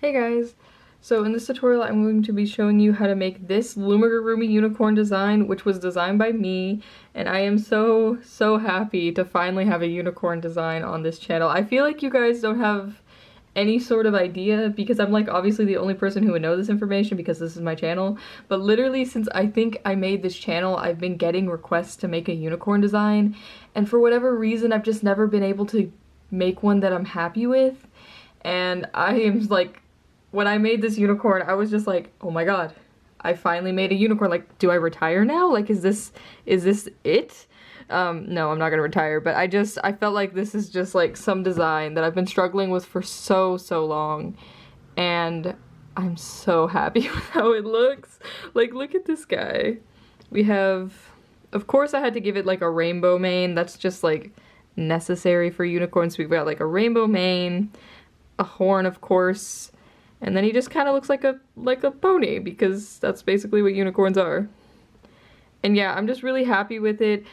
Hey guys! So in this tutorial I'm going to be showing you how to make this Loomigurumi Unicorn design, which was designed by me, and I am so happy to finally have a unicorn design on this channel. I feel like you guys don't have any sort of idea because I'm like obviously the only person who would know this information because this is my channel, but literally since I think I made this channel I've been getting requests to make a unicorn design, and for whatever reason I've just never been able to make one that I'm happy with. And I am like, when I made this unicorn, I was just like, oh my god, I finally made a unicorn. Like, do I retire now? Like, is this it? No, I'm not gonna retire, but I felt like this is just like some design that I've been struggling with for so long, and I'm so happy with how it looks. Like, look at this guy. We have, of course I had to give it like a rainbow mane. That's just like necessary for unicorns. We've got like a rainbow mane, a horn of course, and then he just kind of looks like a pony because that's basically what unicorns are. And yeah, I'm just really happy with it.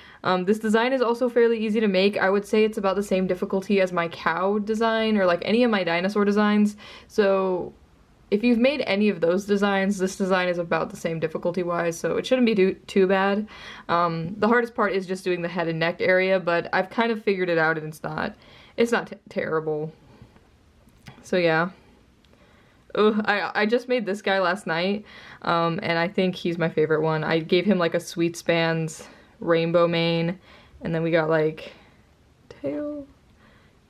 This design is also fairly easy to make. I would say it's about the same difficulty as my cow design or like any of my dinosaur designs. So if you've made any of those designs, this design is about the same difficulty wise, so it shouldn't be too bad. The hardest part is just doing the head and neck area, but I've kind of figured it out and it's not terrible. So yeah. Ugh, I just made this guy last night, and I think he's my favorite one. I gave him like a sweet spans rainbow mane, and then we got like tail.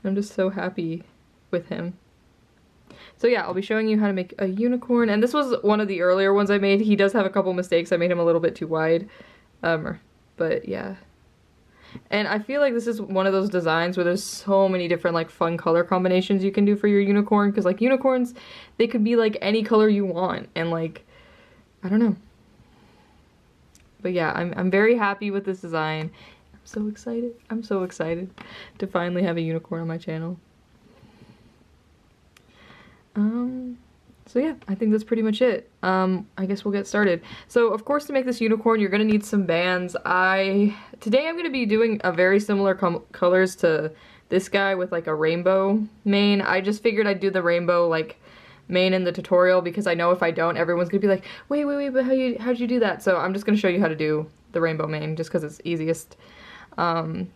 I'm just so happy with him. So yeah, I'll be showing you how to make a unicorn, and this was one of the earlier ones I made. He does have a couple mistakes. I made him a little bit too wide, but yeah. And I feel like this is one of those designs where there's so many different like fun color combinations you can do for your unicorn, because like unicorns, they could be like any color you want, and like, I don't know. But yeah, I'm very happy with this design. I'm so excited. I'm so excited to finally have a unicorn on my channel. So yeah, I think that's pretty much it. I guess we'll get started. So of course, to make this unicorn, you're gonna need some bands. Today I'm gonna be doing a very similar colors to this guy with like a rainbow mane. I just figured I'd do the rainbow like mane in the tutorial because I know if I don't, everyone's gonna be like, wait, but how'd you do that? So I'm just gonna show you how to do the rainbow mane just because it's easiest.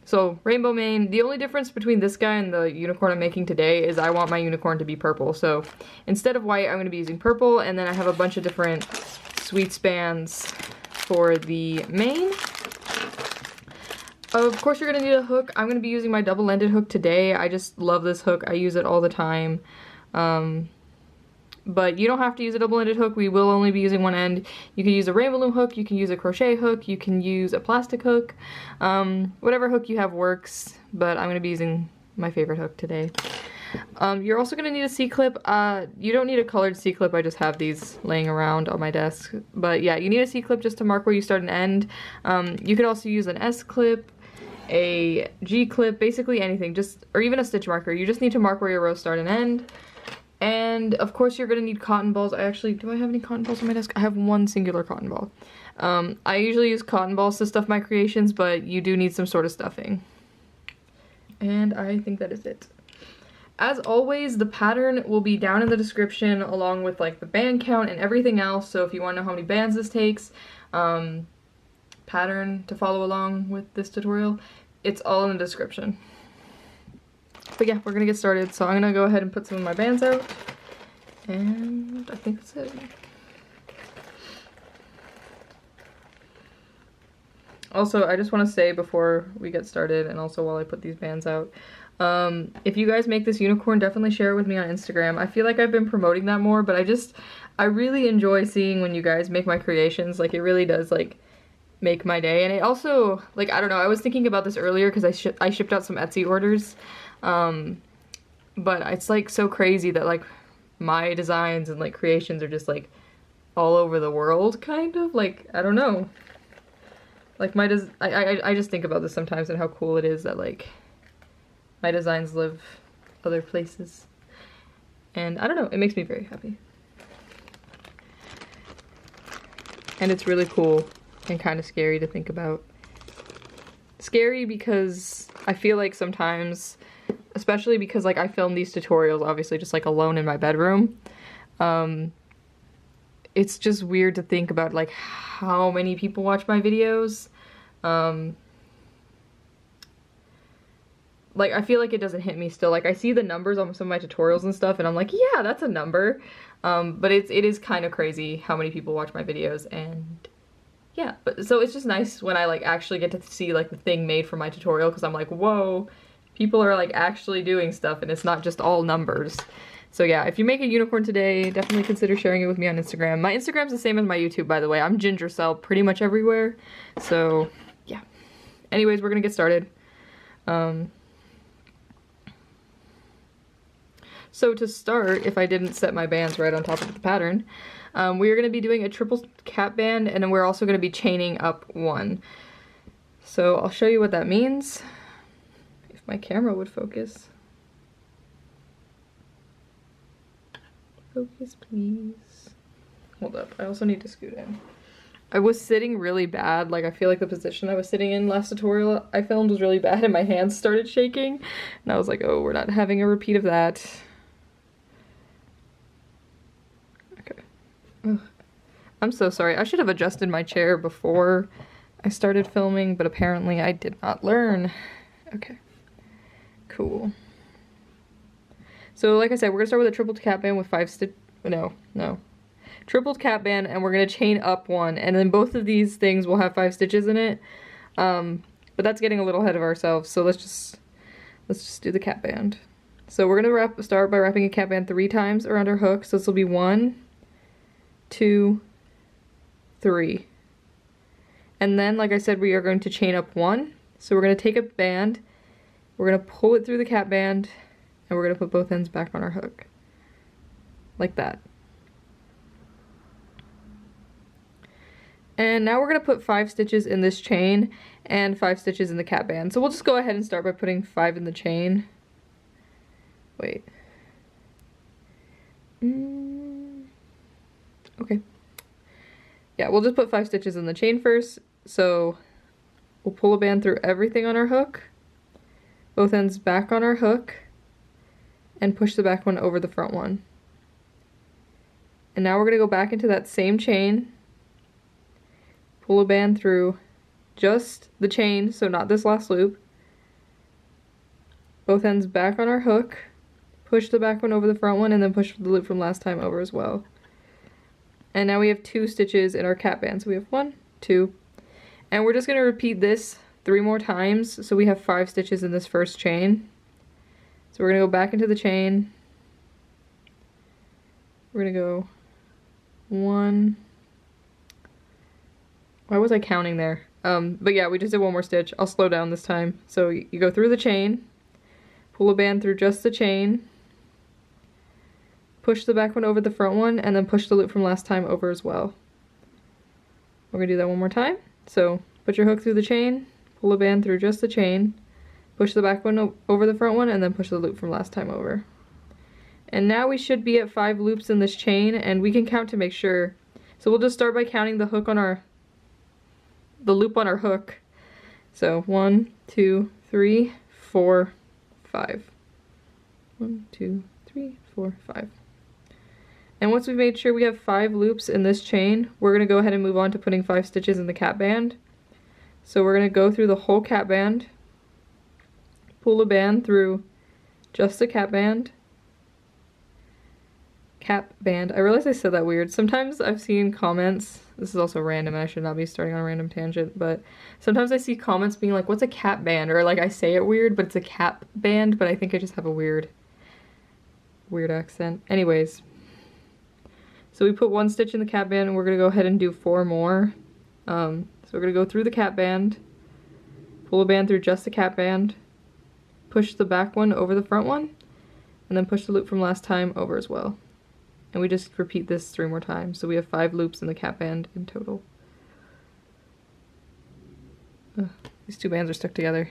So rainbow mane, the only difference between this guy and the unicorn I'm making today is I want my unicorn to be purple. So instead of white, I'm going to be using purple, and then I have a bunch of different sweet spans for the mane. Of course, you're going to need a hook. I'm going to be using my double-ended hook today. I just love this hook. I use it all the time. But you don't have to use a double-ended hook. We will only be using one end. You can use a Rainbowloom hook, you can use a crochet hook, you can use a plastic hook. Whatever hook you have works, but I'm going to be using my favorite hook today. You're also going to need a C-clip. You don't need a colored C-clip, I just have these laying around on my desk. But yeah, you need a C-clip just to mark where you start and end. You could also use an S-clip, a G-clip, basically anything, or even a stitch marker. You just need to mark where your rows start and end. And of course you're gonna need cotton balls. Do I have any cotton balls on my desk? I have one singular cotton ball. I usually use cotton balls to stuff my creations, but you do need some sort of stuffing. And I think that is it. As always, the pattern will be down in the description along with like the band count and everything else. So if you want to know how many bands this takes, pattern to follow along with this tutorial, it's all in the description. But yeah, we're gonna get started. So I'm gonna go ahead and put some of my bands out, and I think that's it. Also, I just want to say before we get started, and also while I put these bands out, if you guys make this unicorn, definitely share it with me on Instagram. I feel like I've been promoting that more, but I really enjoy seeing when you guys make my creations. Like, it really does like make my day. And it also, like, I don't know, I was thinking about this earlier because I shipped out some Etsy orders. But it's like so crazy that like my designs and like creations are just like all over the world, kind of. Like, I don't know. Like I just think about this sometimes and how cool it is that like my designs live other places. And I don't know, it makes me very happy. And it's really cool and kind of scary to think about. Scary because I feel like sometimes, especially because like I film these tutorials obviously just like alone in my bedroom, It's just weird to think about like how many people watch my videos. Like I feel like it doesn't hit me still. Like I see the numbers on some of my tutorials and stuff and I'm like, yeah, that's a number. But it is kind of crazy how many people watch my videos, and yeah, but so it's just nice when I like actually get to see like the thing made for my tutorial, because I'm like, whoa, people are like actually doing stuff and it's not just all numbers. So yeah, if you make a unicorn today, definitely consider sharing it with me on Instagram. My Instagram's the same as my YouTube, by the way. I'm gingercel pretty much everywhere. So yeah. Anyways, we're gonna get started. So to start, if I didn't set my bands right on top of the pattern, we are going to be doing a triple cap band, and then we're also going to be chaining up one. So I'll show you what that means. If my camera would focus. Focus, please. Hold up, I also need to scoot in. I was sitting really bad, like I feel like the position I was sitting in last tutorial I filmed was really bad and my hands started shaking. And I was like, oh, we're not having a repeat of that. Ugh. I'm so sorry. I should have adjusted my chair before I started filming, but apparently I did not learn. Okay. Cool. So like I said, we're gonna start with a triple cap band with 5 stitch. No. Triple cap band, and we're gonna chain up one, and then both of these things will have 5 stitches in it. But that's getting a little ahead of ourselves, so let's just do the cap band. So we're gonna start by wrapping a cap band 3 times around our hook. So this will be 1, 2, 3. And then, like I said, we are going to chain up 1. So we're going to take a band, we're going to pull it through the cap band, and we're going to put both ends back on our hook. Like that. And now we're going to put 5 stitches in this chain and 5 stitches in the cap band. So we'll just go ahead and start by putting 5 in the chain. Wait. Okay. Yeah, we'll just put 5 stitches in the chain first. So we'll pull a band through everything on our hook, both ends back on our hook, and push the back one over the front one. And now we're going to go back into that same chain, pull a band through just the chain, so not this last loop, both ends back on our hook, push the back one over the front one, and then push the loop from last time over as well. And now we have 2 stitches in our cap band. So we have 1, 2, and we're just going to repeat this 3 more times. So we have 5 stitches in this first chain. So we're going to go back into the chain. We're going to go 1. Why was I counting there? But yeah, we just did 1 more stitch. I'll slow down this time. So you go through the chain, pull a band through just the chain, push the back one over the front one, and then push the loop from last time over as well. We're going to do that 1 more time. So put your hook through the chain, pull a band through just the chain, push the back one over the front one, and then push the loop from last time over. And now we should be at 5 loops in this chain, and we can count to make sure. So we'll just start by counting the hook on the loop on our hook. So 1, 2, 3, 4, 5. 1, 2, 3, 4, 5. And once we've made sure we have 5 loops in this chain, we're going to go ahead and move on to putting 5 stitches in the cap band. So we're going to go through the whole cap band, pull a band through just the cap band. I realize I said that weird. Sometimes I've seen comments, this is also random, I should not be starting on a random tangent, but sometimes I see comments being like, what's a cap band? Or like I say it weird, but it's a cap band, but I think I just have a weird accent. Anyways. So we put 1 stitch in the cap band, and we're going to go ahead and do 4 more. So we're going to go through the cap band, pull a band through just the cap band, push the back one over the front one, and then push the loop from last time over as well. And we just repeat this 3 more times. So we have 5 loops in the cap band in total. Ugh, these 2 bands are stuck together.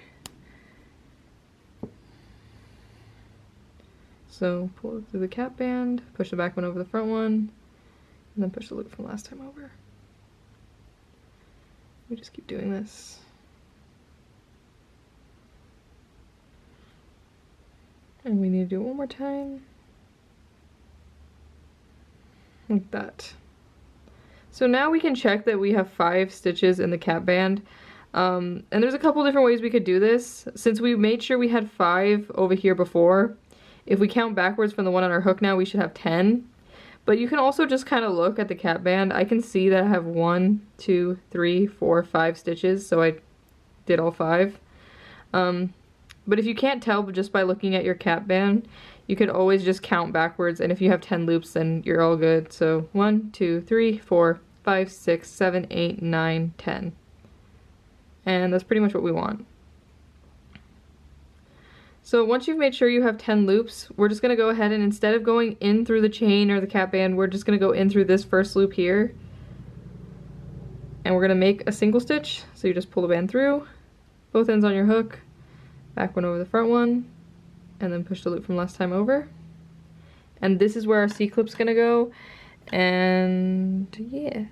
So pull it through the cap band, push the back one over the front one, and then push the loop from last time over. We just keep doing this. And we need to do it 1 more time. like that. So now we can check that we have 5 stitches in the cap band. And there's a couple different ways we could do this. Since we made sure we had 5 over here before, if we count backwards from the one on our hook now, we should have 10. But you can also just kind of look at the cap band. I can see that I have 1, 2, 3, 4, 5 stitches, so I did all 5. But if you can't tell just by looking at your cap band, you could always just count backwards, and if you have 10 loops, then you're all good. So 1, 2, 3, 4, 5, 6, 7, 8, 9, 10. And that's pretty much what we want. So once you've made sure you have 10 loops, we're just going to go ahead and instead of going in through the chain or the cap band, we're just going to go in through this first loop here. And we're going to make a single stitch. So you just pull the band through, both ends on your hook, back one over the front one, and then push the loop from last time over. And this is where our C-clip's gonna go, and yeah.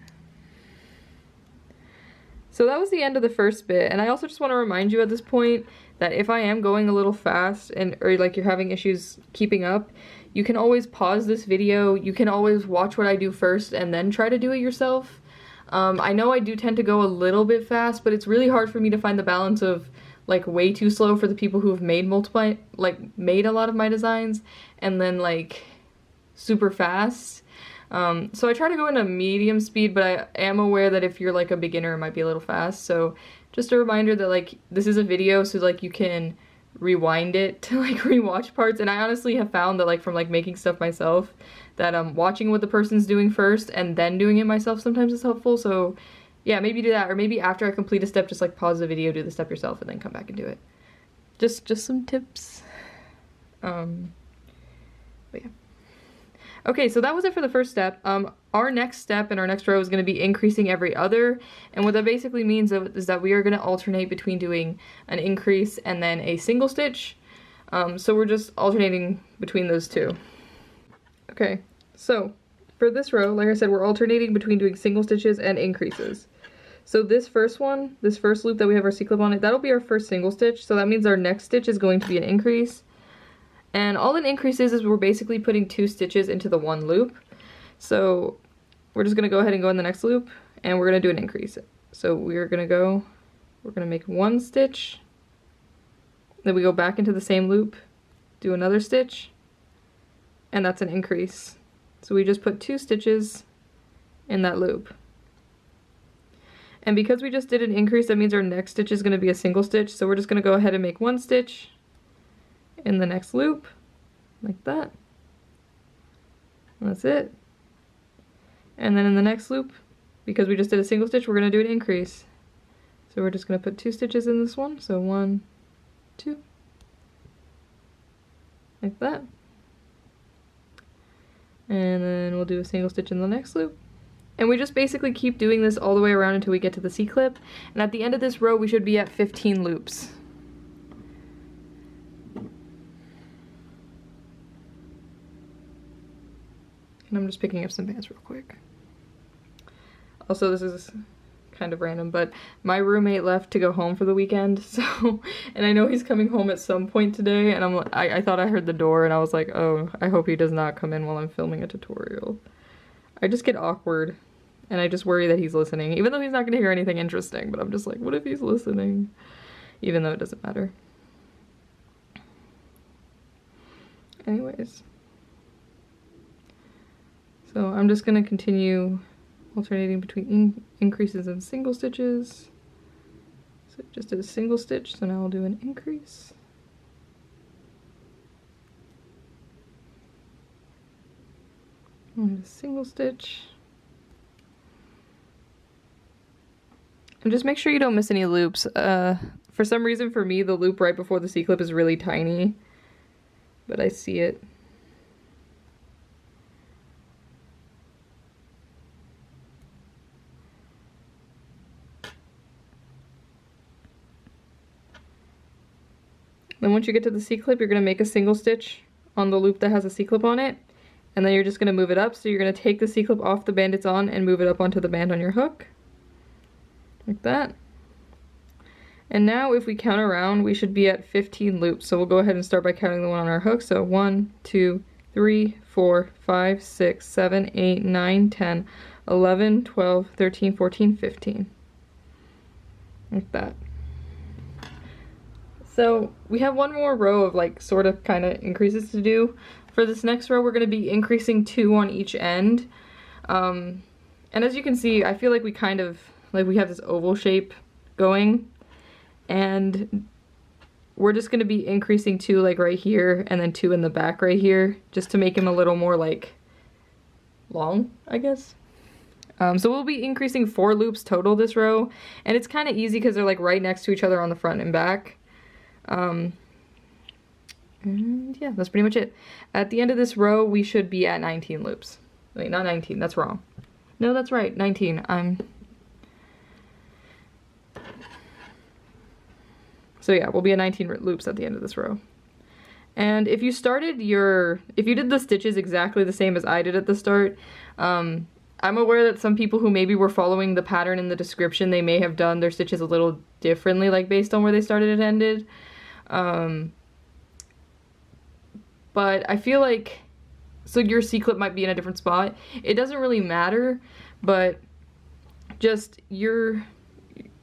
So that was the end of the first bit, and I also just want to remind you at this point that if I am going a little fast or like you're having issues keeping up, you can always pause this video, you can always watch what I do first and then try to do it yourself. I know I do tend to go a little bit fast, but it's really hard for me to find the balance of like way too slow for the people who have made made a lot of my designs, and then like super fast. So I try to go in a medium speed, but I am aware that if you're like a beginner, it might be a little fast. So just a reminder that like this is a video, so like you can rewind it to like rewatch parts. And I honestly have found that like from like making stuff myself, that watching what the person's doing first and then doing it myself sometimes is helpful. So yeah, maybe do that, or maybe after I complete a step, just like pause the video, do the step yourself, and then come back and do it. Just some tips. But yeah. Okay, so that was it for the first step. Our next step in our next row is going to be increasing every other, and what that basically means is that we are going to alternate between doing an increase and then a single stitch. So we're just alternating between those two. Okay, so for this row, like I said, we're alternating between doing single stitches and increases. So this first one, this first loop that we have our C-clip on it, that'll be our first single stitch. So that means our next stitch is going to be an increase. And all an increase is we're basically putting 2 stitches into the one loop. So we're just gonna go ahead and go in the next loop, and we're gonna do an increase. So we're gonna make 1 stitch, then we go back into the same loop, do another stitch, and that's an increase. So we just put 2 stitches in that loop. And because we just did an increase, that means our next stitch is going to be a single stitch. So we're just going to go ahead and make 1 stitch in the next loop, like that. And that's it. And then in the next loop, because we just did a single stitch, we're going to do an increase. So we're just going to put 2 stitches in this one. So 1, 2, like that. And then we'll do a single stitch in the next loop. And we just basically keep doing this all the way around until we get to the C-clip. And at the end of this row, we should be at 15 loops. And I'm just picking up some bands real quick. Also, this is kind of random, but my roommate left to go home for the weekend, so, and I know he's coming home at some point today, and I thought I heard the door, and I was like, oh, I hope he does not come in while I'm filming a tutorial. I just get awkward, and I just worry that he's listening, even though he's not going to hear anything interesting, but I'm just like, what if he's listening? Even though it doesn't matter. Anyways. So I'm just going to continue alternating between increases and single stitches. So just did a single stitch, so now I'll do an increase. And a single stitch. And just make sure you don't miss any loops. For some reason for me, the loop right before the C-clip is really tiny, but I see it. Then once you get to the C-clip, you're going to make a single stitch on the loop that has a C-clip on it, and then you're just going to move it up. So you're going to take the C-clip off the band it's on and move it up onto the band on your hook, like that. And now if we count around, we should be at 15 loops. So we'll go ahead and start by counting the one on our hook. So 1, 2, 3, 4, 5, 6, 7, 8, 9, 10, 11, 12, 13, 14, 15. Like that. So we have one more row of like sort of kind of increases to do. For this next row, we're going to be increasing 2 on each end. And as you can see, I feel like we kind of, like we have this oval shape going. And we're just going to be increasing 2 like right here and then 2 in the back right here just to make him a little more like long, I guess. So we'll be increasing 4 loops total this row, and it's kind of easy because they're like right next to each other on the front and back. And yeah, that's pretty much it. At the end of this row, we should be at 19 loops. Wait, not 19, that's wrong. No, that's right, 19. So yeah, we'll be at 19 loops at the end of this row. And if you did the stitches exactly the same as I did at the start, I'm aware that some people who maybe were following the pattern in the description, they may have done their stitches a little differently, like based on where they started and ended. But I feel like, so your C-clip might be in a different spot. It doesn't really matter, but just your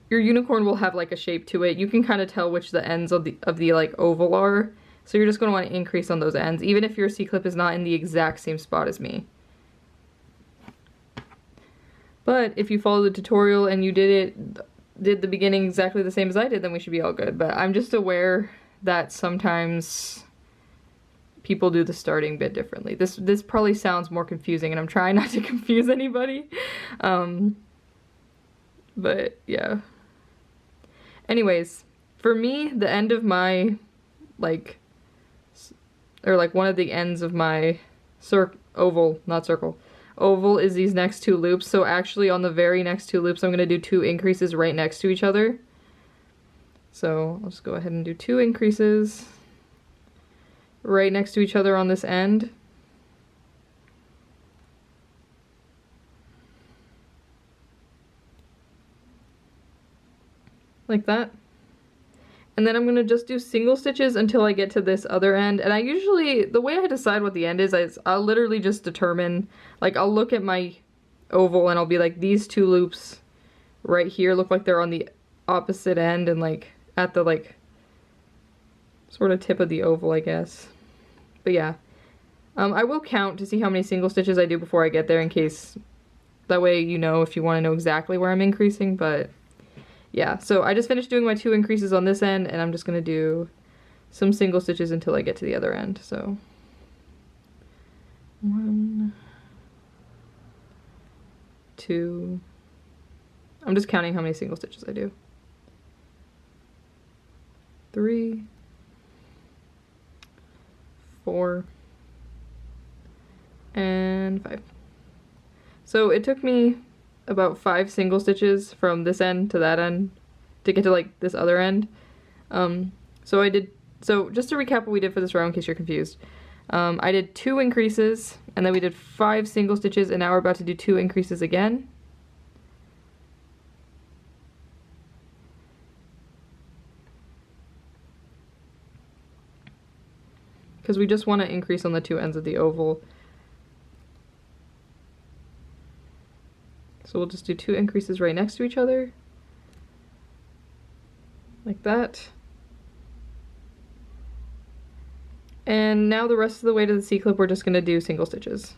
unicorn will have like a shape to it. You can kind of tell which the ends of the like oval are. So you're just going to want to increase on those ends, even if your C-clip is not in the exact same spot as me. But if you follow the tutorial and you did the beginning exactly the same as I did, then we should be all good. But I'm just aware that sometimes people do the starting bit differently. This probably sounds more confusing, and I'm trying not to confuse anybody. But yeah. Anyways, for me, the end of my, like, or like one of the ends of my oval, not circle, oval is these next 2 loops. So actually on the very next 2 loops, I'm going to do 2 increases right next to each other. So I'll just go ahead and do 2 increases right next to each other on this end. Like that. And then I'm going to just do single stitches until I get to this other end. And I usually, the way I decide what the end is I'll literally just determine, like I'll look at my oval and I'll be like, these 2 loops right here look like they're on the opposite end and like at the like sort of tip of the oval, I guess. But yeah, I will count to see how many single stitches I do before I get there, in case, that way you know if you want to know exactly where I'm increasing. But yeah, so I just finished doing my 2 increases on this end, and I'm just going to do some single stitches until I get to the other end. So 1, 2, I'm just counting how many single stitches I do. 3, 4, and 5. So it took me about 5 single stitches from this end to that end to get to like this other end. So just to recap what we did for this row in case you're confused. I did 2 increases, and then we did 5 single stitches, and now we're about to do 2 increases again. Because we just want to increase on the 2 ends of the oval. So we'll just do 2 increases right next to each other. Like that. And now the rest of the way to the C-clip, we're just going to do single stitches.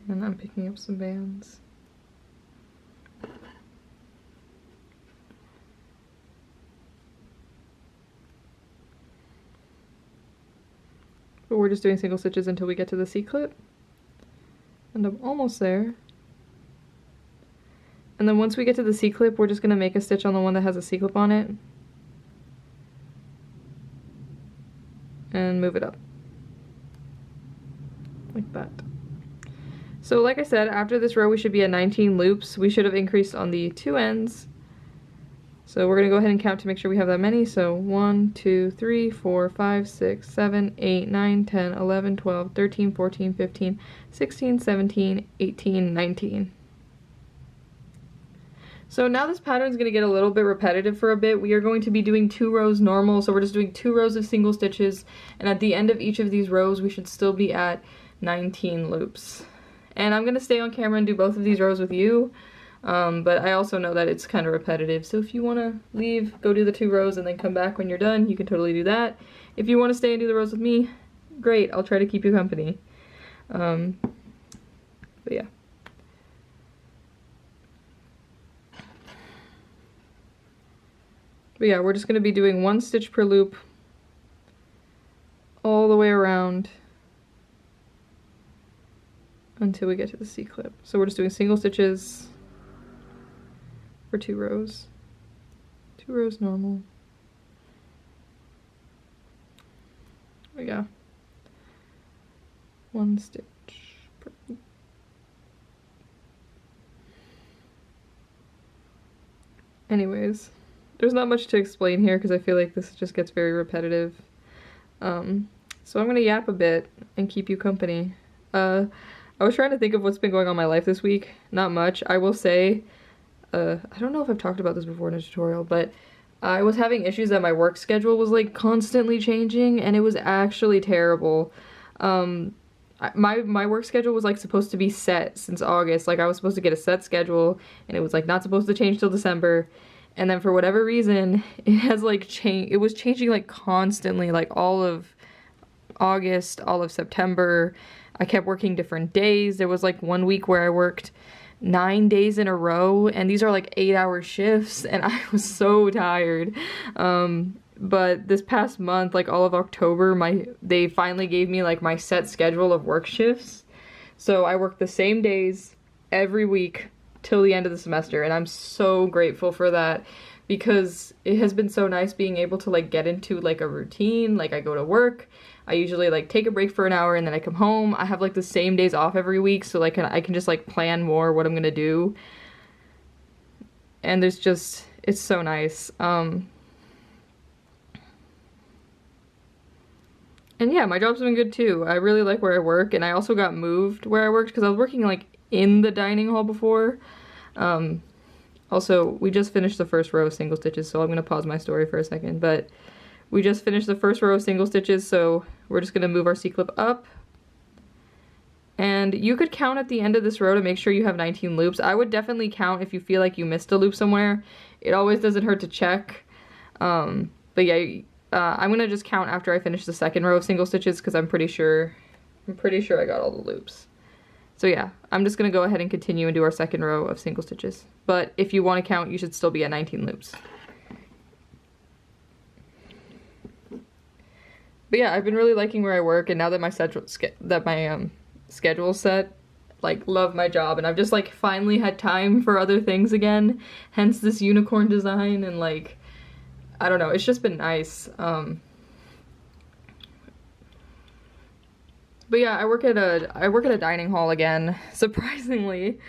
And I'm picking up some bands. But we're just doing single stitches until we get to the C-clip. And I'm almost there. And then once we get to the C-clip, we're just going to make a stitch on the one that has a C-clip on it. And move it up. Like that. So like I said, after this row we should be at 19 loops. We should have increased on the 2 ends. So we're gonna go ahead and count to make sure we have that many. So 1, 2, 3, 4, 5, 6, 7, 8, 9, 10, 11, 12, 13, 14, 15, 16, 17, 18, 19. So now this pattern is going to get a little bit repetitive for a bit. We are going to be doing 2 rows normal, so we're just doing 2 rows of single stitches, and at the end of each of these rows we should still be at 19 loops. And I'm going to stay on camera and do both of these rows with you, but I also know that it's kind of repetitive, so if you want to leave, go do the 2 rows and then come back when you're done, you can totally do that. If you want to stay and do the rows with me, great, I'll try to keep you company. But yeah. But yeah, we're just going to be doing 1 stitch per loop all the way around until we get to the C-clip. So we're just doing single stitches for 2 rows. 2 rows normal. There we go. 1 stitch per loop. Anyways. There's not much to explain here because I feel like this just gets very repetitive. So I'm gonna yap a bit and keep you company. I was trying to think of what's been going on in my life this week. Not much. I will say, I don't know if I've talked about this before in a tutorial, but I was having issues that my work schedule was like constantly changing and it was actually terrible. My work schedule was like supposed to be set since August. Like I was supposed to get a set schedule and it was like not supposed to change till December. And then for whatever reason, it has like changed. It was changing like constantly, like all of August, all of September. I kept working different days. There was like 1 week where I worked 9 days in a row, and these are like 8-hour shifts, and I was so tired. But this past month, like all of October, they finally gave me like my set schedule of work shifts. So I worked the same days every week till the end of the semester, and I'm so grateful for that because it has been so nice being able to like get into like a routine. Like I go to work, I usually like take a break for an hour and then I come home. I have like the same days off every week, so like I can just like plan more what I'm gonna do, and it's so nice. And yeah, my job's been good too. I really like where I work, and I also got moved where I worked because I was working like in the dining hall before. Also, we just finished the first row of single stitches, so I'm gonna pause my story for a second, but we just finished the first row of single stitches, so we're just gonna move our C-clip up. And you could count at the end of this row to make sure you have 19 loops. I would definitely count if you feel like you missed a loop somewhere. It always doesn't hurt to check. But yeah, I'm gonna just count after I finish the second row of single stitches because I'm pretty sure I got all the loops. So yeah, I'm just gonna go ahead and continue and do our second row of single stitches. But if you want to count, you should still be at 19 loops. But yeah, I've been really liking where I work, and now that my schedule's set, like love my job, and I've just like finally had time for other things again. Hence this unicorn design, and like I don't know, it's just been nice. But yeah, I work at a dining hall again, surprisingly.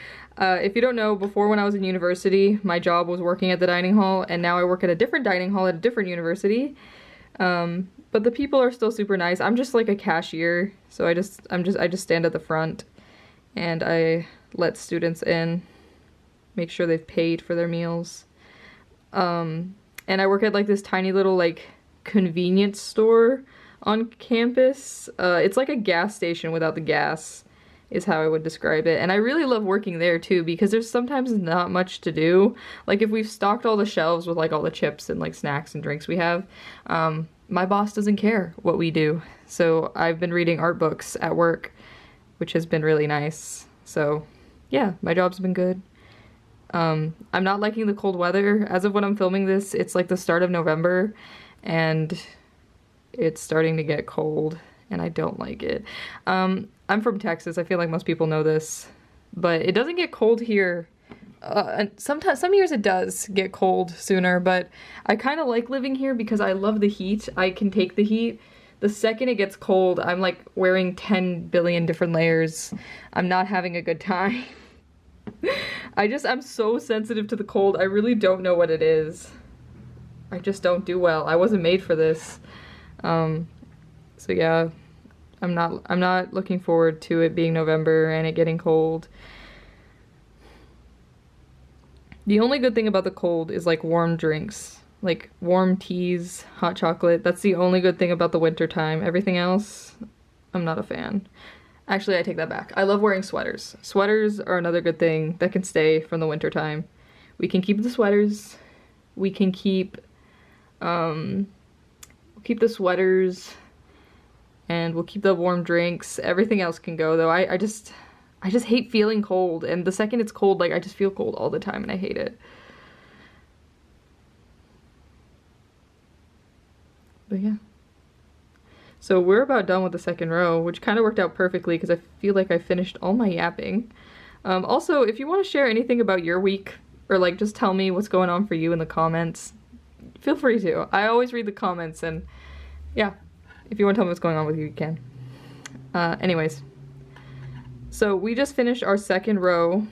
If you don't know, before when I was in university, my job was working at the dining hall, and now I work at a different dining hall at a different university. But the people are still super nice. I'm just like a cashier, so I just stand at the front and I let students in, make sure they've paid for their meals. And I work at like this tiny little like convenience store on campus. It's like a gas station without the gas, is how I would describe it. And I really love working there too because there's sometimes not much to do. Like if we've stocked all the shelves with like all the chips and like snacks and drinks we have, my boss doesn't care what we do. So I've been reading art books at work, which has been really nice. So yeah, my job's been good. I'm not liking the cold weather. As of when I'm filming this, it's like the start of November and it's starting to get cold and I don't like it. I'm from Texas. I feel like most people know this, but it doesn't get cold here. Some years it does get cold sooner, but I kind of like living here because I love the heat. I can take the heat. The second it gets cold, I'm like wearing 10 billion different layers. I'm not having a good time. I'm so sensitive to the cold. I really don't know what it is. I just don't do well. I wasn't made for this. So yeah, I'm not looking forward to it being November and it getting cold. The only good thing about the cold is like warm drinks, like warm teas, hot chocolate. That's the only good thing about the winter time. Everything else, I'm not a fan. Actually, I take that back. I love wearing sweaters. Sweaters are another good thing that can stay from the winter time. We can keep the sweaters. We can keep the sweaters, and we'll keep the warm drinks. Everything else can go though. I just hate feeling cold, and the second it's cold, like I just feel cold all the time and I hate it. But yeah. So we're about done with the second row, which kind of worked out perfectly because I feel like I finished all my yapping. Also, if you want to share anything about your week, or like just tell me what's going on for you in the comments, feel free to. I always read the comments, and yeah, if you want to tell me what's going on with you, you can. Anyways, so we just finished our second row,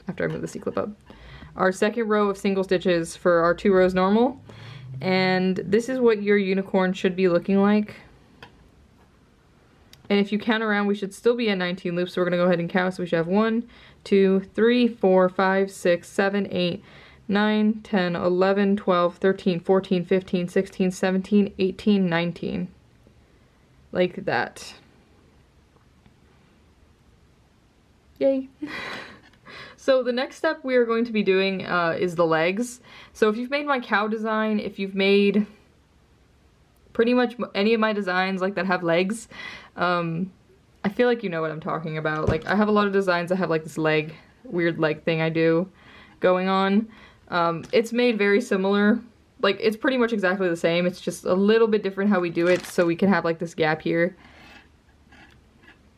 after I move the C-clip up, our second row of single stitches for our 2 rows normal. And this is what your unicorn should be looking like. And if you count around, we should still be at 19 loops, so we're going to go ahead and count. So we should have 1, 2, 3, 4, 5, 6, 7, 8, 9, 10, 11, 12, 13, 14, 15, 16, 17, 18, 19. Like that. Yay. So the next step we are going to be doing is the legs. So if you've made my cow design, if you've made pretty much any of my designs like that have legs, I feel like you know what I'm talking about. Like I have a lot of designs that have like this weird leg thing I do going on. It's made very similar. Like it's pretty much exactly the same. It's just a little bit different how we do it, so we can have like this gap here.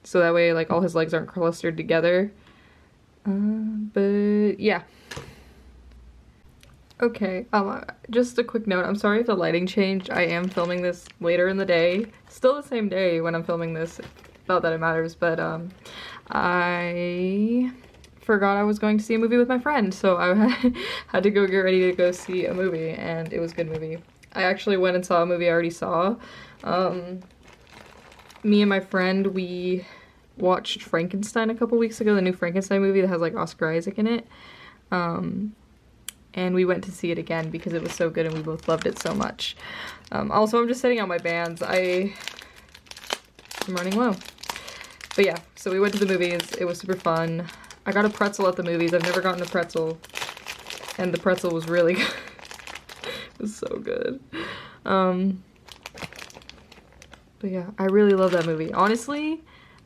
So that way like all his legs aren't clustered together. But yeah. Okay, just a quick note. I'm sorry if the lighting changed. I am filming this later in the day. Still the same day when I'm filming this. Not that it matters, but I forgot I was going to see a movie with my friend, so I had to go get ready to go see a movie, and it was a good movie. I actually went and saw a movie I already saw. Me and my friend, we watched Frankenstein a couple weeks ago, the new Frankenstein movie that has like Oscar Isaac in it. And we went to see it again because it was so good and we both loved it so much. Also, I'm just setting out my bands. I'm running low. But yeah, so we went to the movies. It was super fun. I got a pretzel at the movies. I've never gotten a pretzel. And the pretzel was really good. It was so good. But yeah, I really love that movie. Honestly,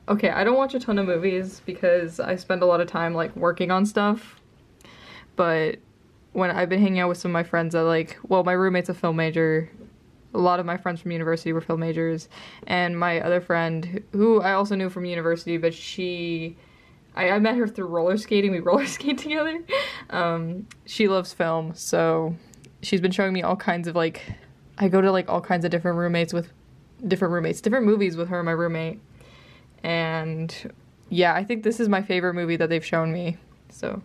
okay, I don't watch a ton of movies because I spend a lot of time like working on stuff. But when I've been hanging out with some of my friends that well, my roommate's a film major. A lot of my friends from university were film majors. And my other friend, who I also knew from university, but I met her through roller skating. We roller skate together. She loves film, so she's been showing me all kinds of I go to all kinds of different movies with her and my roommate. And yeah, I think this is my favorite movie that they've shown me. So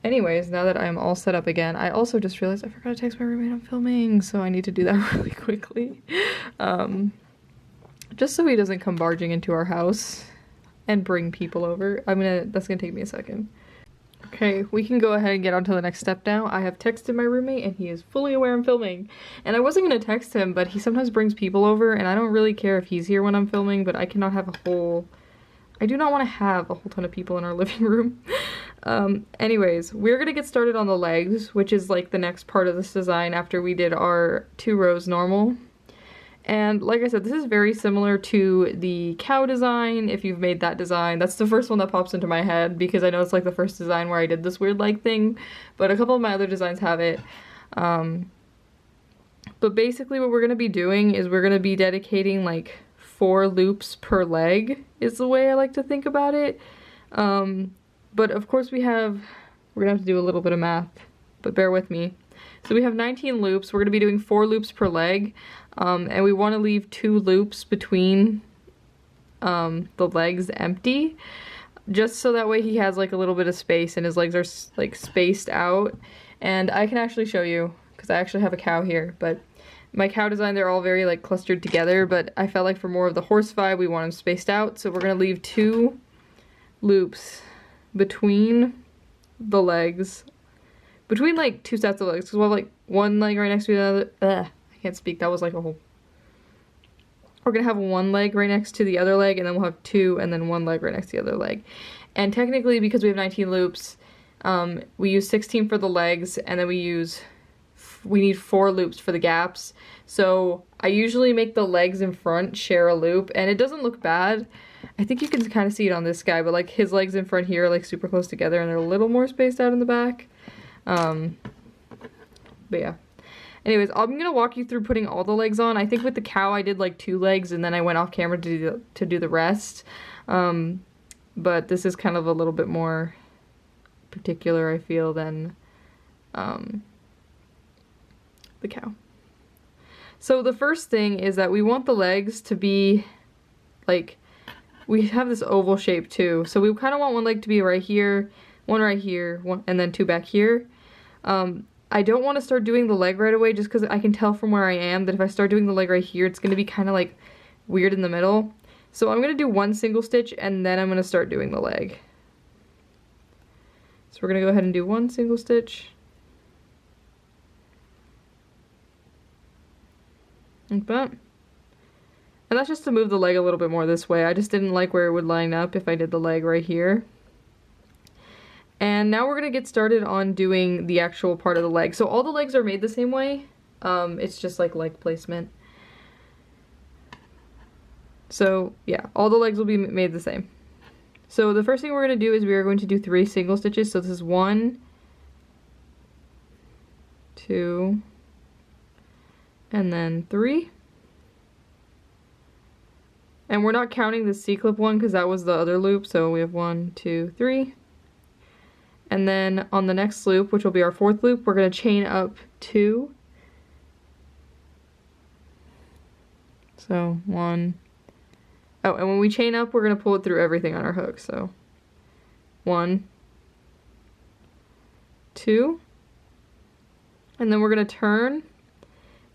anyways, now that I'm all set up again, I also just realized I forgot to text my roommate I'm filming, so I need to do that really quickly. Just so he doesn't come barging into our house and bring people over. That's gonna take me a second. Okay, we can go ahead and get on to the next step now. I have texted my roommate and he is fully aware I'm filming. And I wasn't gonna text him, but he sometimes brings people over and I don't really care if he's here when I'm filming, but I do not want to have a whole ton of people in our living room. Anyways, we're gonna get started on the legs, which is the next part of this design after we did our 2 rows normal. And like I said, this is very similar to the cow design. If you've made that design, that's the first one that pops into my head because I know it's the first design where I did this weird thing, but a couple of my other designs have it. But basically what we're gonna be doing is we're gonna be dedicating 4 loops per leg is the way I like to think about it. But of course we're gonna have to do a little bit of math, but bear with me. So we have 19 loops. We're gonna be doing 4 loops per leg, and we want to leave 2 loops between the legs empty, just so that way he has a little bit of space and his legs are spaced out. And I can actually show you, because I actually have a cow here, but my cow design, they're all very like clustered together, but I felt like for more of the horse vibe, we want them spaced out. So we're gonna leave 2 loops between the legs, between like 2 sets of legs, because we'll have like 1 leg right next to the other. I can't speak, that was like a whole. We're gonna have 1 leg right next to the other leg, and then we'll have 2 and then 1 leg right next to the other leg. And technically, because we have 19 loops, we use 16 for the legs, and then we need 4 loops for the gaps. So I usually make the legs in front share a loop, and it doesn't look bad. I think you can kind of see it on this guy, but like his legs in front here are like super close together, and they're a little more spaced out in the back. But yeah. Anyways, I'm gonna walk you through putting all the legs on. I think with the cow I did like 2 legs, and then I went off camera to do the rest. But this is kind of a little bit more particular, I feel, than the cow. So the first thing is that we want the legs to be like, we have this oval shape too, so we kind of want 1 leg to be right here, 1 right here, 1, and then 2 back here. I don't want to start doing the leg right away, just because I can tell from where I am that if I start doing the leg right here, it's going to be kind of like weird in the middle. So I'm going to do 1 single stitch, and then I'm going to start doing the leg. So we're going to go ahead and do 1 single stitch. Like that. And that's just to move the leg a little bit more this way. I just didn't like where it would line up if I did the leg right here. And now we're going to get started on doing the actual part of the leg. So all the legs are made the same way. It's just like leg placement. So yeah, all the legs will be made the same. So the first thing we're going to do is we are going to do 3 single stitches. So this is 1, 2, and then 3. And we're not counting the C-clip one because that was the other loop. So we have 1, 2, 3. And then on the next loop, which will be our 4th loop, we're going to chain up 2. So 1. Oh, and when we chain up, we're going to pull it through everything on our hook. So 1, 2. And then we're going to turn.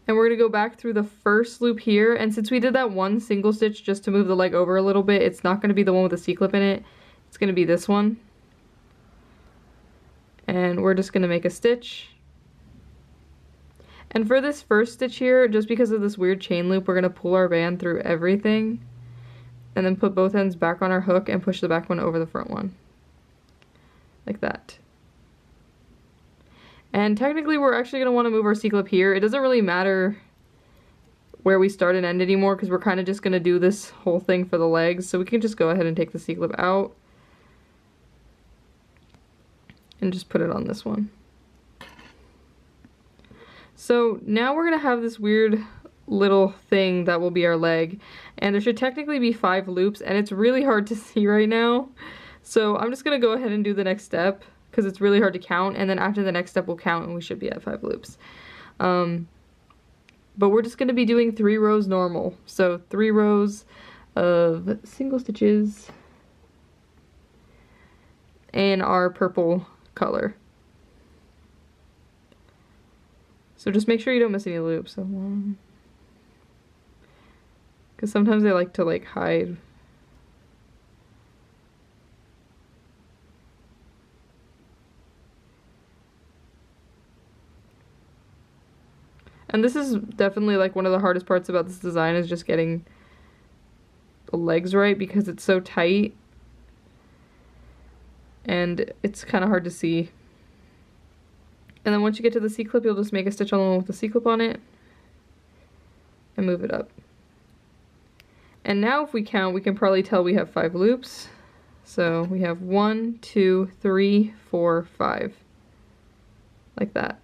And we're going to go back through the first loop here. And since we did that 1 single stitch just to move the leg over a little bit, it's not going to be the one with the C-clip in it. It's going to be this one. And we're just going to make a stitch. And for this first stitch here, just because of this weird chain loop, we're going to pull our band through everything. And then put both ends back on our hook and push the back one over the front one. Like that. And technically we're actually going to want to move our C-clip here. It doesn't really matter where we start and end anymore because we're kind of just going to do this whole thing for the legs. So we can just go ahead and take the C-clip out. And just put it on this one. So now we're going to have this weird little thing that will be our leg. And there should technically be 5 loops, and it's really hard to see right now. So I'm just going to go ahead and do the next step because it's really hard to count, and then after the next step we'll count and we should be at 5 loops. But we're just going to be doing 3 rows normal. So 3 rows of single stitches in our purple color. So just make sure you don't miss any loops. So 1. Because sometimes they like to like hide. And this is definitely like one of the hardest parts about this design is just getting the legs right because it's so tight. And it's kind of hard to see. And then once you get to the C-clip, you'll just make a stitch on the one with the C-clip on it and move it up. And now if we count, we can probably tell we have 5 loops. So we have 1, 2, 3, 4, 5. Like that.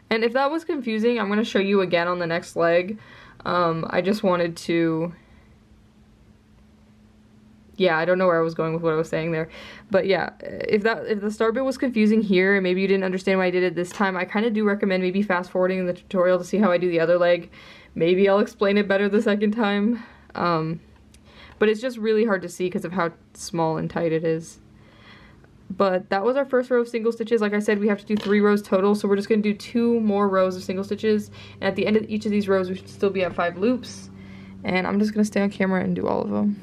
And if that was confusing, I'm going to show you again on the next leg. I just wanted to... Yeah, I don't know where I was going with what I was saying there. But yeah, if the start bit was confusing here, and maybe you didn't understand why I did it this time, I kind of do recommend maybe fast forwarding the tutorial to see how I do the other leg. Maybe I'll explain it better the second time. But it's just really hard to see because of how small and tight it is. But that was our first row of single stitches. Like I said, we have to do 3 rows total, so we're just going to do 2 more rows of single stitches. And at the end of each of these rows, we should still be at 5 loops. And I'm just going to stay on camera and do all of them.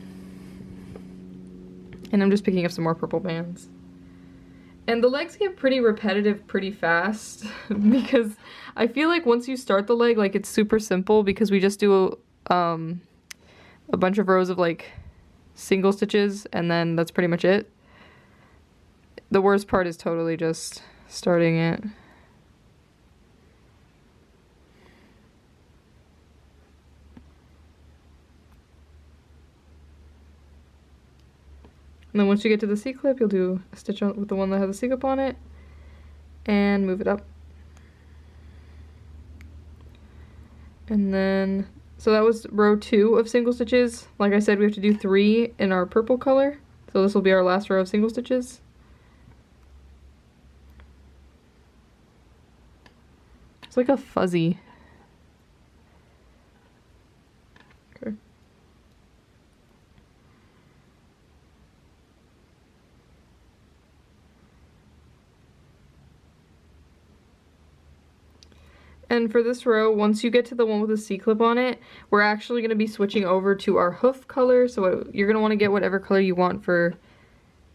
And I'm just picking up some more purple bands. And the legs get pretty repetitive pretty fast because I feel like once you start the leg, like, it's super simple because we just do a bunch of rows of like single stitches and then that's pretty much it. The worst part is totally just starting it. And then once you get to the C-clip, you'll do a stitch on, with the one that has a C-clip on it and move it up. And then, so that was row 2 of single stitches. Like I said, we have to do 3 in our purple color. So this will be our last row of single stitches. It's like a fuzzy. Okay. And for this row, once you get to the one with the C-clip on it, we're actually going to be switching over to our hoof color. So you're going to want to get whatever color you want for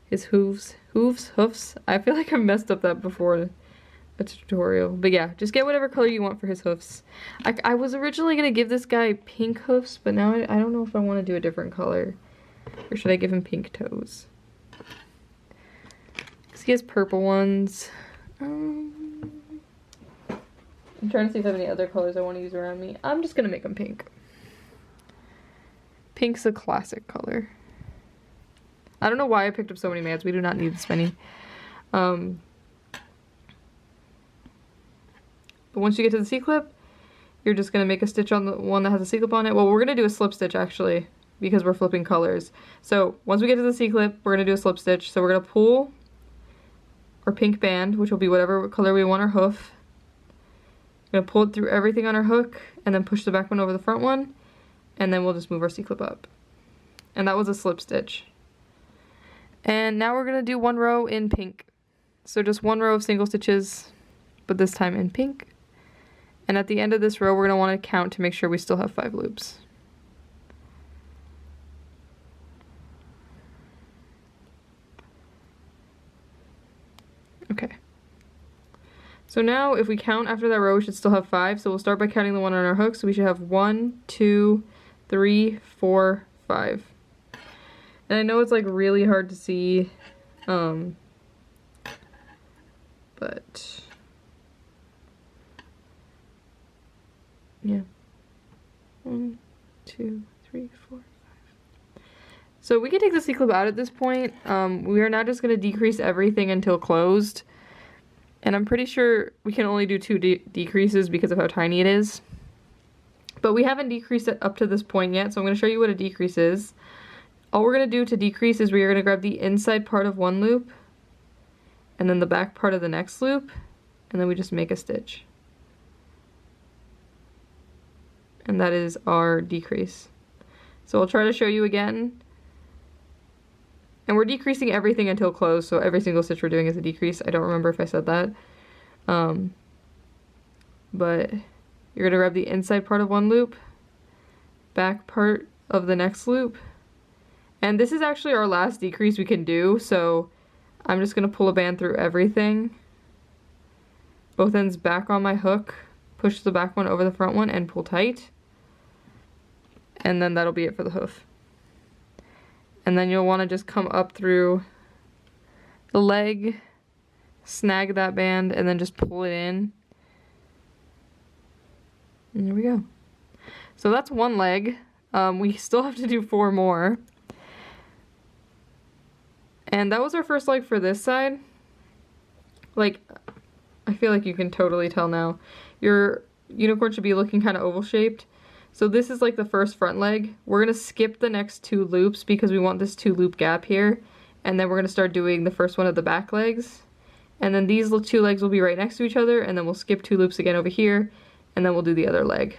his hoofs. Hoofs? I feel like I've messed up that before a tutorial. But yeah, just get whatever color you want for his hoofs. I was originally going to give this guy pink hoofs, but now I don't know if I want to do a different color. Or should I give him pink toes? Because he has purple ones. I'm trying to see if I have any other colors I want to use around me. I'm just going to make them pink. Pink's a classic color. I don't know why I picked up so many mats. We do not need this many. But once you get to the C-clip, you're just going to make a stitch on the one that has a C-clip on it. Well, we're going to do a slip stitch actually because we're flipping colors. So once we get to the C-clip, we're going to do a slip stitch. So we're going to pull our pink band, which will be whatever color we want our hoof. We're going to pull it through everything on our hook and then push the back one over the front one. And then we'll just move our C-clip up. And that was a slip stitch. And now we're going to do 1 row in pink. So just 1 row of single stitches, but this time in pink. And at the end of this row, we're going to want to count to make sure we still have 5 loops. Okay. So now if we count after that row, we should still have 5. So we'll start by counting the one on our hook. So we should have 1, 2, 3, 4, 5. And I know it's like really hard to see, but yeah. 1, 2, 3, 4, 5. So we can take the C-clip out at this point. We are now just going to decrease everything until closed. And I'm pretty sure we can only do 2 decreases because of how tiny it is. But we haven't decreased it up to this point yet, so I'm going to show you what a decrease is. All we're going to do to decrease is we are going to grab the inside part of one loop, and then the back part of the next loop, and then we just make a stitch. And that is our decrease. So I'll try to show you again. And we're decreasing everything until close, so every single stitch we're doing is a decrease. I don't remember if I said that. But you're going to grab the inside part of one loop, back part of the next loop. And this is actually our last decrease we can do, so I'm just going to pull a band through everything. Both ends back on my hook, push the back one over the front one, and pull tight. And then that'll be it for the hoof. And then you'll want to just come up through the leg, snag that band, and then just pull it in. And there we go. So that's one leg. We still have to do 4 more. And that was our first leg for this side. Like, I feel like you can totally tell now. Your unicorn should be looking kind of oval shaped. So this is like the first front leg. We're going to skip the next 2 loops because we want this 2 loop gap here. And then we're going to start doing the first one of the back legs. And then these 2 legs will be right next to each other. And then we'll skip 2 loops again over here. And then we'll do the other leg.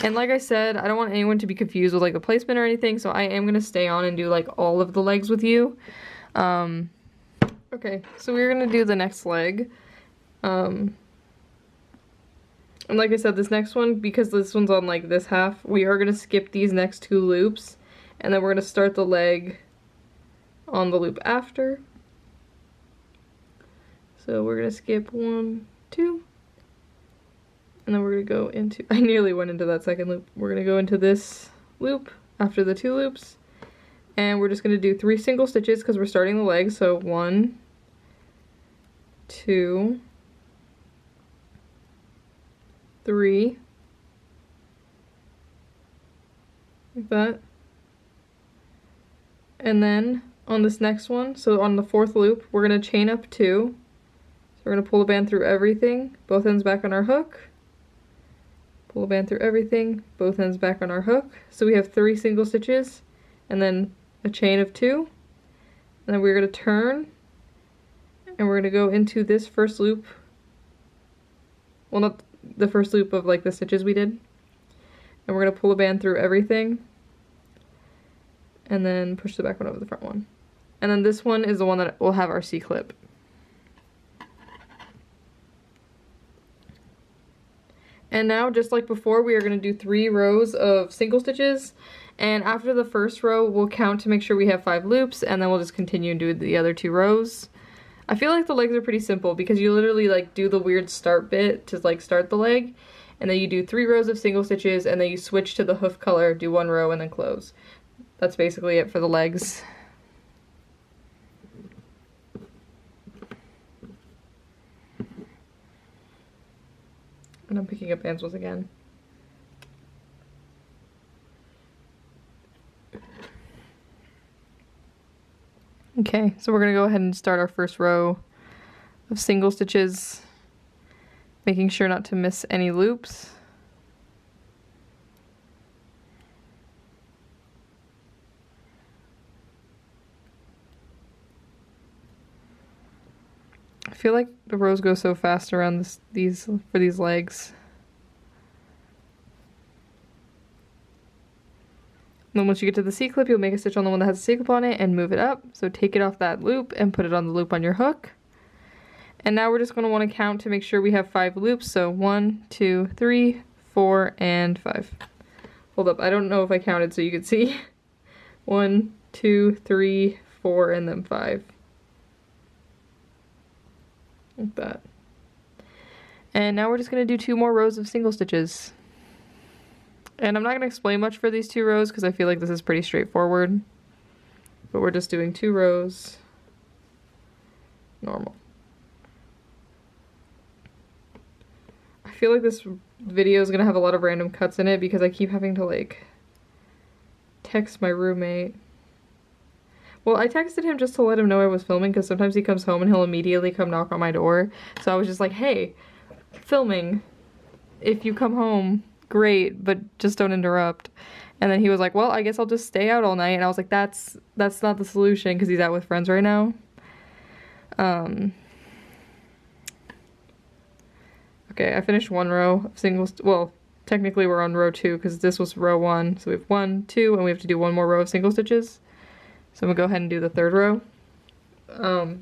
And like I said, I don't want anyone to be confused with like the placement or anything. So I am going to stay on and do like all of the legs with you. Okay, so we're gonna do the next leg. And like I said, this next one, because this one's on like this half, we are gonna skip these next 2 loops, and then we're gonna start the leg on the loop after. So we're gonna skip 1, 2, and then we're gonna go into, I nearly went into that second loop. We're gonna go into this loop after the 2 loops, and we're just gonna do 3 single stitches because we're starting the leg. So 1, 2, 3, like that. And then on this next one, so on the 4th loop, we're gonna chain up 2. So we're gonna pull the band through everything, both ends back on our hook. Pull the band through everything, both ends back on our hook. So we have 3 single stitches, and then a chain of 2. And then we're gonna turn, and we're gonna go into this first loop. Well, not the first loop of like the stitches we did. And we're gonna pull the band through everything, and then push the back one over the front one. And then this one is the one that will have our C-clip. And now, just like before, we are going to do 3 rows of single stitches, and after the first row, we'll count to make sure we have 5 loops, and then we'll just continue and do the other 2 rows. I feel like the legs are pretty simple because you literally like do the weird start bit to like start the leg, and then you do 3 rows of single stitches, and then you switch to the hoof color, do 1 row, and then close. That's basically it for the legs. And I'm picking up bands once again. Okay, so we're gonna go ahead and start our first row of single stitches, making sure not to miss any loops. I feel like the rows go so fast around these legs. And then once you get to the C-clip, you'll make a stitch on the one that has a C-clip on it and move it up. So take it off that loop and put it on the loop on your hook. And now we're just going to want to count to make sure we have 5 loops. So 1, 2, 3, 4, and 5. Hold up, I don't know if I counted so you could see. 1, 2, 3, 4, and then 5. Like that. And now we're just going to do 2 more rows of single stitches. And I'm not going to explain much for these 2 rows because I feel like this is pretty straightforward. But we're just doing 2 rows. Normal. I feel like this video is going to have a lot of random cuts in it because I keep having to like text my roommate. Well, I texted him just to let him know I was filming because sometimes he comes home and he'll immediately come knock on my door. So I was just like, hey, filming. If you come home, great, but just don't interrupt. And then he was like, well, I guess I'll just stay out all night. And I was like, that's not the solution because he's out with friends right now. Okay, I finished 1 row of singles. Well, technically we're on row 2 because this was row 1. So we have 1, 2, and we have to do 1 more row of single stitches. So I'm gonna go ahead and do the 3rd row.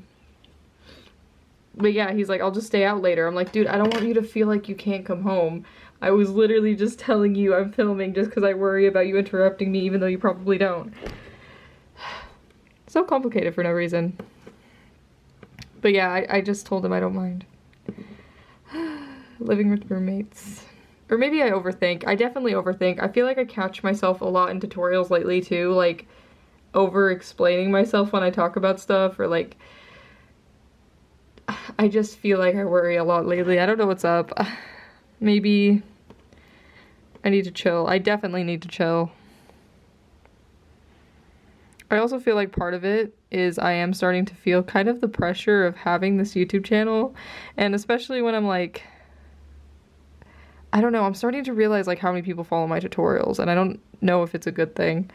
But yeah, he's like, I'll just stay out later. I'm like, dude, I don't want you to feel like you can't come home. I was literally just telling you I'm filming just because I worry about you interrupting me even though you probably don't. So complicated for no reason. But yeah, I just told him I don't mind. Living with roommates. Or maybe I overthink. I definitely overthink. I feel like I catch myself a lot in tutorials lately too, like over explaining myself when I talk about stuff, or like I just feel like I worry a lot lately. I don't know what's up. Maybe I need to chill. I definitely need to chill. I also feel like part of it is I am starting to feel kind of the pressure of having this YouTube channel, and especially when I'm like, I don't know, I'm starting to realize like how many people follow my tutorials, and I don't know if it's a good thing.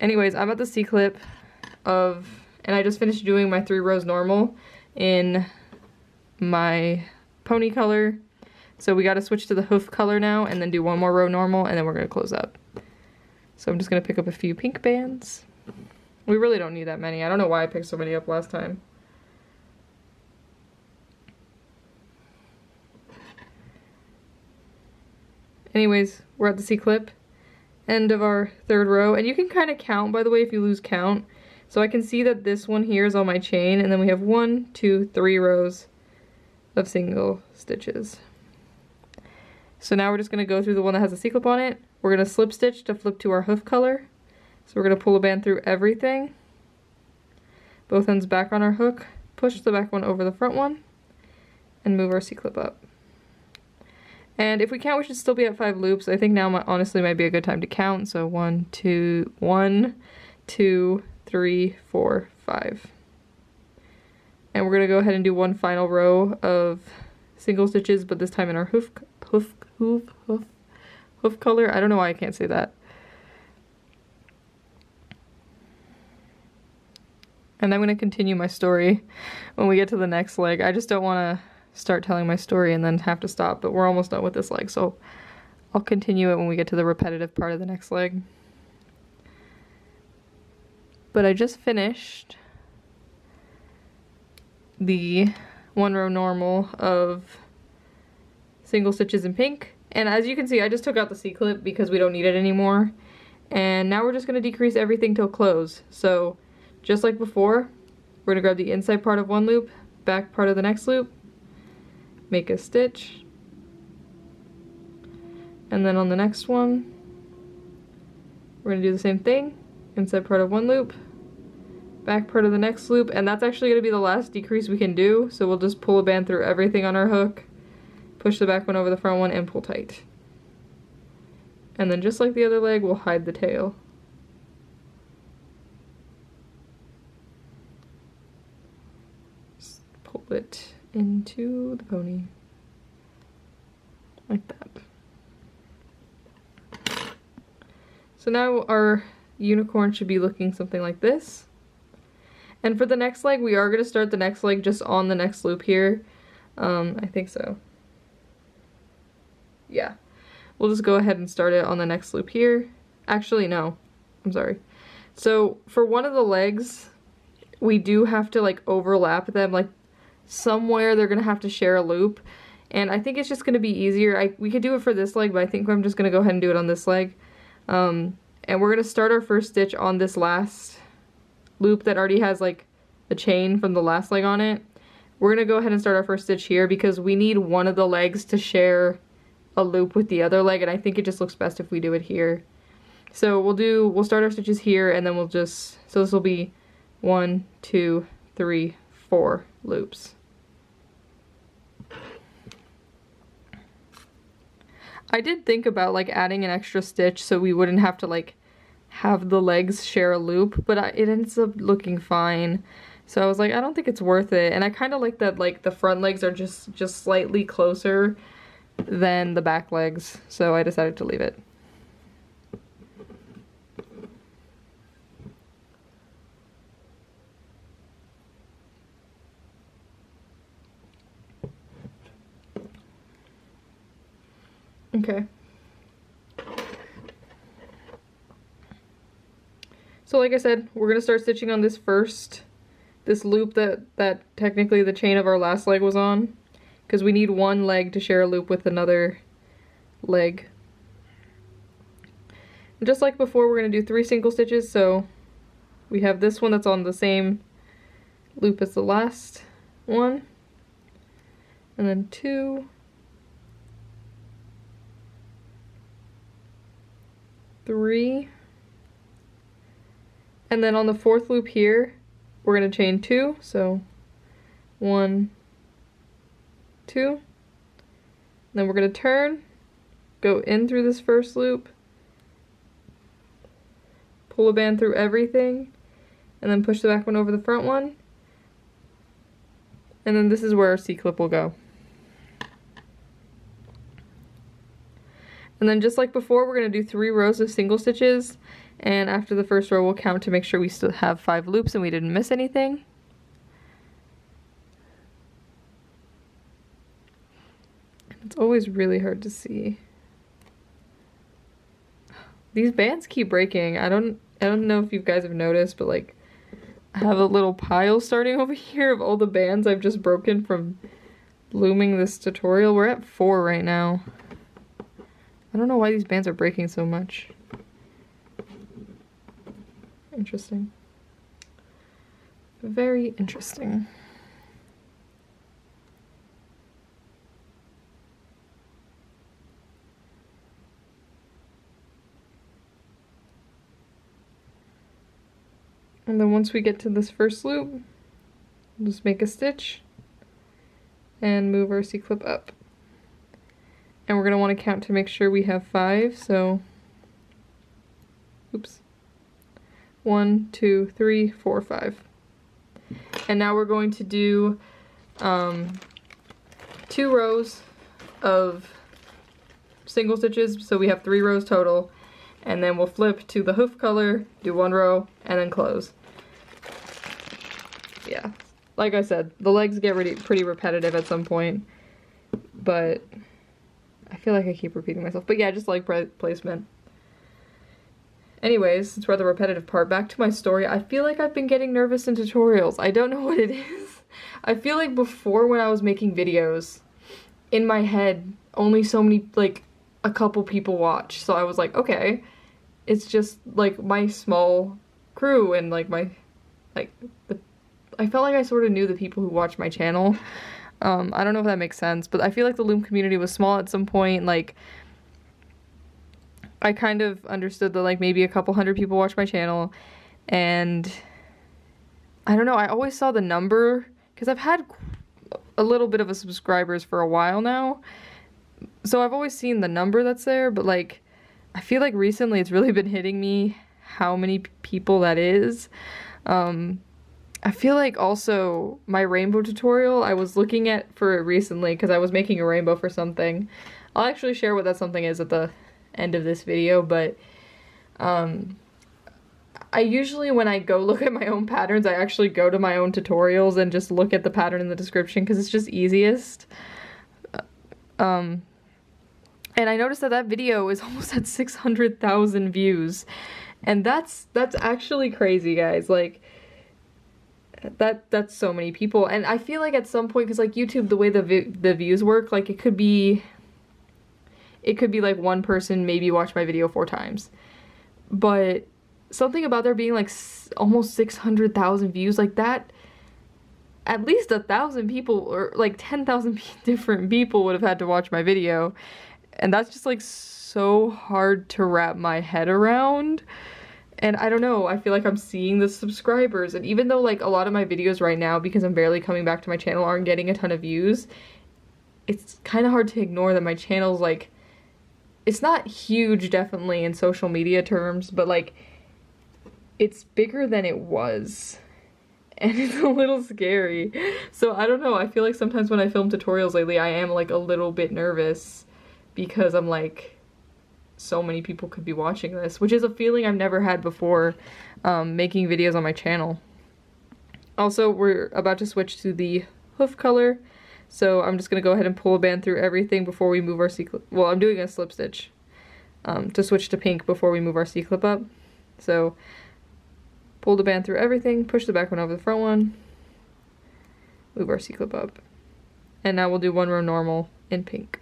Anyways, I'm at the C-clip of, and I just finished doing my 3 rows normal in my pony color. So we gotta switch to the hoof color now and then do 1 more row normal, and then we're gonna close up. So I'm just gonna pick up a few pink bands. We really don't need that many. I don't know why I picked so many up last time. Anyways, we're at the C-clip, end of our third row, and you can kind of count, by the way, if you lose count. So I can see that this one here is on my chain, and then we have 1, 2, 3 rows of single stitches. So now we're just going to go through the one that has a C-clip on it. We're going to slip stitch to flip to our hoof color. So we're going to pull a band through everything, both ends back on our hook, push the back one over the front one, and move our C-clip up. And if we count, we should still be at 5 loops. I think now honestly might be a good time to count. So 1, 2, 3, 4, 5. And we're gonna go ahead and do one final row of single stitches, but this time in our hoof color. I don't know why I can't say that. And I'm gonna continue my story when we get to the next leg. I just don't wanna start telling my story and then have to stop, but we're almost done with this leg, so I'll continue it when we get to the repetitive part of the next leg. But I just finished the 1 row normal of single stitches in pink, and as you can see I just took out the C-clip because we don't need it anymore, and now we're just going to decrease everything till close. So just like before, we're going to grab the inside part of one loop, back part of the next loop, make a stitch, and then on the next one we're going to do the same thing, inside part of one loop, back part of the next loop, and that's actually going to be the last decrease we can do, so we'll just pull a band through everything on our hook, push the back one over the front one, and pull tight. And then just like the other leg, we'll hide the tail. Just pull it into the pony like that. So now our unicorn should be looking something like this. And for the next leg, we are going to start the next leg just on the next loop here. I think so. Yeah. We'll just go ahead and start it on the next loop here. Actually, no. I'm sorry. So for one of the legs, we do have to like overlap them, like somewhere they're gonna have to share a loop, and I think it's just gonna be easier. We could do it for this leg, but I think I'm just gonna go ahead and do it on this leg. And we're gonna start our first stitch on this last loop that already has like a chain from the last leg on it. We're gonna go ahead and start our first stitch here because we need one of the legs to share a loop with the other leg, and I think it just looks best if we do it here. So we'll start our stitches here, and then we'll just, so this will be 1, 2, 3, 4 loops. I did think about like adding an extra stitch so we wouldn't have to like have the legs share a loop, but it ends up looking fine. So I was like, I don't think it's worth it. And I kind of like that like the front legs are just slightly closer than the back legs, so I decided to leave it. Okay. So like I said, we're gonna start stitching on this loop that technically the chain of our last leg was on, because we need one leg to share a loop with another leg. And just like before, we're gonna do 3 single stitches, so we have this one that's on the same loop as the last one, and then 2, 3, and then on the 4th loop here, we're gonna chain 2, so 1, 2, then we're gonna turn, go in through this first loop, pull a band through everything, and then push the back one over the front one, and then this is where our C-clip will go. And then just like before, we're gonna do 3 rows of single stitches, and after the first row we'll count to make sure we still have 5 loops and we didn't miss anything. It's always really hard to see. These bands keep breaking. I don't know if you guys have noticed, but like I have a little pile starting over here of all the bands I've just broken from looming this tutorial. We're at 4 right now. I don't know why these bands are breaking so much. Interesting. Very interesting. And then once we get to this first loop, we'll just make a stitch and move our C-clip up. And we're going to want to count to make sure we have 5, so oops. 1, 2, 3, 4, 5. And now we're going to do 2 rows of single stitches, so we have 3 rows total. And then we'll flip to the hoof color, do 1 row, and then close. Yeah, like I said, the legs get pretty repetitive at some point, but I feel like I keep repeating myself. But yeah, just leg placement. Anyways, since we're at the repetitive part, back to my story. I feel like I've been getting nervous in tutorials. I don't know what it is. I feel like before, when I was making videos, in my head, only so many, like, a couple people watch. So I was like, okay, it's just, like, my small crew and, like, I felt like I sort of knew the people who watch my channel. I don't know if that makes sense, but I feel like the Loom community was small at some point. Like, I kind of understood that, like, maybe a couple hundred people watch my channel, and I don't know, I always saw the number, because I've had a little bit of a subscribers for a while now, so I've always seen the number that's there, but, like, I feel like recently it's really been hitting me how many people that is. I feel like also my rainbow tutorial, I was looking at for it recently because I was making a rainbow for something. I'll actually share what that something is at the end of this video, but I usually, when I go look at my own patterns, I actually go to my own tutorials and just look at the pattern in the description because it's just easiest. And I noticed that that video is almost at 600,000 views, and that's actually crazy, guys. Like, that's so many people. And I feel like at some point, because like YouTube, the way the views work, like it could be like one person maybe watched my video 4 times, but something about there being like almost 600,000 views, like that, at least 1,000 people or like 10,000 different people would have had to watch my video, and that's just like so hard to wrap my head around. And I don't know, I feel like I'm seeing the subscribers, and even though like a lot of my videos right now, because I'm barely coming back to my channel, aren't getting a ton of views, it's kind of hard to ignore that my channel's like, it's not huge definitely in social media terms, but like it's bigger than it was, and it's a little scary. So I don't know, I feel like sometimes when I film tutorials lately, I am like a little bit nervous because I'm like, so many people could be watching this, which is a feeling I've never had before making videos on my channel. Also, we're about to switch to the hoof color, so I'm just gonna go ahead and pull a band through everything before we move our C-clip. Well, I'm doing a slip stitch to switch to pink before we move our C-clip up. So pull the band through everything, push the back one over the front one, move our C-clip up, and now we'll do 1 row normal in pink.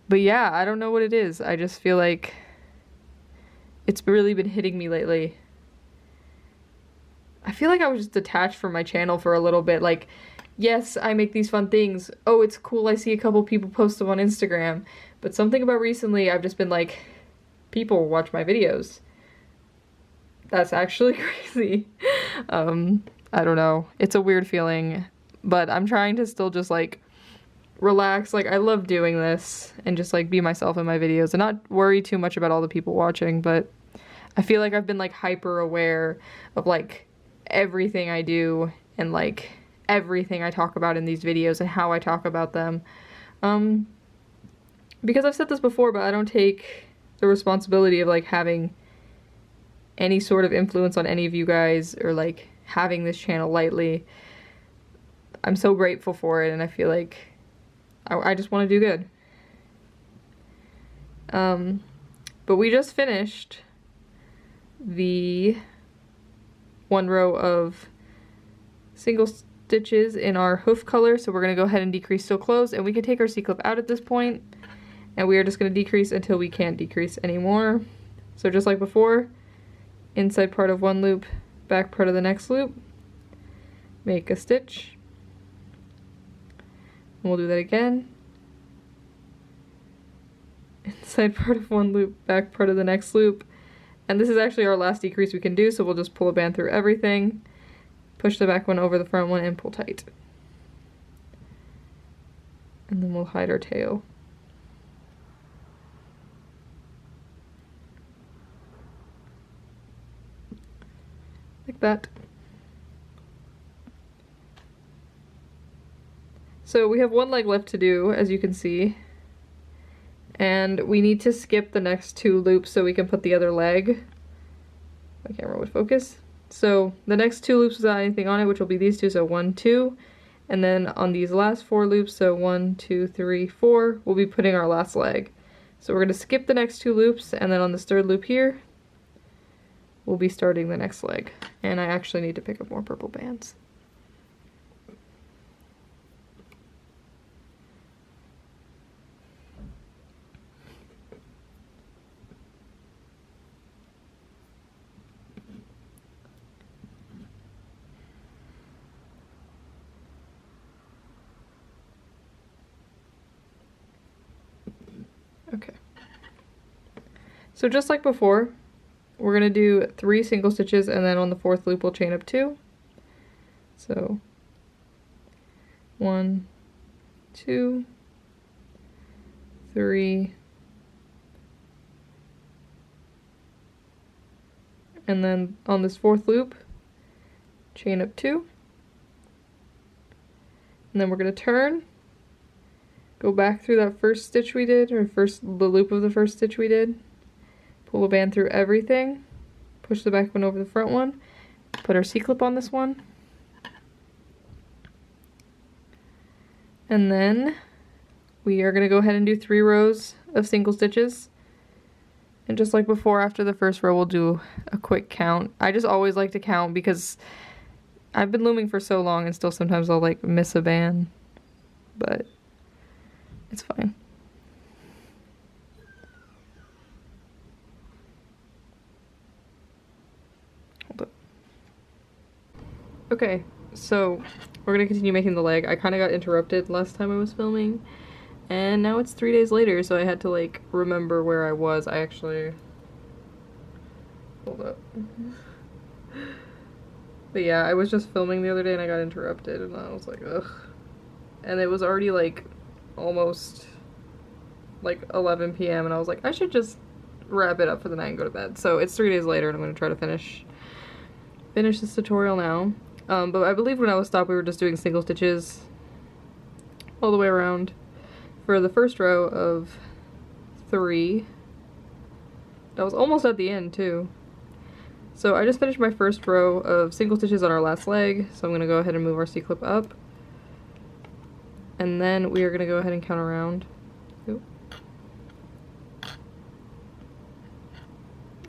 But yeah, I don't know what it is. I just feel like it's really been hitting me lately. I feel like I was just detached from my channel for a little bit. Like, yes, I make these fun things. Oh, it's cool, I see a couple people post them on Instagram. But something about recently, I've just been like, people watch my videos. That's actually crazy. I don't know. It's a weird feeling. But I'm trying to still just like relax. Like, I love doing this and just like be myself in my videos and not worry too much about all the people watching. But I feel like I've been like hyper aware of like everything I do and like everything I talk about in these videos and how I talk about them. Because I've said this before, but I don't take the responsibility of like having any sort of influence on any of you guys or like having this channel lightly. I'm so grateful for it, and I feel like I just want to do good. But we just finished the one row of single stitches in our hoof color, so we're going to go ahead and decrease till close, and we can take our C-clip out at this point, and we are just going to decrease until we can't decrease anymore. So just like before, inside part of one loop, back part of the next loop, make a stitch, and we'll do that again. Inside part of one loop, back part of the next loop, and this is actually our last decrease we can do, so we'll just pull a band through everything, push the back one over the front one, and pull tight. And then we'll hide our tail. Like that. So we have one leg left to do, as you can see. And we need to skip the next two loops so we can put the other leg. My camera would focus. So the next two loops without anything on it, which will be these two, so 1, 2. And then on these last 4 loops, so 1, 2, 3, 4, we'll be putting our last leg. So we're going to skip the next 2 loops, and then on this third loop here, we'll be starting the next leg. And I actually need to pick up more purple bands. Okay. So just like before, we're going to do 3 single stitches, and then on the 4th loop we'll chain up 2. So 1, 2, 3, and then on this 4th loop, chain up 2, and then we're going to turn, go back through that first stitch we did, or the loop of the first stitch we did, pull a band through everything, push the back one over the front one, put our C-clip on this one, and then we are going to go ahead and do 3 rows of single stitches. And just like before, after the first row we'll do a quick count. I just always like to count because I've been looming for so long and still sometimes I'll like miss a band, but it's fine. Hold up. Okay, so we're gonna continue making the leg. I kind of got interrupted last time I was filming, and now it's 3 days later, so I had to like remember where I was. I actually... Hold up. But yeah, I was just filming the other day and I got interrupted, and I was like, ugh. And it was already like almost like 11 p.m. and I was like, I should just wrap it up for the night and go to bed. So it's 3 days later and I'm going to try to finish this tutorial now. But I believe when I was stopped we were just doing single stitches all the way around for the first row of 3. That was almost at the end too. So I just finished my first row of single stitches on our last leg, so I'm going to go ahead and move our C-clip up. And then we are going to go ahead and count around. Oop.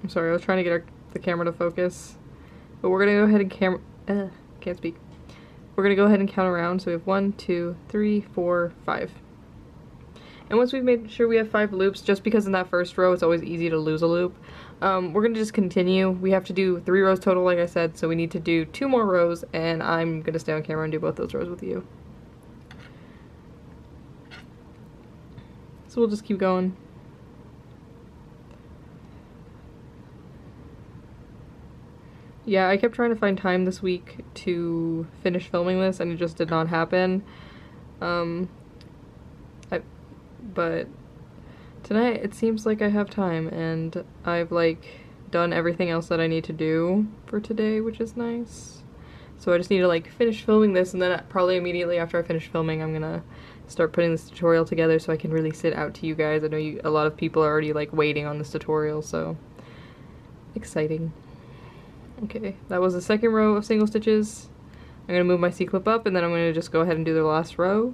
I'm sorry, I was trying to get the camera to focus. But we're going to go ahead and can't speak. We're going to go ahead and count around. So we have 1, 2, 3, 4, 5. And once we've made sure we have 5 loops, just because in that first row it's always easy to lose a loop, we're going to just continue. We have to do 3 rows total, like I said, so we need to do 2 more rows, and I'm going to stay on camera and do both those rows with you. So we'll just keep going. Yeah, I kept trying to find time this week to finish filming this, and it just did not happen. But tonight it seems like I have time, and I've like done everything else that I need to do for today, which is nice. So I just need to like finish filming this, and then probably immediately after I finish filming I'm gonna start putting this tutorial together so I can release it out to you guys. I know a lot of people are already like waiting on this tutorial, so exciting. Okay, that was the second row of single stitches. I'm gonna move my C-clip up, and then I'm gonna just go ahead and do the last row.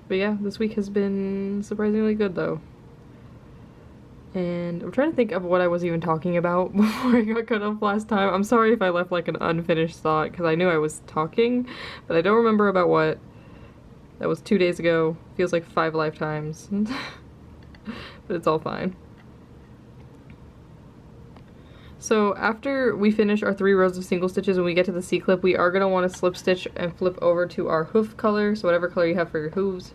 But yeah, this week has been surprisingly good though. And I'm trying to think of what I was even talking about before I got cut off last time. I'm sorry if I left like an unfinished thought, because I knew I was talking, but I don't remember about what. That was 2 days ago. Feels like 5 lifetimes. But it's all fine. So after we finish our 3 rows of single stitches, when we get to the C-clip, we are going to want to slip stitch and flip over to our hoof color. So whatever color you have for your hoofs,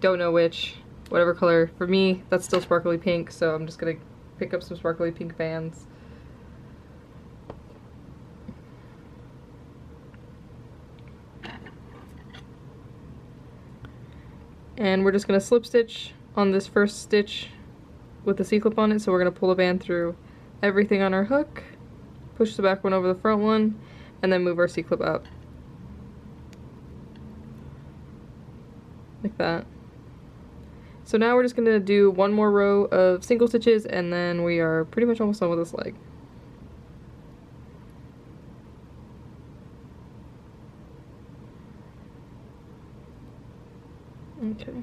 don't know which. Whatever color. For me, that's still sparkly pink, so I'm just gonna pick up some sparkly pink bands. And we're just gonna slip stitch on this first stitch with the C-clip on it, so we're gonna pull the band through everything on our hook, push the back one over the front one, and then move our C-clip up. Like that. So now we're just going to do 1 more row of single stitches, and then we are pretty much almost done with this leg. Okay.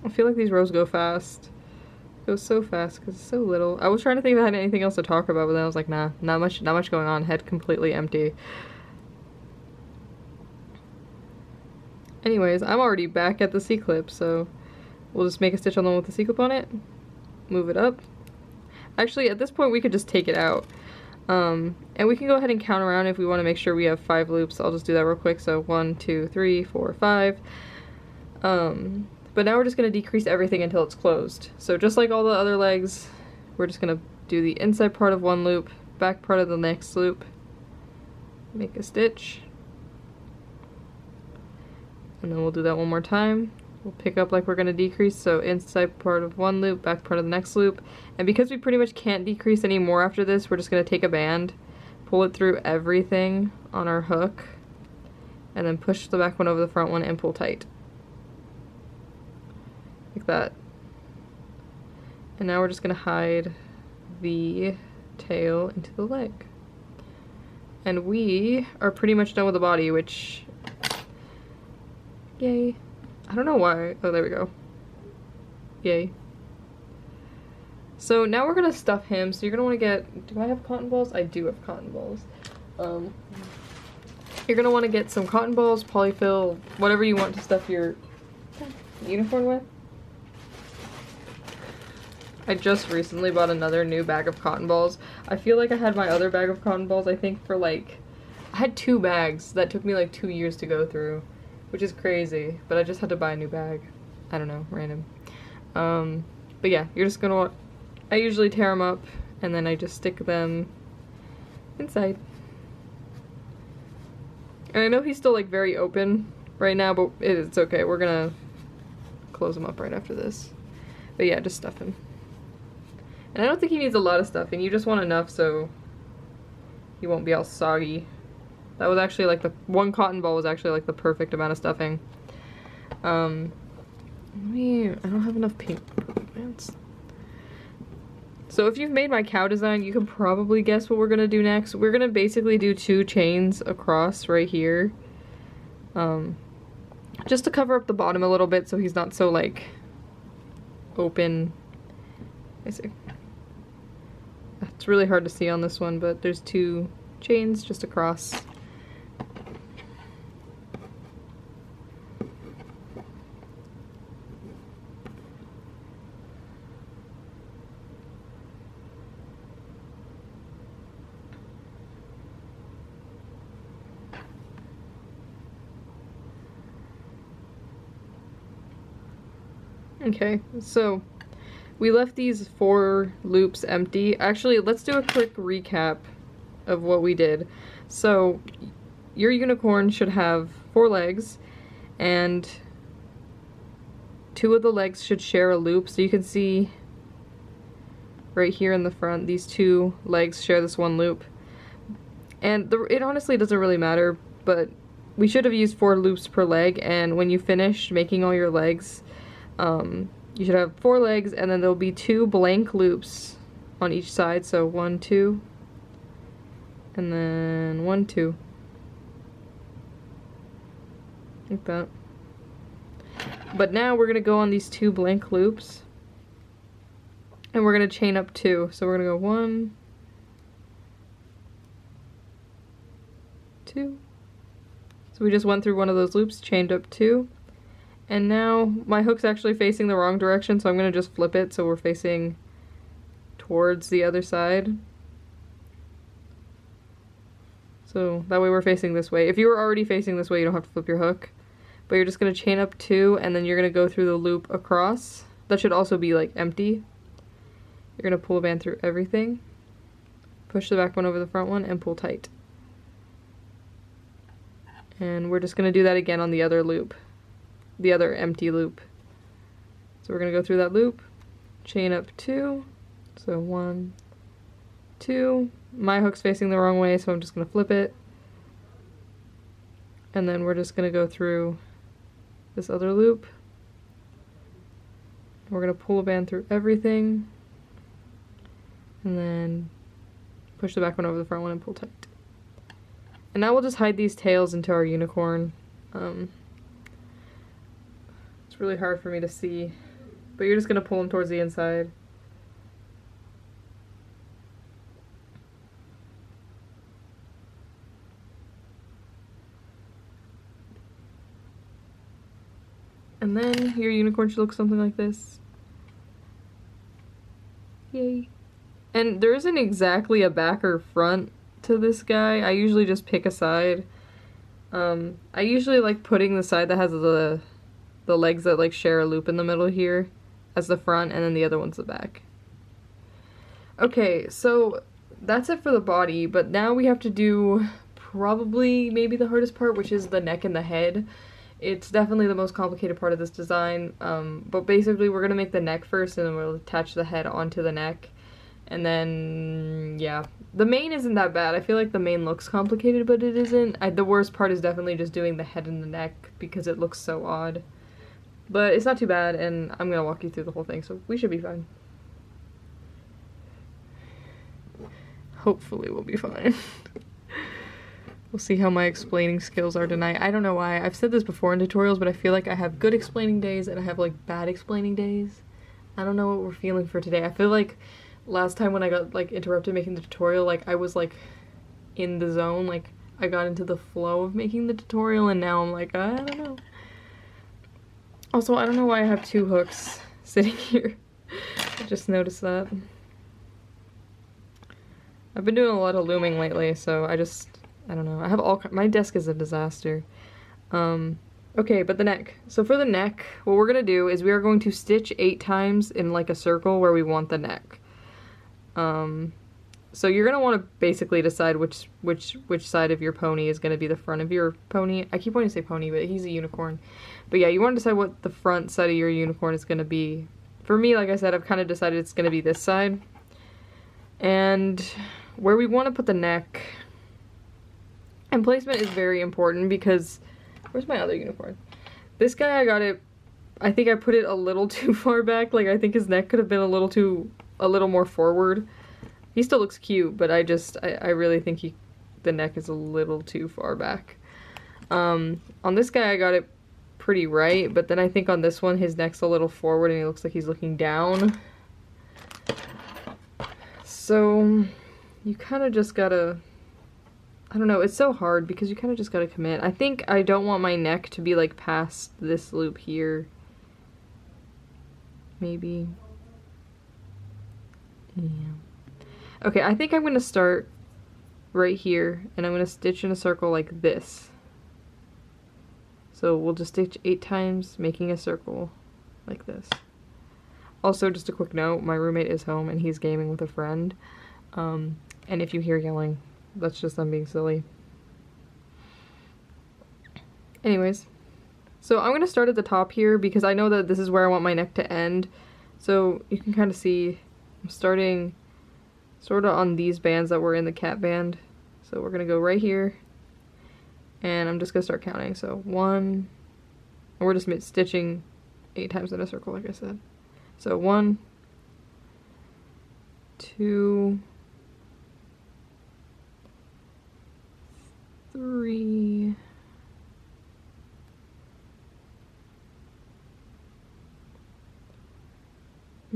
I feel like these rows go fast. Go so fast because it's so little. I was trying to think if I had anything else to talk about, but then I was like, nah, not much going on. Head completely empty. Anyways, I'm already back at the C-clip, so we'll just make a stitch on the one with the C-clip on it, move it up. Actually, at this point, we could just take it out. And we can go ahead and count around if we want to make sure we have 5 loops. I'll just do that real quick. So 1, 2, 3, 4, 5. But now we're just going to decrease everything until it's closed. So just like all the other legs, we're just going to do the inside part of 1 loop, back part of the next loop, make a stitch. And then we'll do that one more time. We'll pick up like we're going to decrease, so inside part of 1 loop, back part of the next loop. And because we pretty much can't decrease any more after this, we're just going to take a band, pull it through everything on our hook, and then push the back one over the front one and pull tight. Like that. And now we're just going to hide the tail into the leg. And we are pretty much done with the body, which... Yay. I don't know why. Oh, there we go. Yay. So now we're gonna stuff him. So you're gonna want to get... Do I have cotton balls? I do have cotton balls. You're gonna want to get some cotton balls, polyfill, whatever you want to stuff your unicorn with. I just recently bought another new bag of cotton balls. I feel like I had my other bag of cotton balls, I think, for like... I had 2 bags that took me like 2 years to go through. Which is crazy, but I just had to buy a new bag. I don't know, random. But yeah, you're just gonna I usually tear them up, and then I just stick them inside. And I know he's still like very open right now, but it's okay. We're gonna close him up right after this. But yeah, just stuff him. And I don't think he needs a lot of stuffing. You just want enough so he won't be all soggy. That was actually like the 1 cotton ball was actually like the perfect amount of stuffing. I don't have enough pink pants. So if you've made my cow design, you can probably guess what we're gonna do next. We're gonna basically do 2 chains across right here. Just to cover up the bottom a little bit so he's not so like open. I see. It's really hard to see on this one, but there's 2 chains just across. Okay, so we left these 4 loops empty. Actually, let's do a quick recap of what we did. So your unicorn should have 4 legs, and 2 of the legs should share a loop. So you can see right here in the front, these 2 legs share this 1 loop. And it honestly doesn't really matter, but we should have used 4 loops per leg, and when you finish making all your legs, you should have 4 legs, and then there'll be 2 blank loops on each side. So 1, 2, and then 1, 2. like that. But now we're gonna go on these 2 blank loops, and we're gonna chain up 2. So we're gonna go 1, 2. So we just went through one of those loops, chained up 2, and now my hook's actually facing the wrong direction, so I'm gonna just flip it so we're facing towards the other side. So that way we're facing this way. If you were already facing this way, you don't have to flip your hook. But you're just gonna chain up 2, and then you're gonna go through the loop across. That should also be like empty. You're gonna pull a band through everything, push the back one over the front one, and pull tight. And we're just gonna do that again on the other loop, the other empty loop. So we're gonna go through that loop, chain up 2, so 1, 2. My hook's facing the wrong way, so I'm just gonna flip it. And then we're just gonna go through this other loop. We're gonna pull a band through everything, and then push the back one over the front one and pull tight. And now we'll just hide these tails into our unicorn. It's really hard for me to see, but you're just gonna pull them towards the inside. And then your unicorn should look something like this. Yay. And there isn't exactly a back or front to this guy. I usually just pick a side. I usually like putting the side that has the legs that like share a loop in the middle here as the front, and then the other one's the back. Okay, so that's it for the body, but now we have to do probably maybe the hardest part, which is the neck and the head. It's definitely the most complicated part of this design, but basically we're gonna make the neck first, and then we'll attach the head onto the neck. And then, yeah, the mane isn't that bad. I feel like the mane looks complicated, but it isn't. The worst part is definitely just doing the head and the neck because it looks so odd. But it's not too bad, and I'm gonna walk you through the whole thing, so we should be fine. Hopefully we'll be fine. We'll see how my explaining skills are tonight. I don't know why. I've said this before in tutorials, but I feel like I have good explaining days and I have like bad explaining days. I don't know what we're feeling for today. I feel like last time when I got like interrupted making the tutorial, like I was like in the zone, like I got into the flow of making the tutorial, and now I'm like, I don't know. Also, I don't know why I have 2 hooks sitting here. I just noticed that. I've been doing a lot of looming lately, so I don't know. I have my desk is a disaster. Okay, but the neck. So for the neck, what we're gonna do is we are going to stitch 8 times in like a circle where we want the neck. So you're gonna want to basically decide which side of your pony is gonna be the front of your pony. I keep wanting to say pony, but he's a unicorn. But yeah, you want to decide what the front side of your unicorn is gonna be. For me, like I said, I've kind of decided it's gonna be this side. And where we want to put the neck, and placement is very important because, where's my other unicorn? This guy, I think I put it a little too far back. Like, I think his neck could have been a little more forward. He still looks cute, but I really think the neck is a little too far back. On this guy, I got it pretty right, but then I think on this one, his neck's a little forward and he looks like he's looking down. So, you kind of just gotta, I don't know, it's so hard because you kind of just gotta commit. I think I don't want my neck to be like past this loop here. Maybe. Yeah. Okay, I think I'm gonna start right here and I'm gonna stitch in a circle like this. So we'll just stitch 8 times, making a circle like this. Also, just a quick note, my roommate is home and he's gaming with a friend. And if you hear yelling, that's just them being silly. Anyways, so I'm gonna start at the top here because I know that this is where I want my neck to end. So you can kind of see I'm starting sort of on these bands that were in the cat band. So we're gonna go right here and I'm just gonna start counting. So 1, and we're just stitching 8 times in a circle like I said. So 1, 2, 3,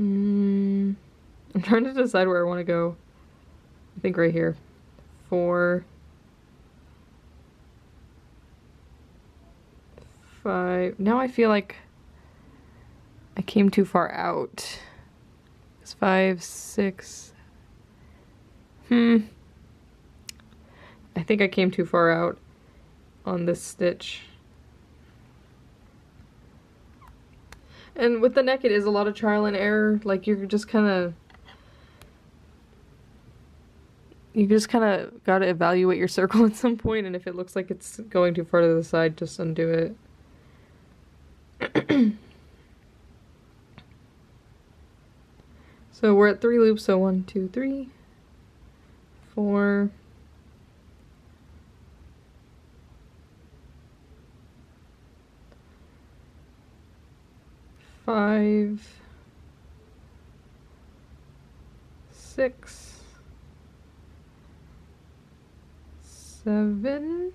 I'm trying to decide where I want to go. I think right here. 4, 5. Now I feel like I came too far out. It's 5, 6. I think I came too far out on this stitch. And with the neck, it is a lot of trial and error. Like, you just kind of gotta evaluate your circle at some point, and if it looks like it's going too far to the side, just undo it. So we're at 3 loops, so 1, 2, 3, 4, 5, 6, 7.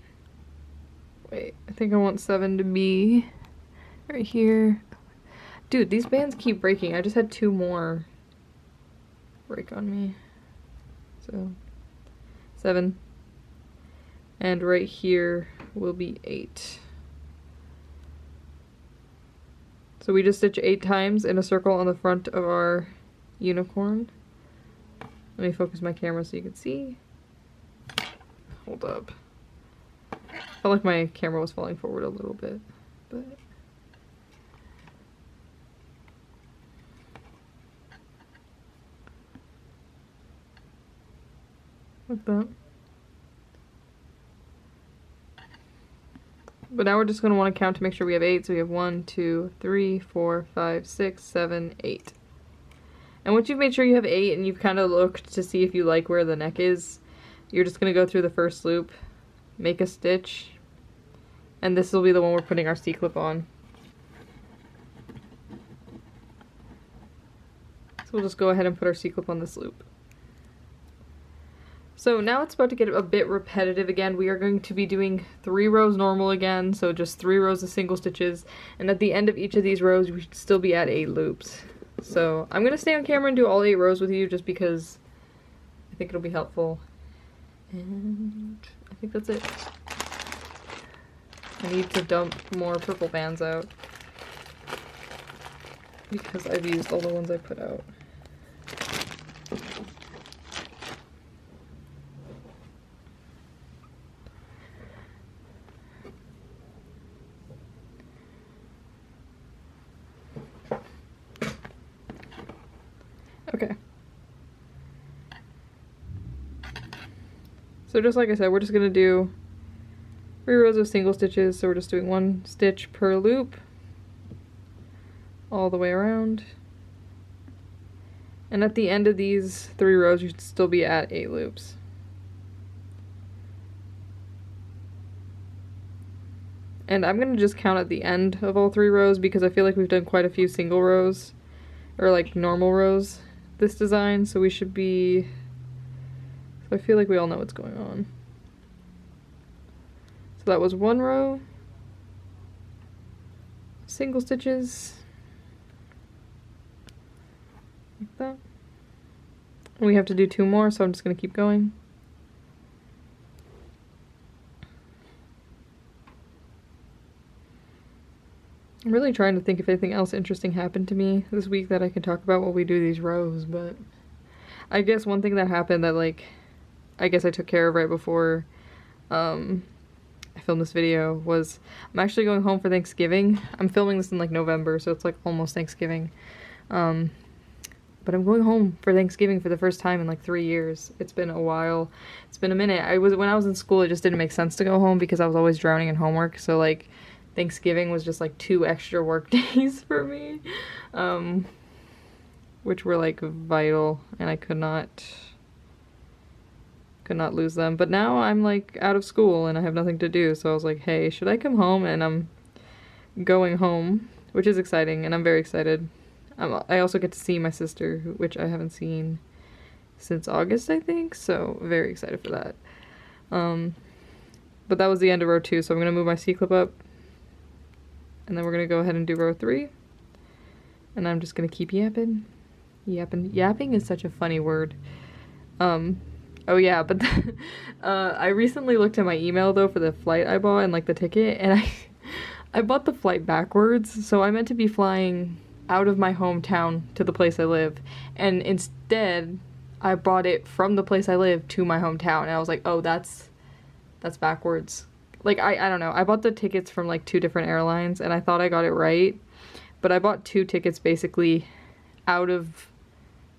Wait, I think I want 7 to be right here. Dude, these bands keep breaking. I just had 2 more break on me. So 7. And right here will be 8. So we just stitch 8 times in a circle on the front of our unicorn. Let me focus my camera so you can see. Hold up. I felt like my camera was falling forward a little bit, but like that. But now we're just going to want to count to make sure we have 8. So we have 1, 2, 3, 4, 5, 6, 7, 8. And once you've made sure you have 8 and you've kind of looked to see if you like where the neck is, you're just going to go through the first loop, make a stitch, and this will be the one we're putting our C-clip on. So we'll just go ahead and put our C-clip on this loop. So now it's about to get a bit repetitive again. We are going to be doing 3 rows normal again, so just 3 rows of single stitches, and at the end of each of these rows we should still be at 8 loops. So I'm gonna stay on camera and do all 8 rows with you just because I think it'll be helpful. And I think that's it. I need to dump more purple bands out because I've used all the ones I put out. Okay. So just like I said, we're just gonna do 3 rows of single stitches, so we're just doing 1 stitch per loop all the way around. And at the end of these 3 rows, you should still be at 8 loops. And I'm gonna just count at the end of all 3 rows because I feel like we've done quite a few single rows, or like normal rows, this design, so we should be, so I feel like we all know what's going on. So that was 1 row, single stitches, like that. And we have to do 2 more, so I'm just gonna keep going. I'm really trying to think if anything else interesting happened to me this week that I can talk about while we do these rows, but I guess one thing that happened that, like, I guess I took care of right before I filmed this video was I'm actually going home for Thanksgiving. I'm filming this in like November, so it's like almost Thanksgiving. But I'm going home for Thanksgiving for the first time in like 3 years. It's been a while. It's been a minute. When I was in school, it just didn't make sense to go home because I was always drowning in homework, so like Thanksgiving was just like 2 extra work days for me, which were like vital, and I could not lose them. But now I'm like out of school and I have nothing to do, so I was like, hey, should I come home? And I'm going home, which is exciting, and I'm very excited. I also get to see my sister, which I haven't seen since August, I think, so very excited for that. But that was the end of row 2, so I'm gonna move my C-clip up, and then we're gonna go ahead and do row 3, and I'm just gonna keep yapping. Yapping is such a funny word. Oh yeah, but I recently looked at my email though for the flight I bought and like the ticket, and I bought the flight backwards, so I meant to be flying out of my hometown to the place I live, and instead I bought it from the place I live to my hometown, and I was like, oh, that's backwards. Like, I don't know, I bought the tickets from like 2 different airlines, and I thought I got it right, but I bought 2 tickets basically out of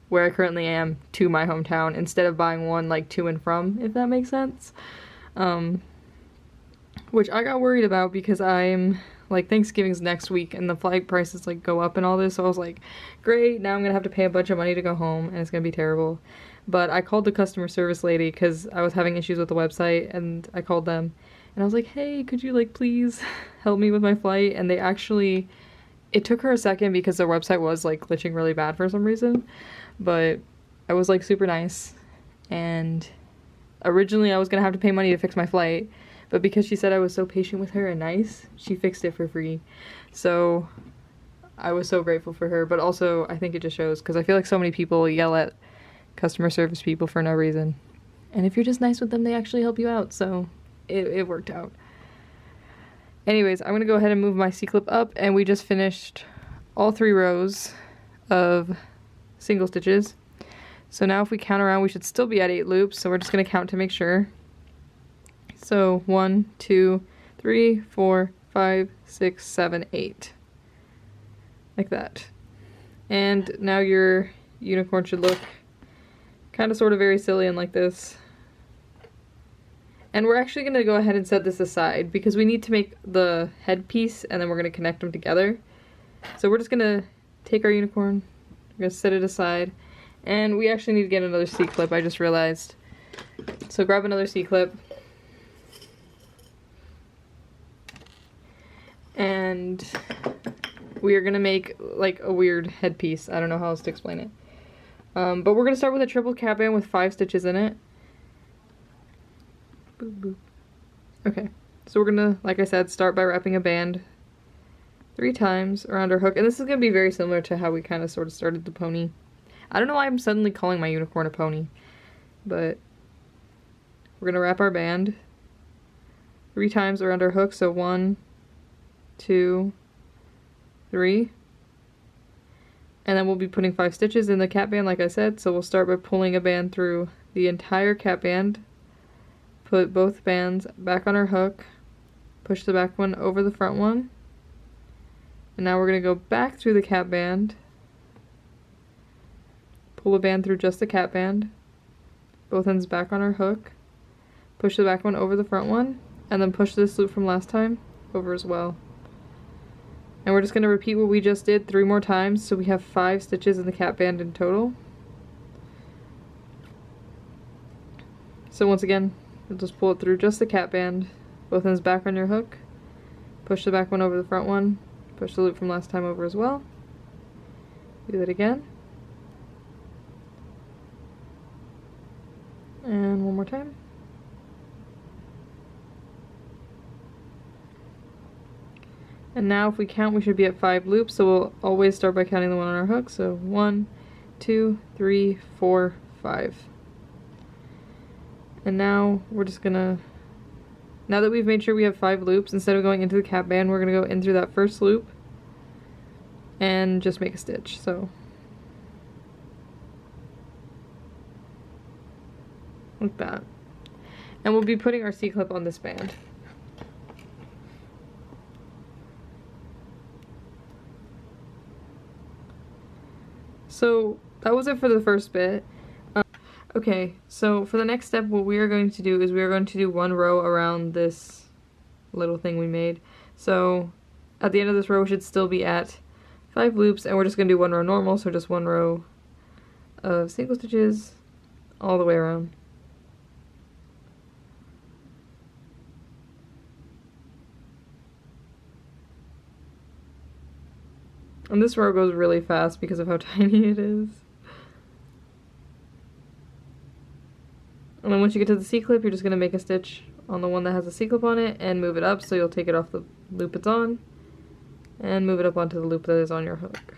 where I currently am to my hometown instead of buying one like to and from, if that makes sense. Which I got worried about because I'm like, Thanksgiving's next week and the flight prices like go up and all this, so I was like, great, now I'm gonna have to pay a bunch of money to go home and it's gonna be terrible. But I called the customer service lady because I was having issues with the website, and I called them and I was like, hey, could you like please help me with my flight? And they actually, it took her a second because their website was like glitching really bad for some reason, but I was like super nice, and originally I was gonna have to pay money to fix my flight, but because she said I was so patient with her and nice, she fixed it for free. So I was so grateful for her, but also I think it just shows, because I feel like so many people yell at customer service people for no reason, and if you're just nice with them, they actually help you out, so it worked out. Anyways, I'm gonna go ahead and move my C-clip up, and we just finished all 3 rows of single stitches. So now if we count around, we should still be at 8 loops, so we're just going to count to make sure. So 1, 2, 3, 4, 5, 6, 7, 8. Like that. And now your unicorn should look kind of sort of very silly and like this. And we're actually going to go ahead and set this aside because we need to make the headpiece and then we're going to connect them together. So we're just going to take our unicorn, we're going to set it aside, and we actually need to get another C-clip, I just realized. So grab another C-clip, and we are going to make like a weird headpiece. I don't know how else to explain it. But we're going to start with a triple cap band with 5 stitches in it. Boop, boop. Okay, so we're going to, like I said, start by wrapping a band 3 times around our hook, and this is going to be very similar to how we kind of sort of started the pony. I don't know why I'm suddenly calling my unicorn a pony, but we're going to wrap our band 3 times around our hook, so 1, 2, 3, and then we'll be putting 5 stitches in the cap band like I said, so we'll start by pulling a band through the entire cap band, put both bands back on our hook, push the back one over the front one, and now we're going to go back through the cap band, pull a band through just the cap band, both ends back on our hook, push the back one over the front one, and then push this loop from last time over as well. And we're just going to repeat what we just did 3 more times, so we have 5 stitches in the cap band in total. So once again, we'll just pull it through just the cap band, both ends back on your hook, push the back one over the front one, push the loop from last time over as well. Do that again. And one more time. And now if we count, we should be at 5 loops, so we'll always start by counting the one on our hook. So 1, 2, 3, 4, 5. And now we're just gonna, now that we've made sure we have 5 loops, instead of going into the cap band, we're gonna go in through that first loop and just make a stitch. So like that. And we'll be putting our C-clip on this band. So that was it for the first bit. Okay, so for the next step, what we are going to do is we are going to do 1 row around this little thing we made. So at the end of this row, we should still be at 5 loops, and we're just going to do 1 row normal, so just 1 row of single stitches all the way around. And this row goes really fast because of how tiny it is. And then once you get to the C-clip, you're just going to make a stitch on the one that has a C-clip on it and move it up, so you'll take it off the loop it's on and move it up onto the loop that is on your hook.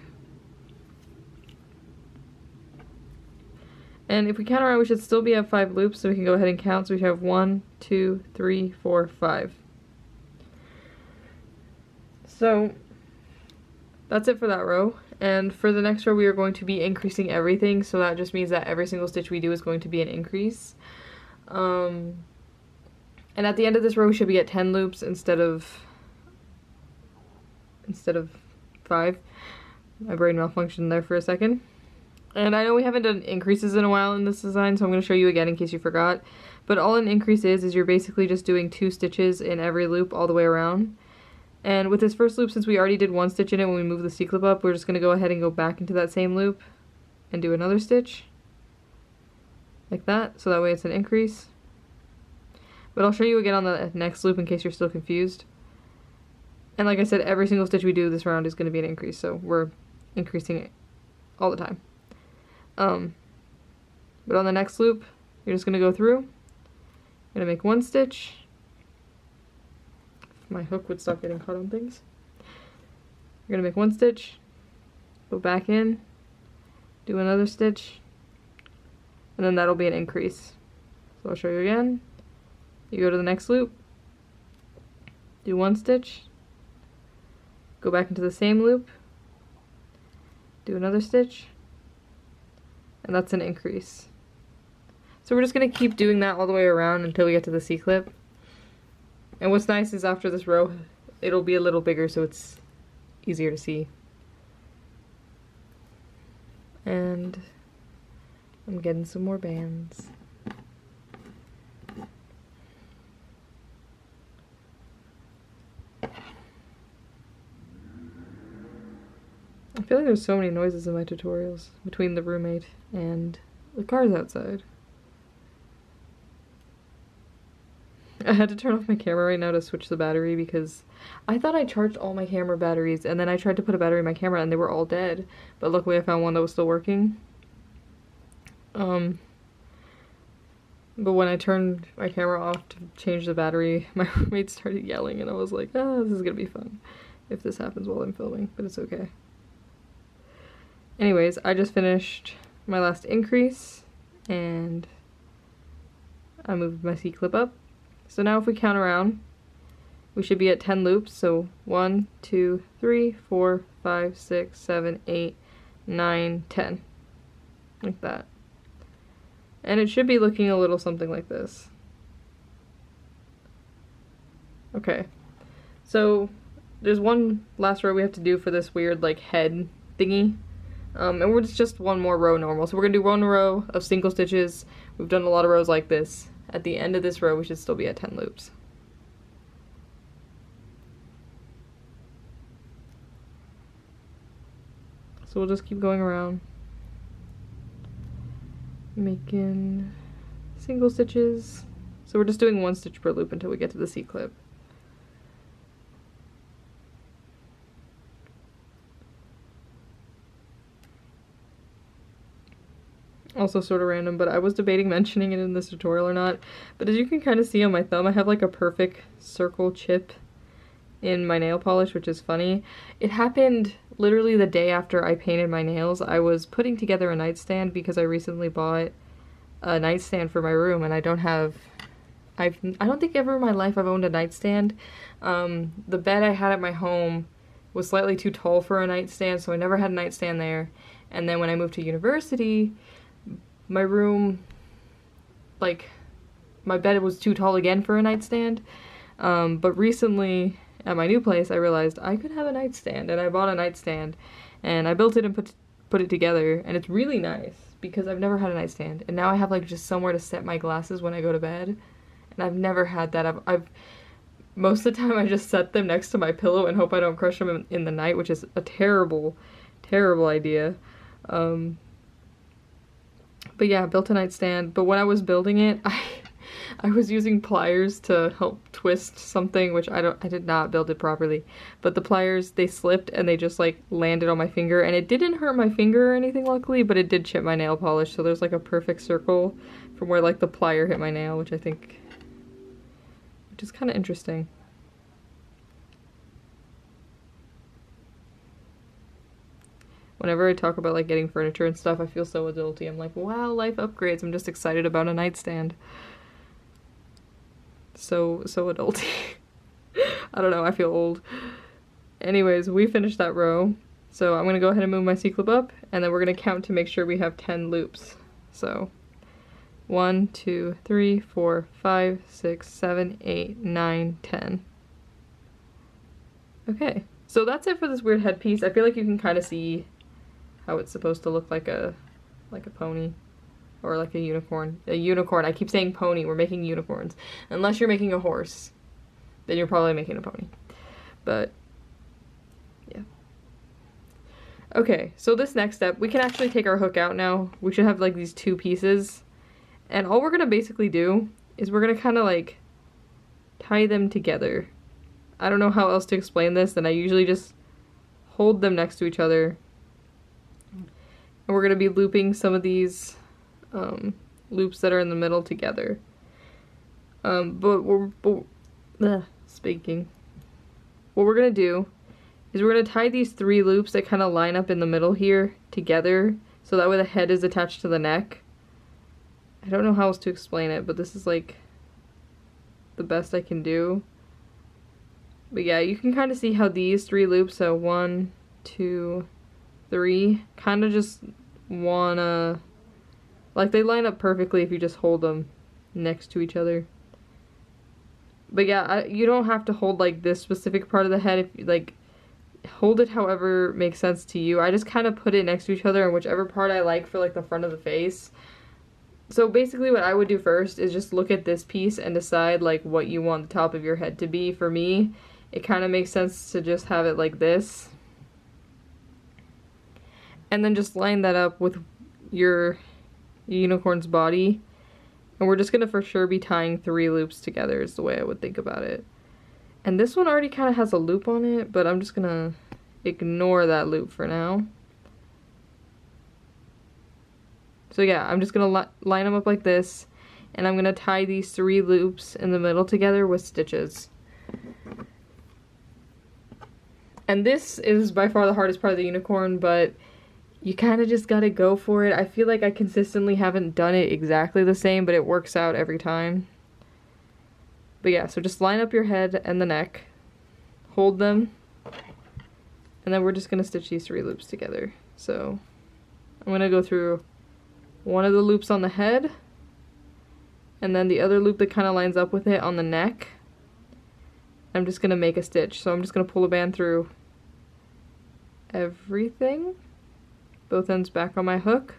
And if we count around, we should still be at 5 loops, so we can go ahead and count. So we have 1, 2, 3, 4, 5. So that's it for that row. And for the next row, we are going to be increasing everything, so that just means that every single stitch we do is going to be an increase. And at the end of this row, we should be at 10 loops instead of 5. My brain malfunctioned there for a second. And I know we haven't done increases in a while in this design, so I'm going to show you again in case you forgot. But all an increase is you're basically just doing 2 stitches in every loop all the way around. And with this first loop, since we already did 1 stitch in it when we moved the C-clip up, we're just going to go ahead and go back into that same loop and do another stitch. Like that, so that way it's an increase. But I'll show you again on the next loop in case you're still confused. And like I said, every single stitch we do this round is going to be an increase, so we're increasing it all the time. But on the next loop, you're just going to go through, you're going to make 1 stitch. If my hook would stop getting caught on things. You're going to make 1 stitch, go back in, do another stitch, and then that'll be an increase. So I'll show you again. You go to the next loop, do 1 stitch, go back into the same loop, do another stitch, and that's an increase. So we're just going to keep doing that all the way around until we get to the C-clip. And what's nice is after this row, it'll be a little bigger so it's easier to see. And I'm getting some more bands. I feel like there's so many noises in my tutorials between the roommate and the cars outside. I had to turn off my camera right now to switch the battery because I thought I charged all my camera batteries, and then I tried to put a battery in my camera and they were all dead. But luckily I found one that was still working. But when I turned my camera off to change the battery, my roommate started yelling and I was like, ah, this is gonna be fun if this happens while I'm filming, but it's okay. Anyways, I just finished my last increase and I moved my C-clip up. So now if we count around, we should be at 10 loops. So 1, 2, 3, 4, 5, 6, 7, 8, 9, 10. Like that. And it should be looking a little something like this. Okay. So there's one last row we have to do for this weird like head thingy. And we're just one more row normal. So we're gonna do 1 row of single stitches. We've done a lot of rows like this. At the end of this row, we should still be at 10 loops. So we'll just keep going around, making single stitches. So we're just doing 1 stitch per loop until we get to the C-clip. Also sort of random, but I was debating mentioning it in this tutorial or not. But as you can kind of see on my thumb, I have like a perfect circle chip in my nail polish, which is funny. It happened literally the day after I painted my nails. I was putting together a nightstand because I recently bought a nightstand for my room, and I don't think ever in my life I've owned a nightstand. The bed I had at my home was slightly too tall for a nightstand, so I never had a nightstand there. And then when I moved to university, my room, like, my bed was too tall again for a nightstand. But recently, at my new place, I realized I could have a nightstand, and I bought a nightstand, and I built it and put it together, and it's really nice, because I've never had a nightstand, and now I have, like, just somewhere to set my glasses when I go to bed, and I've never had that. Most of the time, I just set them next to my pillow and hope I don't crush them in the night, which is a terrible, terrible idea. But yeah, I built a nightstand, but when I was building it, I was using pliers to help twist something, which I did not build it properly. But the pliers, they slipped and they just like landed on my finger, and it didn't hurt my finger or anything luckily, but it did chip my nail polish, so there's like a perfect circle from where like the plier hit my nail, which is kind of interesting. Whenever I talk about like getting furniture and stuff, I feel so adulty. I'm like, wow, life upgrades. I'm just excited about a nightstand. So adulty. I don't know, I feel old. Anyways, we finished that row. So I'm gonna go ahead and move my C-clip up, and then we're gonna count to make sure we have 10 loops. So 1, 2, 3, 4, 5, 6, 7, 8, 9, 10. Okay, so that's it for this weird headpiece. I feel like you can kind of see how it's supposed to look like a pony or like a unicorn. A unicorn. I keep saying pony. We're making unicorns. Unless you're making a horse, then you're probably making a pony. But yeah. Okay, so this next step, we can actually take our hook out now. We should have like these two pieces. And all we're gonna basically do is we're gonna kind of like tie them together. I don't know how else to explain this, and I usually just hold them next to each other. And we're gonna be looping some of these loops that are in the middle together. Speaking. What we're gonna do is we're gonna tie these 3 loops that kind of line up in the middle here together, so that way the head is attached to the neck. I don't know how else to explain it, but this is like the best I can do. But yeah, you can kind of see how these 3 loops, so 1, 2, 3, kind of just wanna, like, they line up perfectly if you just hold them next to each other. But yeah, you don't have to hold like this specific part of the head. If you like, hold it however makes sense to you. I just kind of put it next to each other in whichever part I like for like the front of the face. So basically what I would do first is just look at this piece and decide like what you want the top of your head to be. For me, it kind of makes sense to just have it like this. And then just line that up with your unicorn's body. And we're just going to for sure be tying 3 loops together is the way I would think about it. And this one already kind of has a loop on it, but I'm just going to ignore that loop for now. So yeah, I'm just going to line them up like this, and I'm going to tie these 3 loops in the middle together with stitches. And this is by far the hardest part of the unicorn, but you kind of just gotta go for it. I feel like I consistently haven't done it exactly the same, but it works out every time. But yeah, so just line up your head and the neck, hold them, and then we're just gonna stitch these 3 loops together. So I'm gonna go through one of the loops on the head, and then the other loop that kind of lines up with it on the neck. I'm just gonna make a stitch. So I'm just gonna pull a band through everything, both ends back on my hook,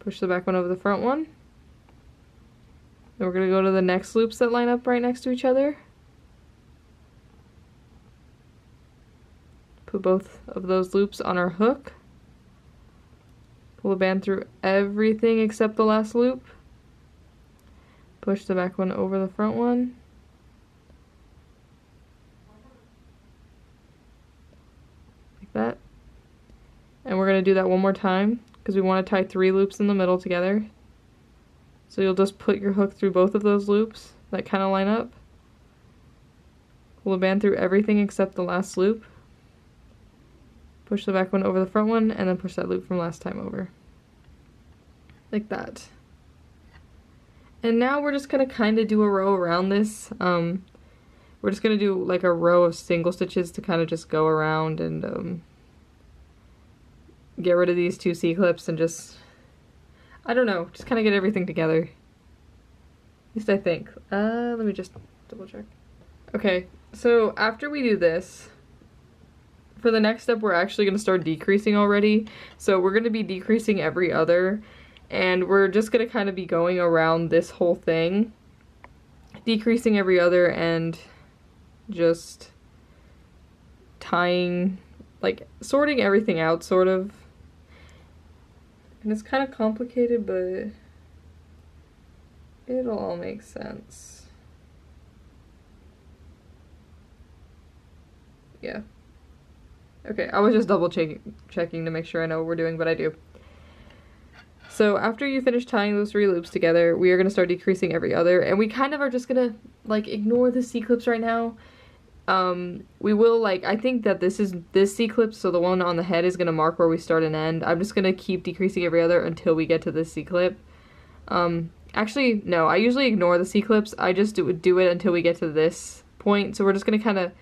push the back one over the front one. Then we're gonna go to the next loops that line up right next to each other. Put both of those loops on our hook. Pull the band through everything except the last loop. Push the back one over the front one. Like that. And we're going to do that one more time because we want to tie 3 loops in the middle together. So you'll just put your hook through both of those loops that kind of line up. Pull the band through everything except the last loop. Push the back one over the front one, and then push that loop from last time over. Like that. And now we're just going to kind of do a row around this. We're just going to do like a row of single stitches to kind of just go around and get rid of these 2 C-clips and just, I don't know, just kind of get everything together. At least I think. Let me just double check. Okay, so after we do this, for the next step we're actually going to start decreasing already. So we're going to be decreasing every other, and we're just going to kind of be going around this whole thing, decreasing every other and just tying, like sorting everything out sort of. And it's kind of complicated, but it'll all make sense. Yeah. Okay, I was just double checking to make sure I know what we're doing, but I do. So after you finish tying those 3 loops together, we are going to start decreasing every other, and we kind of are just going to like ignore the C-clips right now. We will, like, I think that this C-clip, so the one on the head is gonna mark where we start and end. I'm just gonna keep decreasing every other until we get to this C-clip. Actually, no, I usually ignore the C-clips. I just do it until we get to this point. So we're just gonna kind of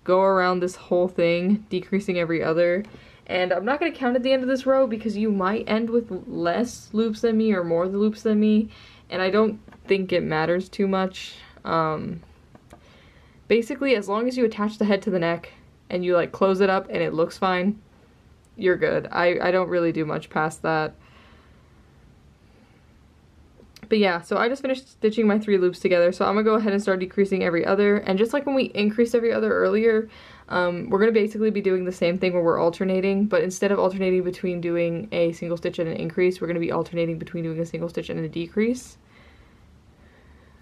go around this whole thing, decreasing every other. And I'm not gonna count at the end of this row because you might end with less loops than me or more loops than me, and I don't think it matters too much. Basically, as long as you attach the head to the neck and you like close it up and it looks fine, you're good. I don't really do much past that. But yeah, so I just finished stitching my 3 loops together, so I'm gonna go ahead and start decreasing every other. And just like when we increased every other earlier, we're gonna basically be doing the same thing where we're alternating, but instead of alternating between doing a single stitch and an increase, we're gonna be alternating between doing a single stitch and a decrease.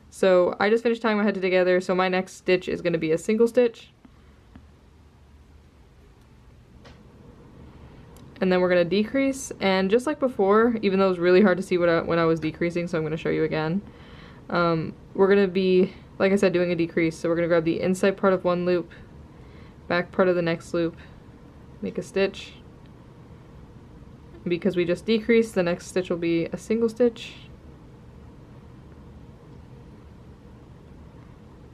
So I just finished tying my head together, so my next stitch is gonna be a single stitch. And then we're going to decrease, and just like before, even though it was really hard to see when I was decreasing, so I'm going to show you again, we're going to be, like I said, doing a decrease. So we're going to grab the inside part of one loop, back part of the next loop, make a stitch. And because we just decreased, the next stitch will be a single stitch.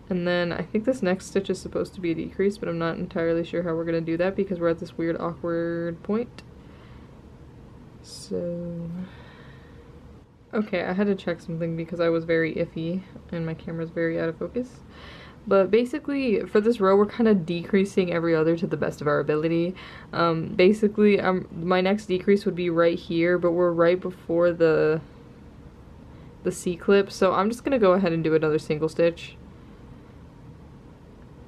And then I think this next stitch is supposed to be a decrease, but I'm not entirely sure how we're going to do that because we're at this weird awkward point. So, okay, I had to check something because I was very iffy and my camera's very out of focus. But basically, for this row, we're kind of decreasing every other to the best of our ability. Basically, my next decrease would be right here, but we're right before the C-clip, so I'm just going to go ahead and do another single stitch.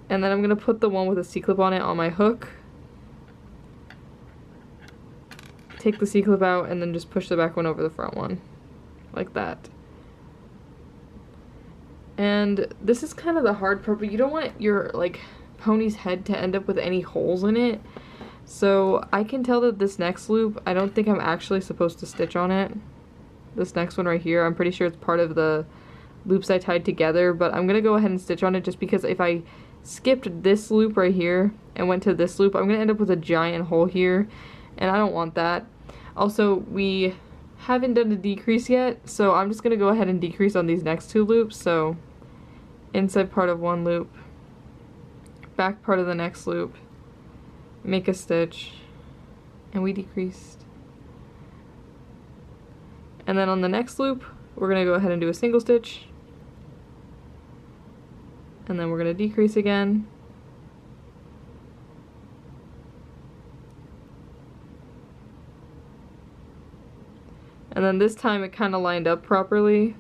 And then I'm going to put the one with a C-clip on it on my hook. Take the C-clip out and then just push the back one over the front one. Like that. And this is kind of the hard part, but you don't want your, like, pony's head to end up with any holes in it. So I can tell that this next loop, I don't think I'm actually supposed to stitch on it. This next one right here, I'm pretty sure it's part of the loops I tied together, but I'm going to go ahead and stitch on it just because if I skipped this loop right here and went to this loop, I'm going to end up with a giant hole here, and I don't want that. Also, we haven't done a decrease yet, so I'm just going to go ahead and decrease on these next 2 loops. So inside part of one loop, back part of the next loop, make a stitch, and we decreased. And then on the next loop, we're going to go ahead and do a single stitch, and then we're going to decrease again. And then this time it kind of lined up properly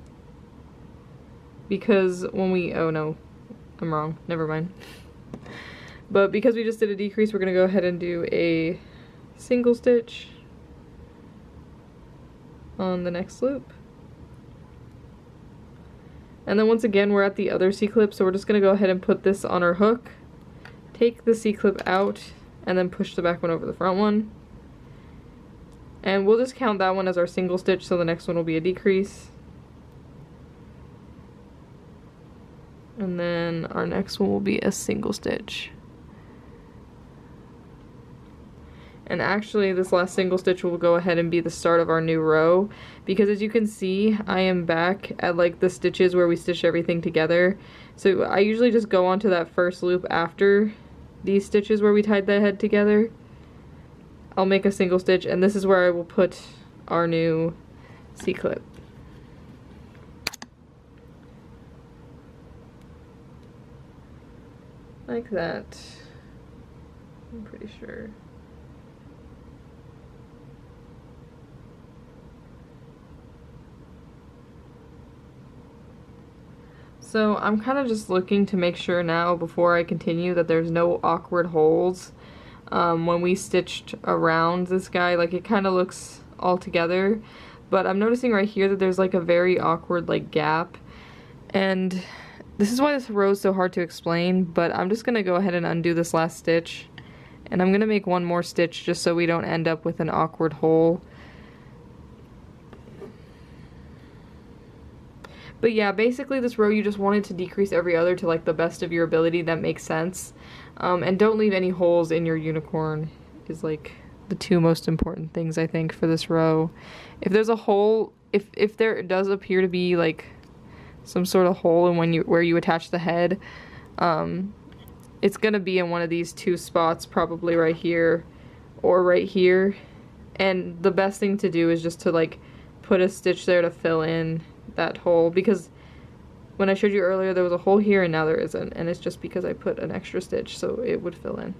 because when we, oh no, I'm wrong, never mind. But because we just did a decrease, we're going to go ahead and do a single stitch on the next loop. And then once again, we're at the other C-clip, so we're just going to go ahead and put this on our hook, take the C-clip out, and then push the back one over the front one. And we'll just count that one as our single stitch, so the next one will be a decrease. And then our next one will be a single stitch. And actually, this last single stitch will go ahead and be the start of our new row, because as you can see, I am back at like the stitches where we stitch everything together. So I usually just go onto that first loop after these stitches where we tied the head together. I'll make a single stitch, and this is where I will put our new C-clip. Like that. I'm pretty sure. So I'm kind of just looking to make sure now before I continue that there's no awkward holes. When we stitched around this guy, like it kind of looks all together, but I'm noticing right here that there's like a very awkward like gap, and this is why this row is so hard to explain, but I'm just gonna go ahead and undo this last stitch, and I'm gonna make one more stitch just so we don't end up with an awkward hole. But yeah, basically this row you just wanted to decrease every other to like the best of your ability that makes sense. And don't leave any holes in your unicorn is like the two most important things I think for this row. If there's a hole, if there does appear to be like some sort of hole in where you attach the head, it's gonna be in one of these two spots, probably right here or right here. And the best thing to do is just to like put a stitch there to fill in that hole, because when I showed you earlier there was a hole here and now there isn't, and it's just because I put an extra stitch so it would fill in.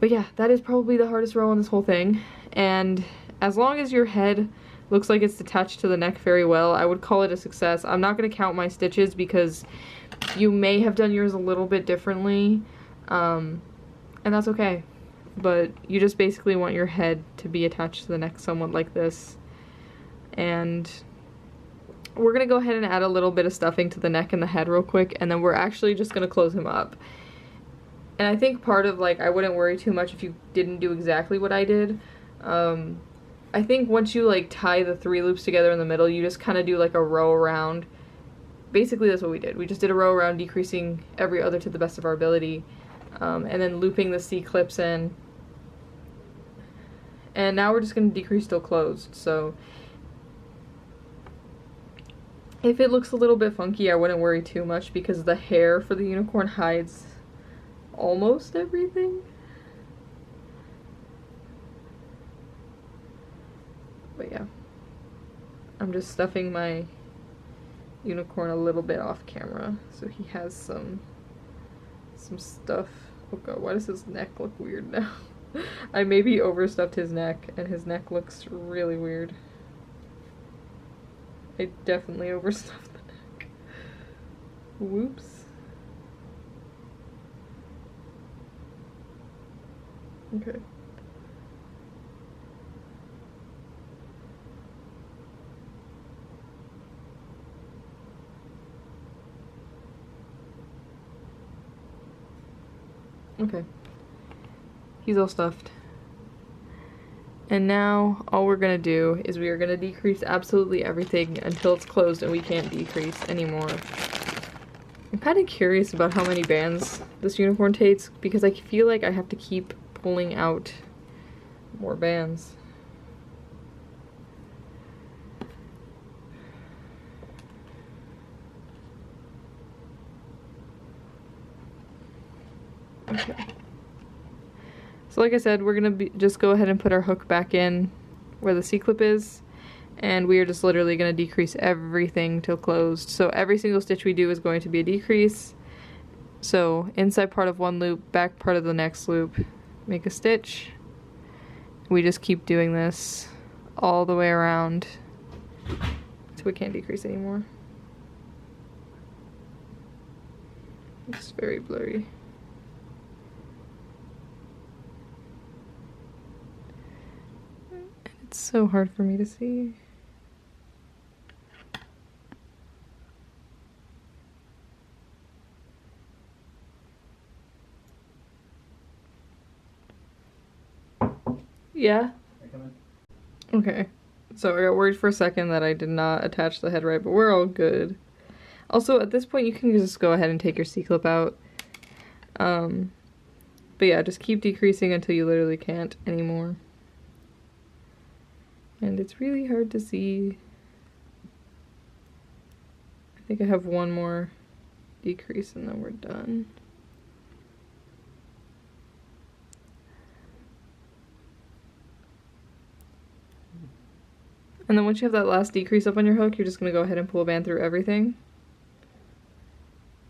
But yeah, that is probably the hardest row on this whole thing, and as long as your head looks like it's attached to the neck very well, I would call it a success. I'm not going to count my stitches because you may have done yours a little bit differently, and that's okay. But you just basically want your head to be attached to the neck somewhat like this. And we're going to go ahead and add a little bit of stuffing to the neck and the head real quick, and then we're actually just going to close him up. And I think part of, like, I wouldn't worry too much if you didn't do exactly what I did. I think once you, like, tie the 3 loops together in the middle, you just kind of do, like, a row around. Basically, that's what we did. We just did a row around, decreasing every other to the best of our ability, and then looping the C-clips in. And now we're just going to decrease till closed, so if it looks a little bit funky, I wouldn't worry too much because the hair for the unicorn hides almost everything. But yeah, I'm just stuffing my unicorn a little bit off camera so he has some stuff. Oh god, why does his neck look weird now? I maybe overstuffed his neck and his neck looks really weird. I definitely overstuffed the neck. Whoops. Okay. Okay. He's all stuffed. And now all we're gonna do is we are gonna decrease absolutely everything until it's closed and we can't decrease anymore. I'm kind of curious about how many bands this unicorn takes because I feel like I have to keep pulling out more bands. Okay. So like I said, we're gonna just go ahead and put our hook back in where the C-clip is, and we are just literally gonna decrease everything till closed. So every single stitch we do is going to be a decrease. So inside part of one loop, back part of the next loop, make a stitch. We just keep doing this all the way around so we can't decrease anymore. It's very blurry. It's so hard for me to see. Yeah? Okay. So I got worried for a second that I did not attach the head right, but we're all good. Also, at this point you can just go ahead and take your C-clip out. But yeah, just keep decreasing until you literally can't anymore. And it's really hard to see. I think I have one more decrease and then we're done. And then once you have that last decrease up on your hook, you're just going to go ahead and pull a band through everything.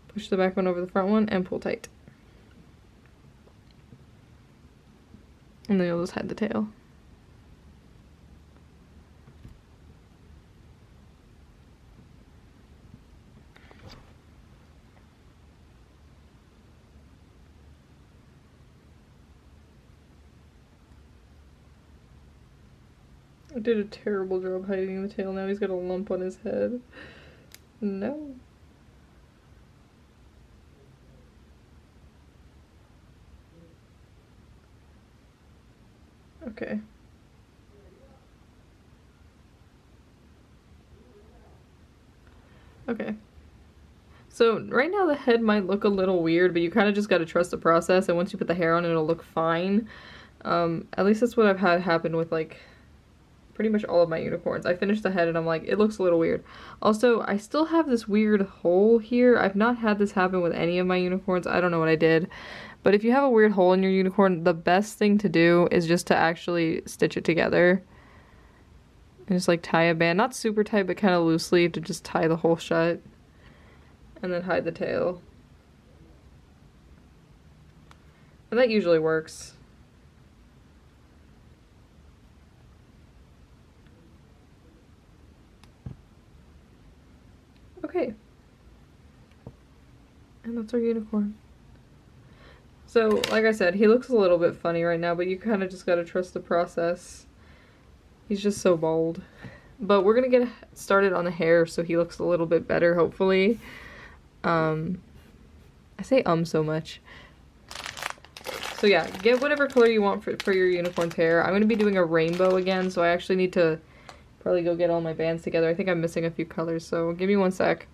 Push the back one over the front one and pull tight. And then you'll just hide the tail. I did a terrible job hiding the tail. Now he's got a lump on his head. No. Okay. Okay. So right now the head might look a little weird, but you kind of just got to trust the process, and once you put the hair on, it'll look fine. At least that's what I've had happen with like pretty much all of my unicorns. I finished the head and I'm like, it looks a little weird. Also, I still have this weird hole here. I've not had this happen with any of my unicorns. I don't know what I did. But if you have a weird hole in your unicorn, the best thing to do is just to actually stitch it together. And just like tie a band, not super tight, but kind of loosely to just tie the hole shut. And then hide the tail. And that usually works. Okay. And that's our unicorn. So, like I said, he looks a little bit funny right now, but you kind of just gotta trust the process. He's just so bold. But we're gonna get started on the hair so he looks a little bit better, hopefully. I say so much. So yeah, get whatever color you want for your unicorn's hair. I'm gonna be doing a rainbow again, so I actually need to probably go get all my bands together. I think I'm missing a few colors, so give me one sec.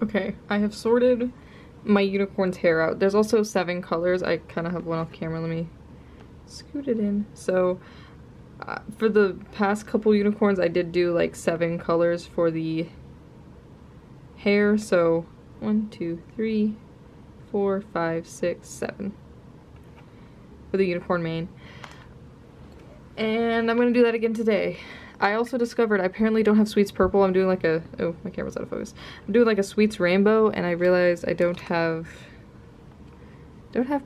Okay, I have sorted my unicorn's hair out. There's also 7 colors. I kind of have one off camera. Let me scoot it in. So for the past couple unicorns, I did do like 7 colors for the hair. So 1, 2, 3, 4, 5, 6, 7 for the unicorn mane. And I'm gonna do that again today. I also discovered I apparently don't have Sweets Purple. I'm doing like a, oh, my camera's out of focus. I'm doing like a Sweets Rainbow, and I realized I don't have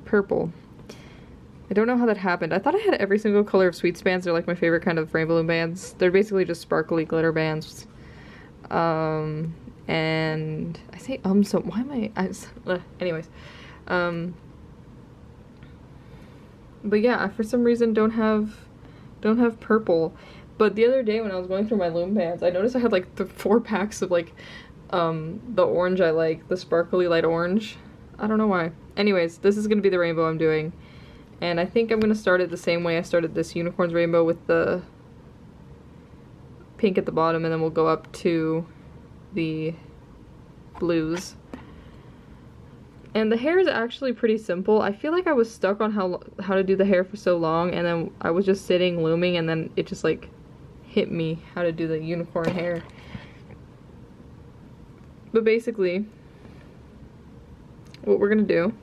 purple. I don't know how that happened. I thought I had every single color of Sweets bands. They're like my favorite kind of Rainbowloom bands. They're basically just sparkly glitter bands. And I say so why am anyways. But yeah, for some reason don't have purple. But the other day when I was going through my loom bands, I noticed I had like 4 packs of like the orange I like, the sparkly light orange. I don't know why. Anyways, this is gonna be the rainbow I'm doing. And I think I'm gonna start it the same way I started this unicorn's rainbow, with the pink at the bottom, and then we'll go up to the blues. And the hair is actually pretty simple. I feel like I was stuck on how to do the hair for so long, and then I was just sitting looming, and then it just like hit me how to do the unicorn hair. But basically, what we're gonna do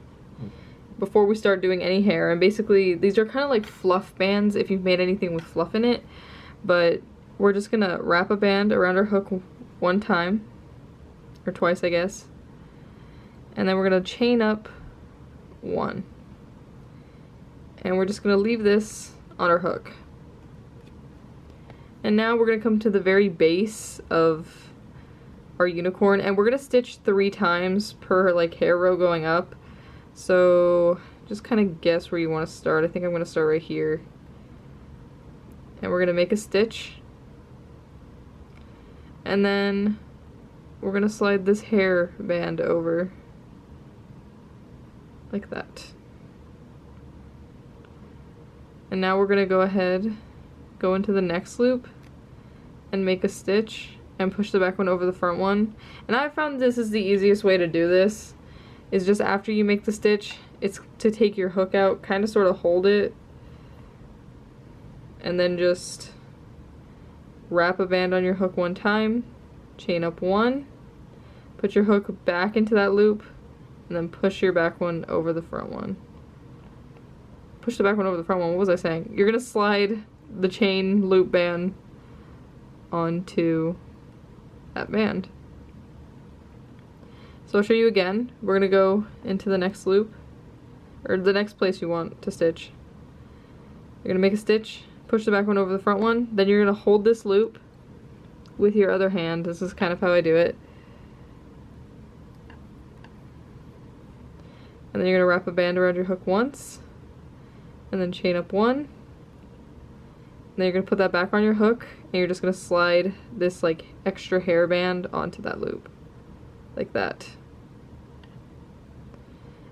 before we start doing any hair, and basically these are kind of like fluff bands if you've made anything with fluff in it, but we're just gonna wrap a band around our hook one time, or twice I guess, and then we're gonna chain up 1, and we're just gonna leave this on our hook. And now we're gonna come to the very base of our unicorn, and we're gonna stitch 3 times per like hair row going up. So just kind of guess where you want to start. I think I'm gonna start right here, and we're gonna make a stitch, and then we're gonna slide this hair band over like that. And now we're gonna go ahead, go into the next loop and make a stitch and push the back one over the front one. And I found this is the easiest way to do this, is just after you make the stitch, it's to take your hook out, kind of sort of hold it, and then just wrap a band on your hook 1 time, chain up 1, put your hook back into that loop, and then push your back one over the front one. Push the back one over the front one. What was I saying? You're gonna slide the chain loop band onto that band. So I'll show you again. We're gonna go into the next loop, or the next place you want to stitch. You're gonna make a stitch, push the back one over the front one, then you're gonna hold this loop with your other hand. This is kind of how I do it. And then you're gonna wrap a band around your hook once, and then chain up 1. And then you're gonna put that back on your hook, and you're just gonna slide this like extra hair band onto that loop. Like that.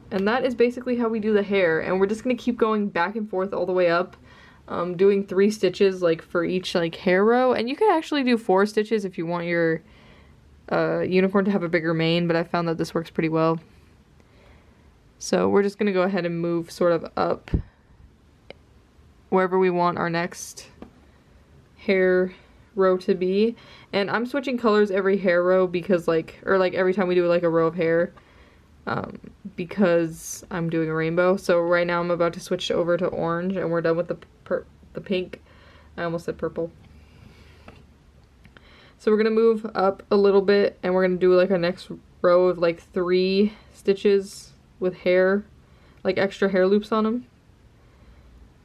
And that is basically how we do the hair, and we're just gonna keep going back and forth all the way up, doing 3 stitches like for each like hair row. And you could actually do 4 stitches if you want your unicorn to have a bigger mane, but I found that this works pretty well. So we're just going to go ahead and move sort of up wherever we want our next hair row to be. And I'm switching colors every hair row because every time we do like a row of hair, because I'm doing a rainbow. So right now I'm about to switch over to orange and we're done with the pink. I almost said purple. So we're going to move up a little bit and we're going to do like a next row of like 3 stitches with hair, like extra hair loops on them.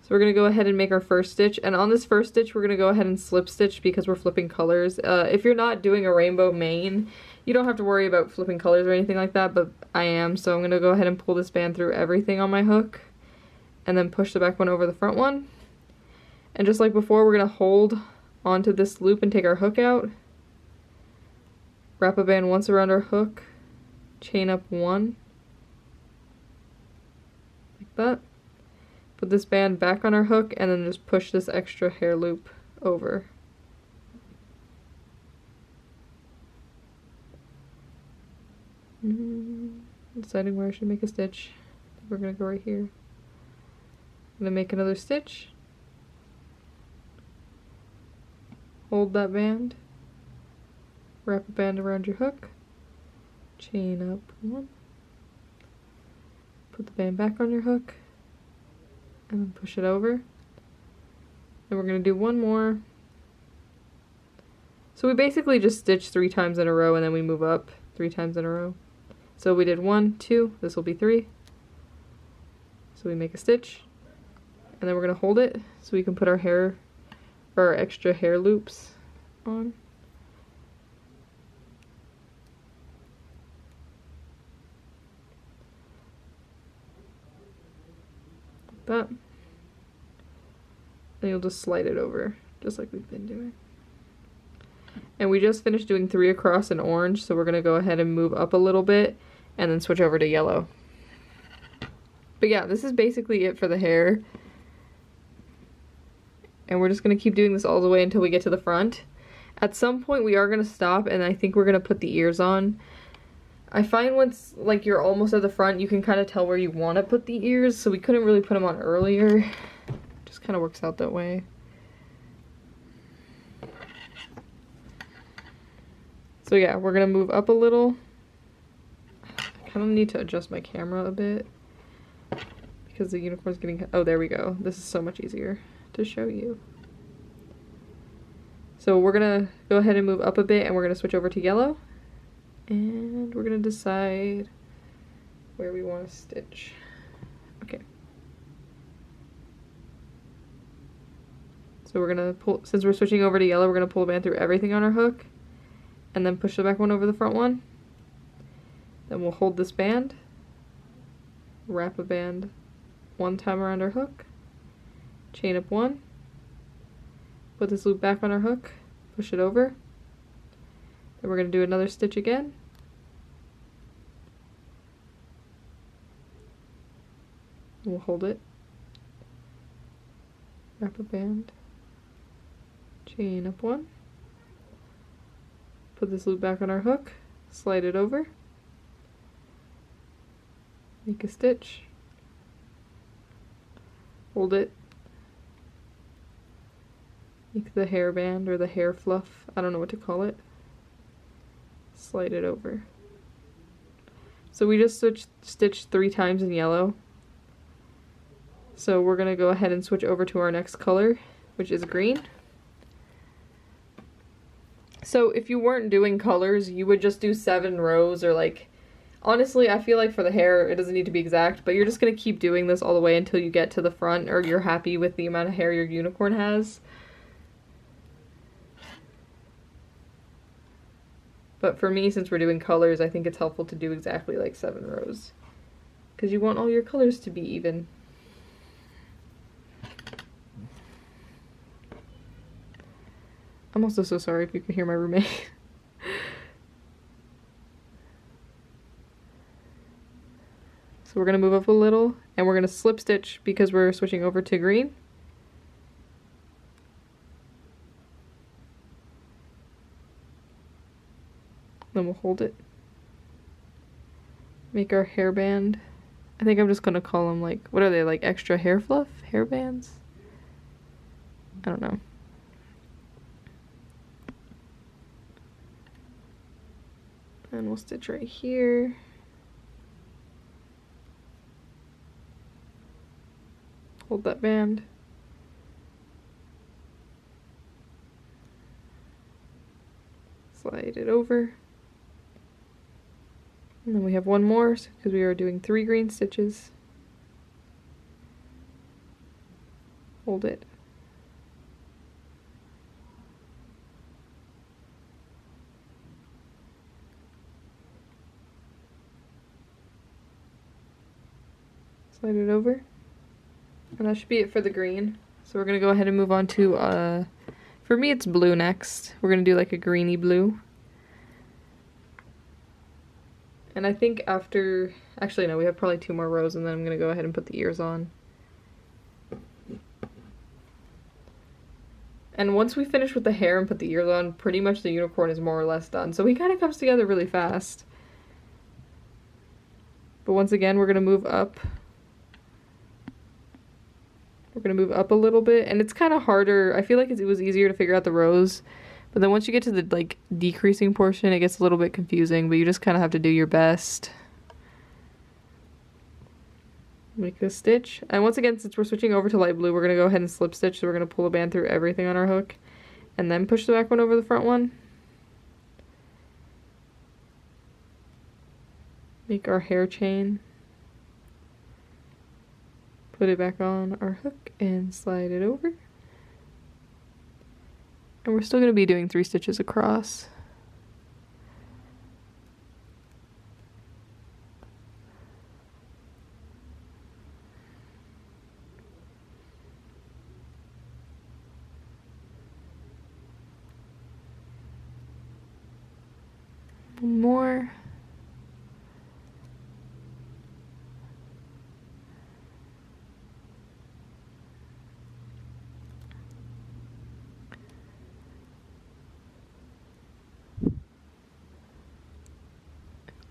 So we're going to go ahead and make our first stitch, and on this first stitch we're going to go ahead and slip stitch because we're flipping colors. If you're not doing a rainbow mane, you don't have to worry about flipping colors or anything like that, but I am, so I'm going to go ahead and pull this band through everything on my hook and then push the back one over the front one. And just like before, we're going to hold onto this loop and take our hook out, wrap a band once around our hook, chain up 1, like that. Put this band back on our hook and then just push this extra hair loop over. Deciding where I should make a stitch. We're gonna go right here. I'm gonna make another stitch. Hold that band. Wrap a band around your hook. Chain up 1. Put the band back on your hook. And then push it over. And we're going to do one more. So we basically just stitch 3 times in a row and then we move up 3 times in a row. So we did 1, 2, this will be 3. So we make a stitch. And then we're going to hold it so we can put our hair, or our extra hair loops on. That. And you'll just slide it over, just like we've been doing. And we just finished doing 3 across in orange, so we're going to go ahead and move up a little bit and then switch over to yellow. But yeah, this is basically it for the hair. And we're just going to keep doing this all the way until we get to the front. At some point we are going to stop and I think we're going to put the ears on. I find once like you're almost at the front, you can kind of tell where you want to put the ears, so we couldn't really put them on earlier. Just kind of works out that way. So yeah, we're gonna move up a little. I kind of need to adjust my camera a bit because the unicorn's getting, oh there we go. This is so much easier to show you. So we're gonna go ahead and move up a bit and we're gonna switch over to yellow. And we're gonna decide where we want to stitch. Okay. So we're gonna pull, since we're switching over to yellow, we're gonna pull the band through everything on our hook and then push the back one over the front one. Then we'll hold this band, wrap a band 1 time around our hook, chain up 1, put this loop back on our hook, push it over. Then we're going to do another stitch again. We'll hold it. Wrap a band. Chain up 1. Put this loop back on our hook. Slide it over. Make a stitch. Hold it. Make the hair band or the hair fluff. I don't know what to call it. Slide it over. So we just stitched 3 times in yellow. So we're going to go ahead and switch over to our next color, which is green. So if you weren't doing colors, you would just do 7 rows or like, honestly, I feel like for the hair, it doesn't need to be exact, but you're just going to keep doing this all the way until you get to the front or you're happy with the amount of hair your unicorn has. But for me, since we're doing colors, I think it's helpful to do exactly like 7 rows. Because you want all your colors to be even. I'm also so sorry if you can hear my roommate. So we're going to move up a little, and we're going to slip stitch because we're switching over to green. Then then we'll hold it. Make our hairband. I think I'm just gonna call them like, what are they, like extra hair fluff? Hairbands? I don't know. And we'll stitch right here. Hold that band. Slide it over. And then we have one more because we are doing 3 green stitches. Hold it. Slide it over. And that should be it for the green. So we're gonna go ahead and move on to, for me it's blue next. We're gonna do like a greeny blue. And I think after, actually no, we have probably 2 more rows and then I'm gonna go ahead and put the ears on. And once we finish with the hair and put the ears on, pretty much the unicorn is more or less done. So he kind of comes together really fast. But once again, we're gonna move up. We're gonna move up a little bit, and it's kind of harder. I feel like it was easier to figure out the rows. But then once you get to the like decreasing portion, it gets a little bit confusing, but you just kind of have to do your best. Make this stitch. And once again, since we're switching over to light blue, we're going to go ahead and slip stitch. So we're going to pull a band through everything on our hook and then push the back one over the front one. Make our hair chain. Put it back on our hook and slide it over. And we're still going to be doing 3 stitches across. One more.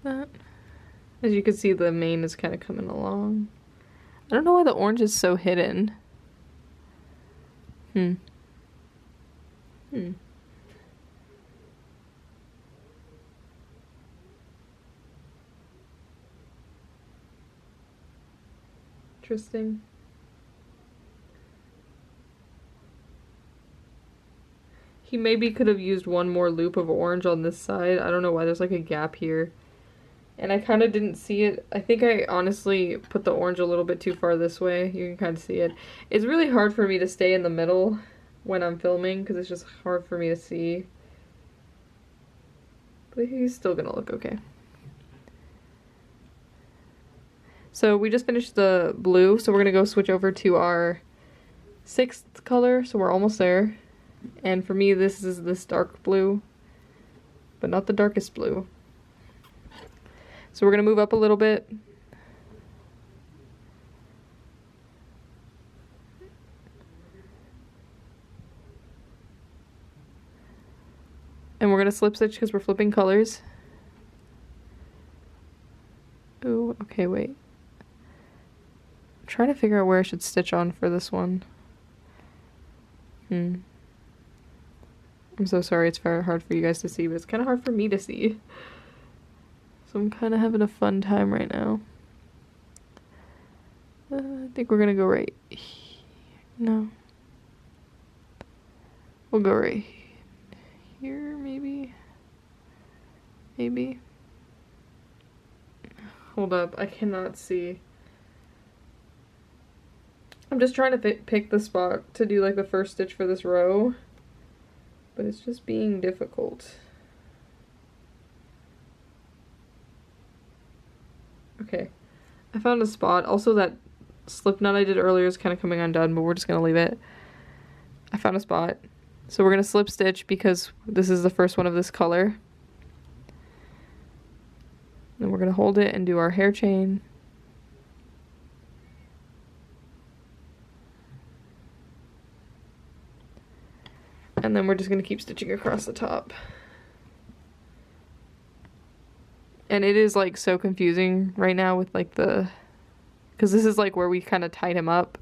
That. As you can see, the mane is kind of coming along. I don't know why the orange is so hidden. Interesting. He maybe could have used one more loop of orange on this side. I don't know why there's like a gap here. And I kind of didn't see it. I think I honestly put the orange a little bit too far this way. You can kind of see it. It's really hard for me to stay in the middle when I'm filming because it's just hard for me to see. But he's still gonna look okay. So we just finished the blue, so we're gonna go switch over to our 6th color, so we're almost there. And for me, this is this dark blue, but not the darkest blue. So we're gonna move up a little bit. And we're gonna slip stitch because we're flipping colors. Oh, okay, wait. I'm trying to figure out where I should stitch on for this one. I'm so sorry, it's very hard for you guys to see, but it's kind of hard for me to see. So I'm kind of having a fun time right now. I think we're gonna go right here. No. We'll go right here, maybe. Maybe. Hold up, I cannot see. I'm just trying to pick the spot to do like the first stitch for this row, but it's just being difficult. Okay, I found a spot. Also, that slip knot I did earlier is kind of coming undone, but we're just gonna leave it. I found a spot. So we're gonna slip stitch because this is the first one of this color. Then we're gonna hold it and do our hair chain. And then we're just gonna keep stitching across the top. And it is like so confusing right now with like because this is like where we kind of tied him up.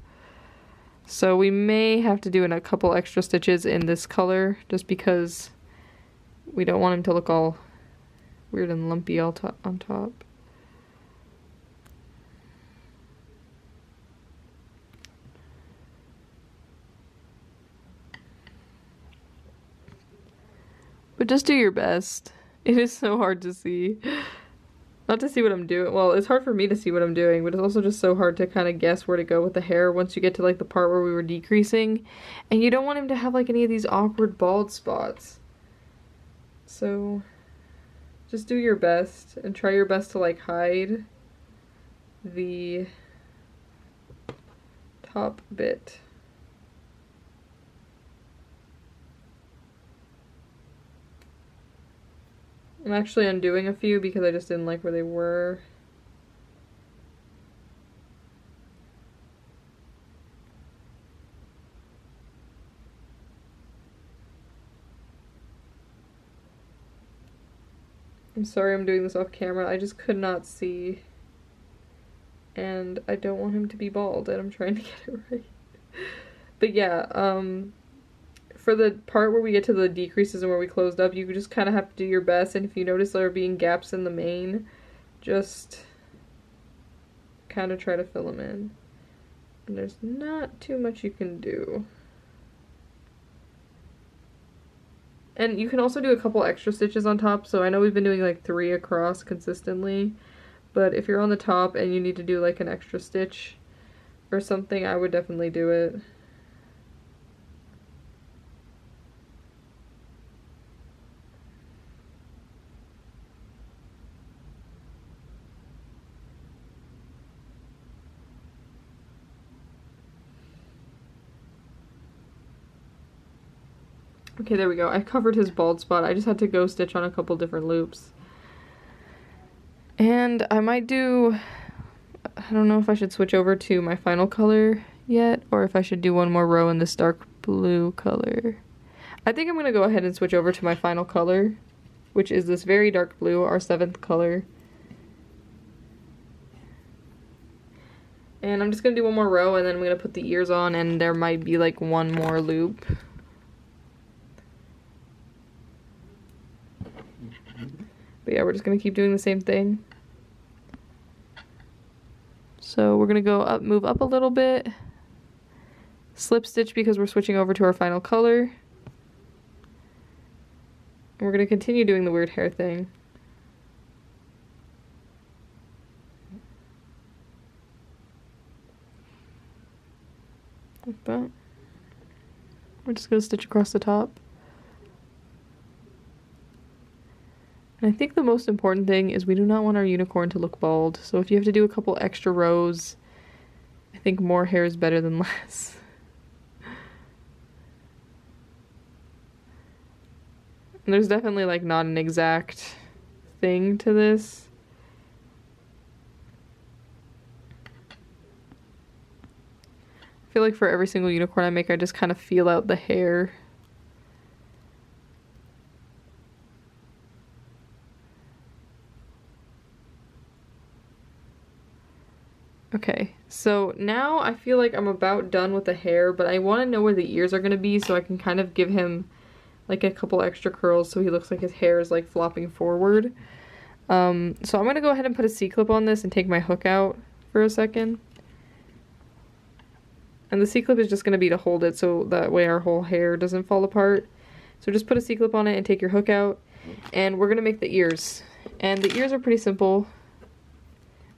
So we may have to do a couple extra stitches in this color just because we don't want him to look all weird and lumpy on top. But just do your best. It is so hard to see. Not to see what I'm doing. Well, it's hard for me to see what I'm doing, but it's also just so hard to kind of guess where to go with the hair once you get to like the part where we were decreasing. And you don't want him to have like any of these awkward bald spots. So just do your best and try your best to like hide the top bit. I'm actually undoing a few because I just didn't like where they were. I'm sorry I'm doing this off camera. I just could not see. And I don't want him to be bald, and I'm trying to get it right. But yeah, for the part where we get to the decreases and where we closed up, you just kind of have to do your best, and if you notice there are being gaps in the mane, just kind of try to fill them in. And there's not too much you can do. And you can also do a couple extra stitches on top, so I know we've been doing like 3 across consistently, but if you're on the top and you need to do like an extra stitch or something, I would definitely do it. Okay, there we go. I covered his bald spot. I just had to go stitch on a couple different loops. And I might do, I don't know if I should switch over to my final color yet, or if I should do one more row in this dark blue color. I think I'm going to go ahead and switch over to my final color, which is this very dark blue, our 7th color. And I'm just going to do one more row, and then I'm going to put the ears on, and there might be like one more loop. But yeah, we're just going to keep doing the same thing. So we're going to go up, move up a little bit, slip stitch because we're switching over to our final color. And we're going to continue doing the weird hair thing. Like that. We're just going to stitch across the top. And I think the most important thing is we do not want our unicorn to look bald. So if you have to do a couple extra rows, I think more hair is better than less. And there's definitely like not an exact thing to this. I feel like for every single unicorn I make, I just kind of feel out the hair. Okay, so now I feel like I'm about done with the hair, but I want to know where the ears are going to be so I can kind of give him like a couple extra curls so he looks like his hair is like flopping forward. So I'm going to go ahead and put a C-clip on this and take my hook out for a second. And the C-clip is just going to be to hold it so that way our whole hair doesn't fall apart. So just put a C-clip on it and take your hook out. And we're going to make the ears. And the ears are pretty simple.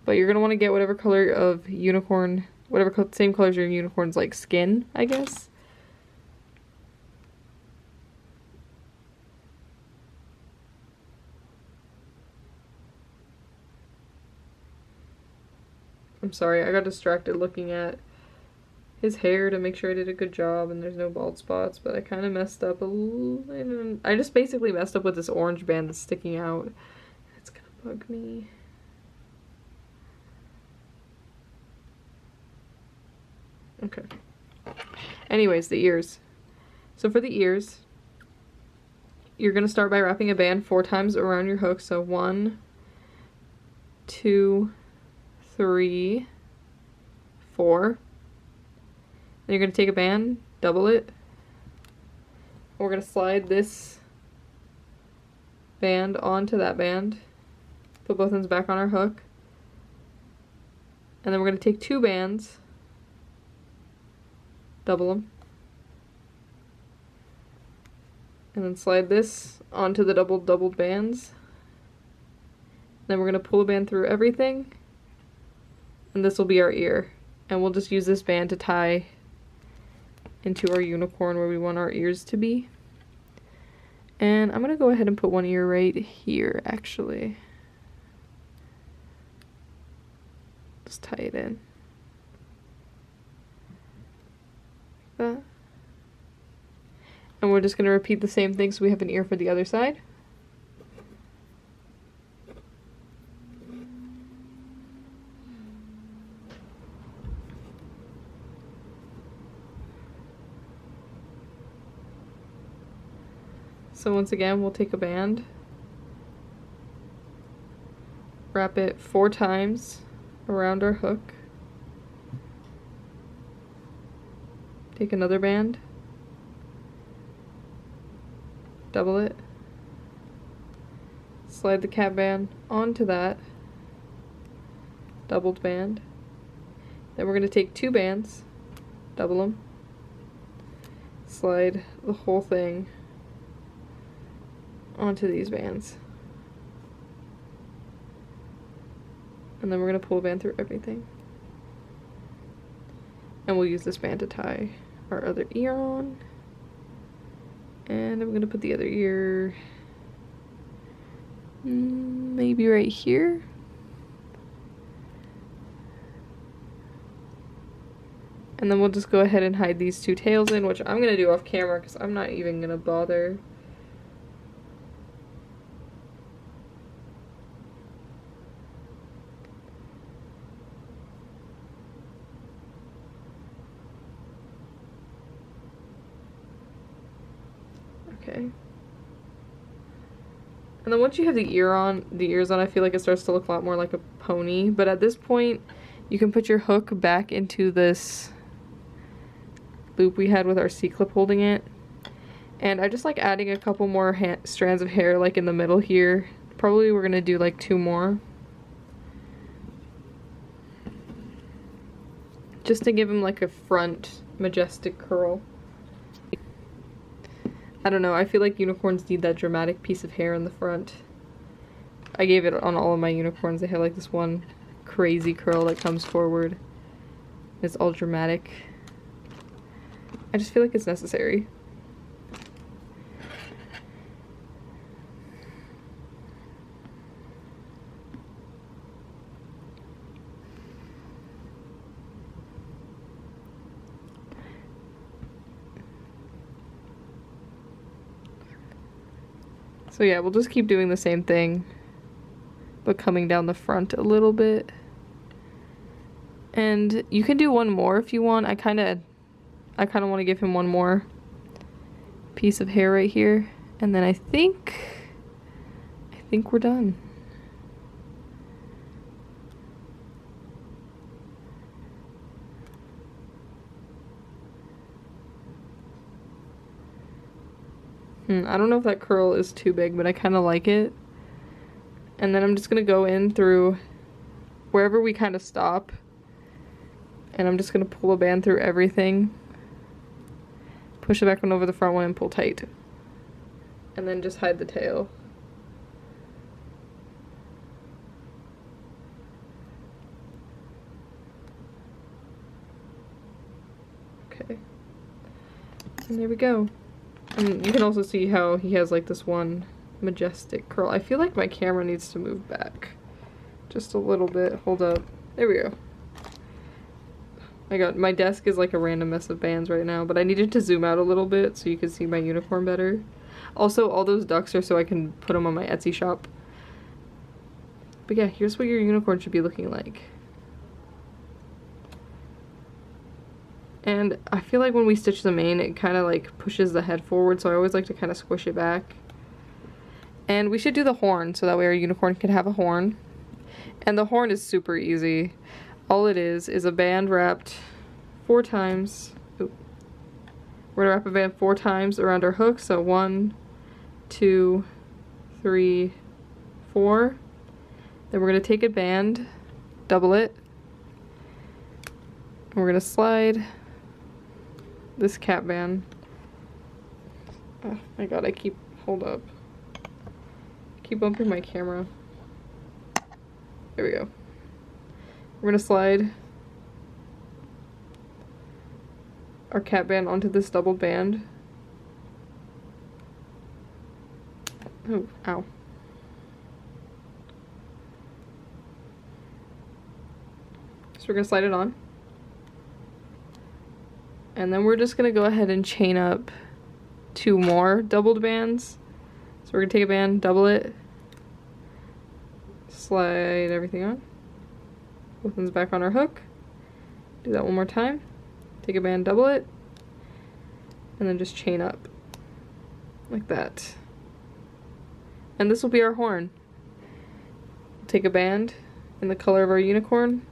But you're going to want to get whatever color of unicorn, whatever same color as your unicorn's like skin, I guess. I'm sorry, I got distracted looking at his hair to make sure I did a good job and there's no bald spots, but I kind of messed up a little. I just basically messed up with this orange band that's sticking out. It's going to bug me. Okay. Anyways, the ears. So for the ears, you're going to start by wrapping a band 4 times around your hook. So 1, 2, 3, 4. Then you're going to take a band, double it. We're going to slide this band onto that band. Put both ends back on our hook. And then we're going to take 2 bands, double them, and then slide this onto the doubled bands. Then we're going to pull a band through everything, and this will be our ear. And we'll just use this band to tie into our unicorn where we want our ears to be. And I'm going to go ahead and put one ear right here, actually. Just tie it in. Like that. And we're just going to repeat the same thing so we have an ear for the other side. So once again, we'll take a band, wrap it 4 times around our hook, take another band, double it, slide the cap band onto that doubled band. Then we're going to take 2 bands, double them, slide the whole thing onto these bands. And then we're going to pull a band through everything. And we'll use this band to tie our other ear on. And I'm going to put the other ear maybe right here. And then we'll just go ahead and hide these 2 tails in, which I'm going to do off camera because I'm not even going to bother. Okay. And then once you have the ears on, I feel like it starts to look a lot more like a pony. But at this point, you can put your hook back into this loop we had with our C-clip holding it. And I just like adding a couple more strands of hair like in the middle here. Probably we're gonna do like 2 more. Just to give him like a front majestic curl. I don't know, I feel like unicorns need that dramatic piece of hair in the front. I gave it on all of my unicorns. They have like this one crazy curl that comes forward. It's all dramatic. I just feel like it's necessary. So yeah, we'll just keep doing the same thing, but coming down the front a little bit. And you can do one more if you want. I kind of want to give him one more piece of hair right here, and then I think we're done. I don't know if that curl is too big, but I kind of like it. And then I'm just going to go in through wherever we kind of stop. And I'm just going to pull a band through everything. Push the back one over the front one and pull tight. And then just hide the tail. Okay. And there we go. And you can also see how he has like this one majestic curl. I feel like my camera needs to move back just a little bit. Hold up. There we go. My god, my desk is like a random mess of bands right now, but I needed to zoom out a little bit so you could see my unicorn better. Also, all those ducks are so I can put them on my Etsy shop. But yeah, here's what your unicorn should be looking like. And I feel like when we stitch the mane, it kind of like pushes the head forward, so I always like to kind of squish it back. And we should do the horn, so that way our unicorn can have a horn. And the horn is super easy. All it is a band wrapped 4 times. We're gonna wrap a band 4 times around our hook. So 1, 2, 3, 4. Then we're gonna take a band, double it, and we're gonna slide this cap band. Oh my god, hold up. Keep bumping my camera. There we go. We're gonna slide our cap band onto this double band. Oh, ow. So we're gonna slide it on. And then we're just gonna go ahead and chain up 2 more doubled bands. So we're gonna take a band, double it, slide everything on. Both ends back on our hook. Do that one more time. Take a band, double it, and then just chain up like that. And this will be our horn. Take a band in the color of our unicorn,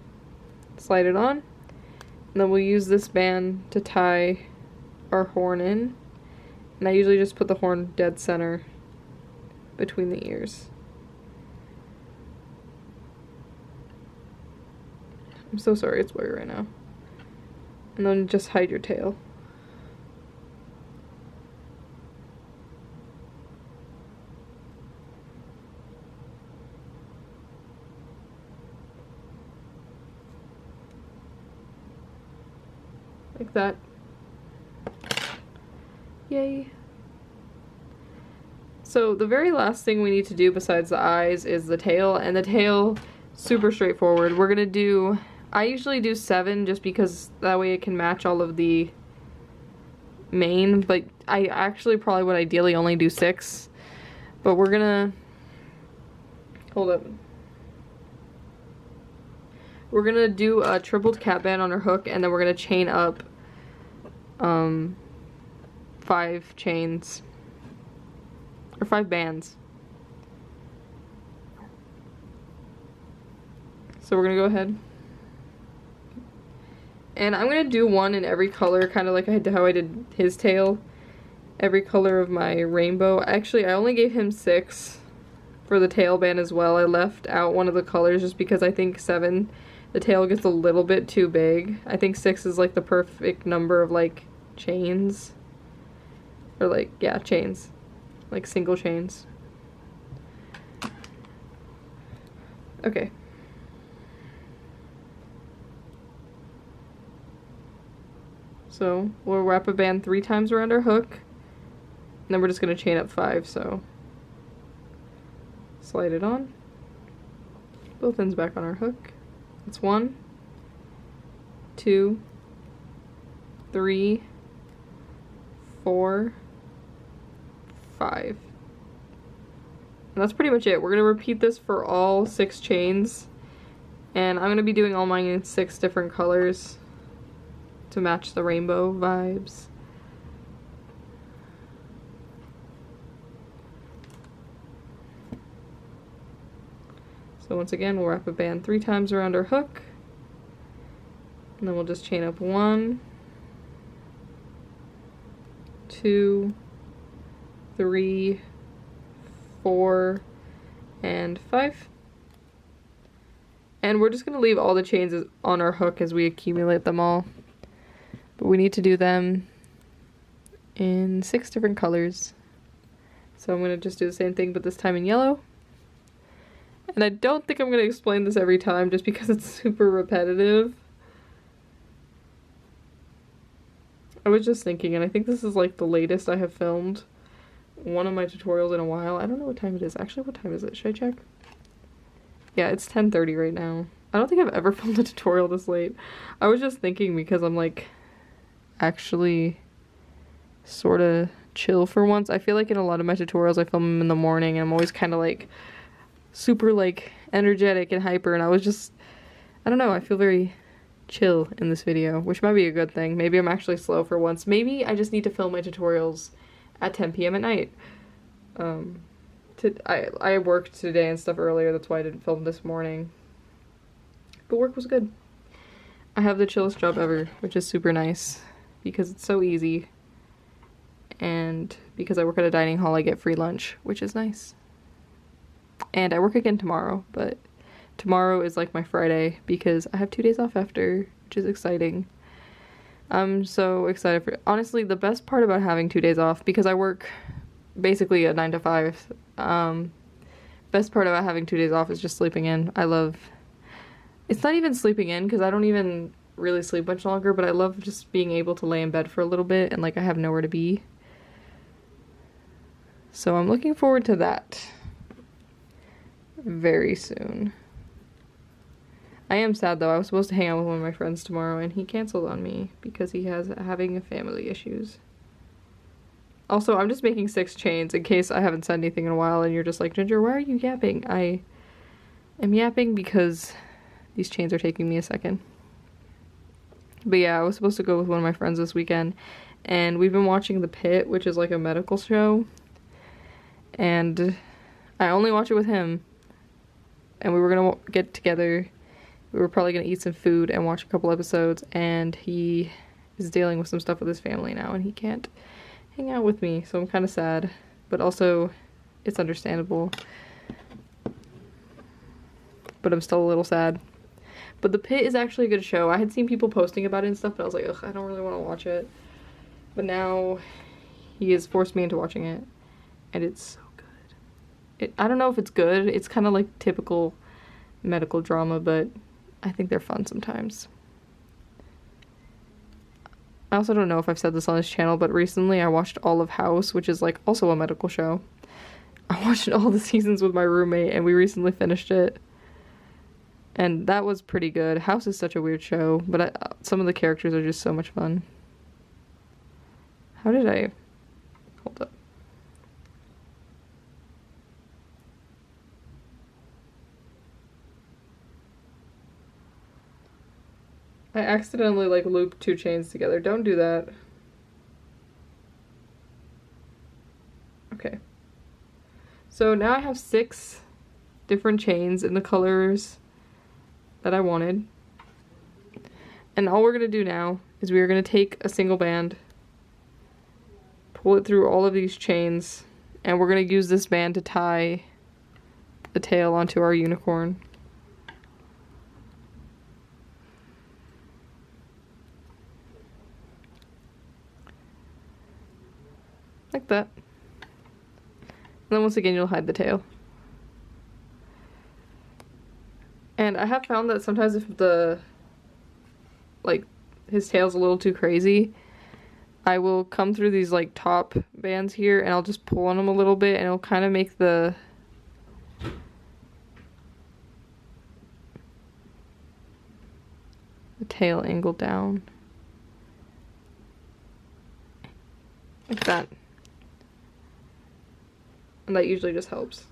slide it on, and then we'll use this band to tie our horn in. And I usually just put the horn dead center between the ears. I'm so sorry, it's blurry right now. And then just hide your tail. Like that. Yay. So the very last thing we need to do besides the eyes is the tail, and the tail, super straightforward. We're gonna do, I usually do 7 just because that way it can match all of the mane, but I actually probably would ideally only do 6. But we're gonna, hold up. We're gonna do a tripled cap band on our hook, and then we're gonna chain up 5 chains, or 5 bands. So we're gonna go ahead, and I'm gonna do 1 in every color, kind of like how I did his tail. Every color of my rainbow. Actually, I only gave him 6 for the tail band as well. I left out one of the colors just because I think 7, the tail gets a little bit too big. I think 6 is like the perfect number of like chains. Or like, yeah, chains. Like single chains. Okay. So we'll wrap a band 3 times around our hook. And then we're just gonna chain up 5, so slide it on. Both ends back on our hook. It's 1, 2, 3, 4, 5. And that's pretty much it. We're gonna repeat this for all 6 chains. And I'm gonna be doing all mine in 6 different colors to match the rainbow vibes. So once again, we'll wrap a band 3 times around our hook, and then we'll just chain up 1, 2, 3, 4, and 5. And we're just going to leave all the chains on our hook as we accumulate them all. But we need to do them in 6 different colors. So I'm going to just do the same thing, but this time in yellow. And I don't think I'm going to explain this every time just because it's super repetitive. I was just thinking, and I think this is like the latest I have filmed one of my tutorials in a while. I don't know what time it is. Actually, what time is it? Should I check? Yeah, it's 10:30 right now. I don't think I've ever filmed a tutorial this late. I was just thinking because I'm like actually sort of chill for once. I feel like in a lot of my tutorials I film them in the morning and I'm always kind of like super like energetic and hyper, and I was just, I don't know, I feel very chill in this video, which might be a good thing. Maybe I'm actually slow for once. Maybe I just need to film my tutorials at 10 p.m. at night to I worked today and stuff earlier, that's why I didn't film this morning. But work was good. I have the chillest job ever, which is super nice because it's so easy. And because I work at a dining hall, I get free lunch, which is nice. And I work again tomorrow, but tomorrow is like my Friday because I have 2 days off after, which is exciting. I'm so excited for, honestly, the best part about having 2 days off, because I work basically a 9 to 5, best part about having 2 days off is just sleeping in. It's not even sleeping in because I don't even really sleep much longer, but I love just being able to lay in bed for a little bit and like I have nowhere to be. So I'm looking forward to that very soon. I am sad though. I was supposed to hang out with one of my friends tomorrow and he canceled on me because he has having family issues. Also, I'm just making 6 chains in case I haven't said anything in a while and you're just like, Ginger, why are you yapping? I am yapping because these chains are taking me a second. But yeah, I was supposed to go with one of my friends this weekend and we've been watching The Pit, which is like a medical show. And I only watch it with him. And we were gonna get together. We were probably gonna eat some food and watch a couple episodes, and he is dealing with some stuff with his family now and he can't hang out with me, so I'm kind of sad, but also it's understandable. But I'm still a little sad. But The Pit is actually a good show. I had seen people posting about it and stuff, but I was like, ugh, I don't really want to watch it. But now he has forced me into watching it, and it's so good. I don't know if it's good. It's kind of like typical medical drama, but I think they're fun sometimes. I also don't know if I've said this on this channel, but recently I watched all of House, which is like also a medical show. I watched all the seasons with my roommate and we recently finished it. And that was pretty good. House is such a weird show, but some of the characters are just so much fun. How did I... Hold up. I accidentally like looped 2 chains together. Don't do that. Okay. So now I have 6 different chains in the colors that I wanted. And all we're going to do now is we are going to take a single band, pull it through all of these chains, and we're going to use this band to tie the tail onto our unicorn. Like that. And then once again you'll hide the tail. And I have found that sometimes if his tail's a little too crazy, I will come through these like top bands here and I'll just pull on them a little bit and it'll kind of make the tail angle down. Like that. And that usually just helps.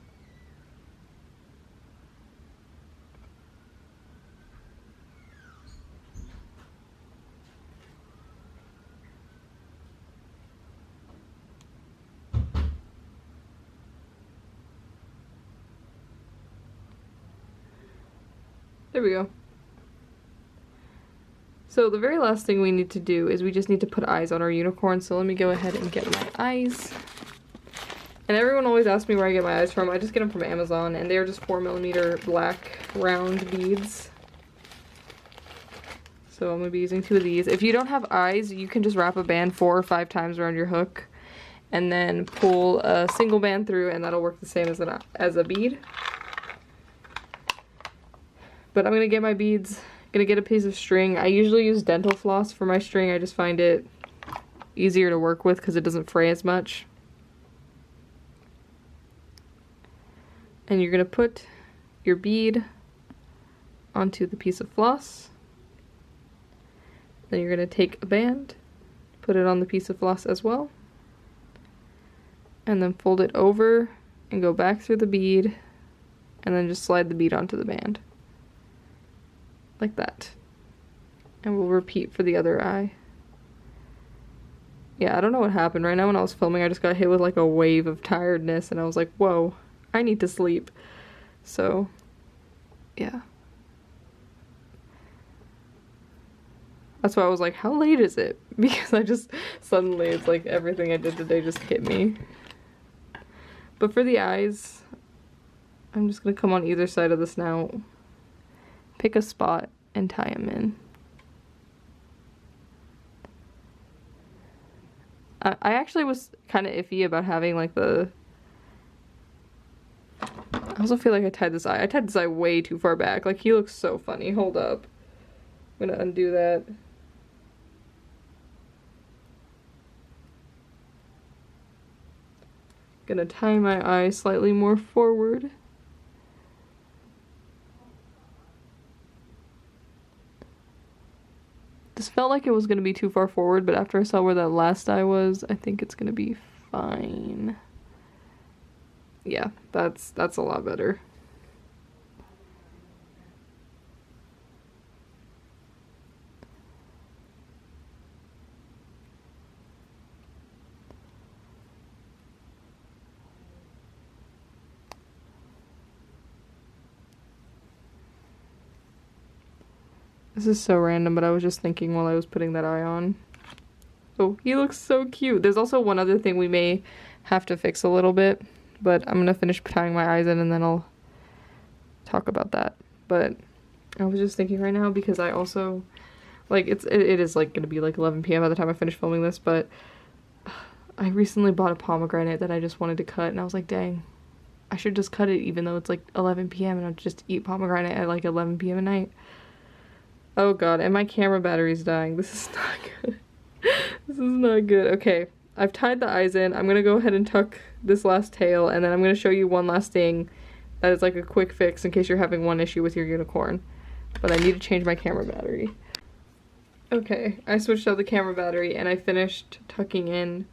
There we go. So the very last thing we need to do is we just need to put eyes on our unicorn. So let me go ahead and get my eyes. And everyone always asks me where I get my eyes from. I just get them from Amazon, and they're just 4mm black round beads. So I'm going to be using 2 of these. If you don't have eyes, you can just wrap a band 4 or 5 times around your hook, and then pull a single band through, and that'll work the same as a bead. But I'm going to get my beads. I'm going to get a piece of string. I usually use dental floss for my string. I just find it easier to work with because it doesn't fray as much. And you're going to put your bead onto the piece of floss. Then you're going to take a band, put it on the piece of floss as well. And then fold it over and go back through the bead. And then just slide the bead onto the band. Like that. And we'll repeat for the other eye. Yeah, I don't know what happened right now when I was filming. I just got hit with like a wave of tiredness and I was like, whoa. I need to sleep. So, yeah. That's why I was like, how late is it? Because I just, suddenly it's like everything I did today just hit me. But for the eyes, I'm just gonna come on either side of the snout, pick a spot, and tie them in. I actually was kind of iffy about having like the... I also feel like I tied this eye way too far back. Like, he looks so funny. Hold up. I'm gonna undo that. Gonna tie my eye slightly more forward. This felt like it was gonna be too far forward, but after I saw where that last eye was, I think it's gonna be fine. Yeah, that's a lot better. This is so random, but I was just thinking while I was putting that eye on. Oh, he looks so cute. There's also one other thing we may have to fix a little bit, but I'm gonna finish tying my eyes in and then I'll talk about that. But I was just thinking right now because I also, like, it is like gonna be like 11 p.m. by the time I finish filming this, but I recently bought a pomegranate that I just wanted to cut, and I was like, dang, I should just cut it even though it's like 11 p.m. and I'll just eat pomegranate at like 11 p.m. at night. Oh god, and my camera battery's dying. This is not good. This is not good. Okay, I've tied the eyes in. I'm gonna go ahead and tuck this last tail, and then I'm gonna show you one last thing that is like a quick fix in case you're having one issue with your unicorn. But I need to change my camera battery. Okay, I switched out the camera battery and I finished tucking in.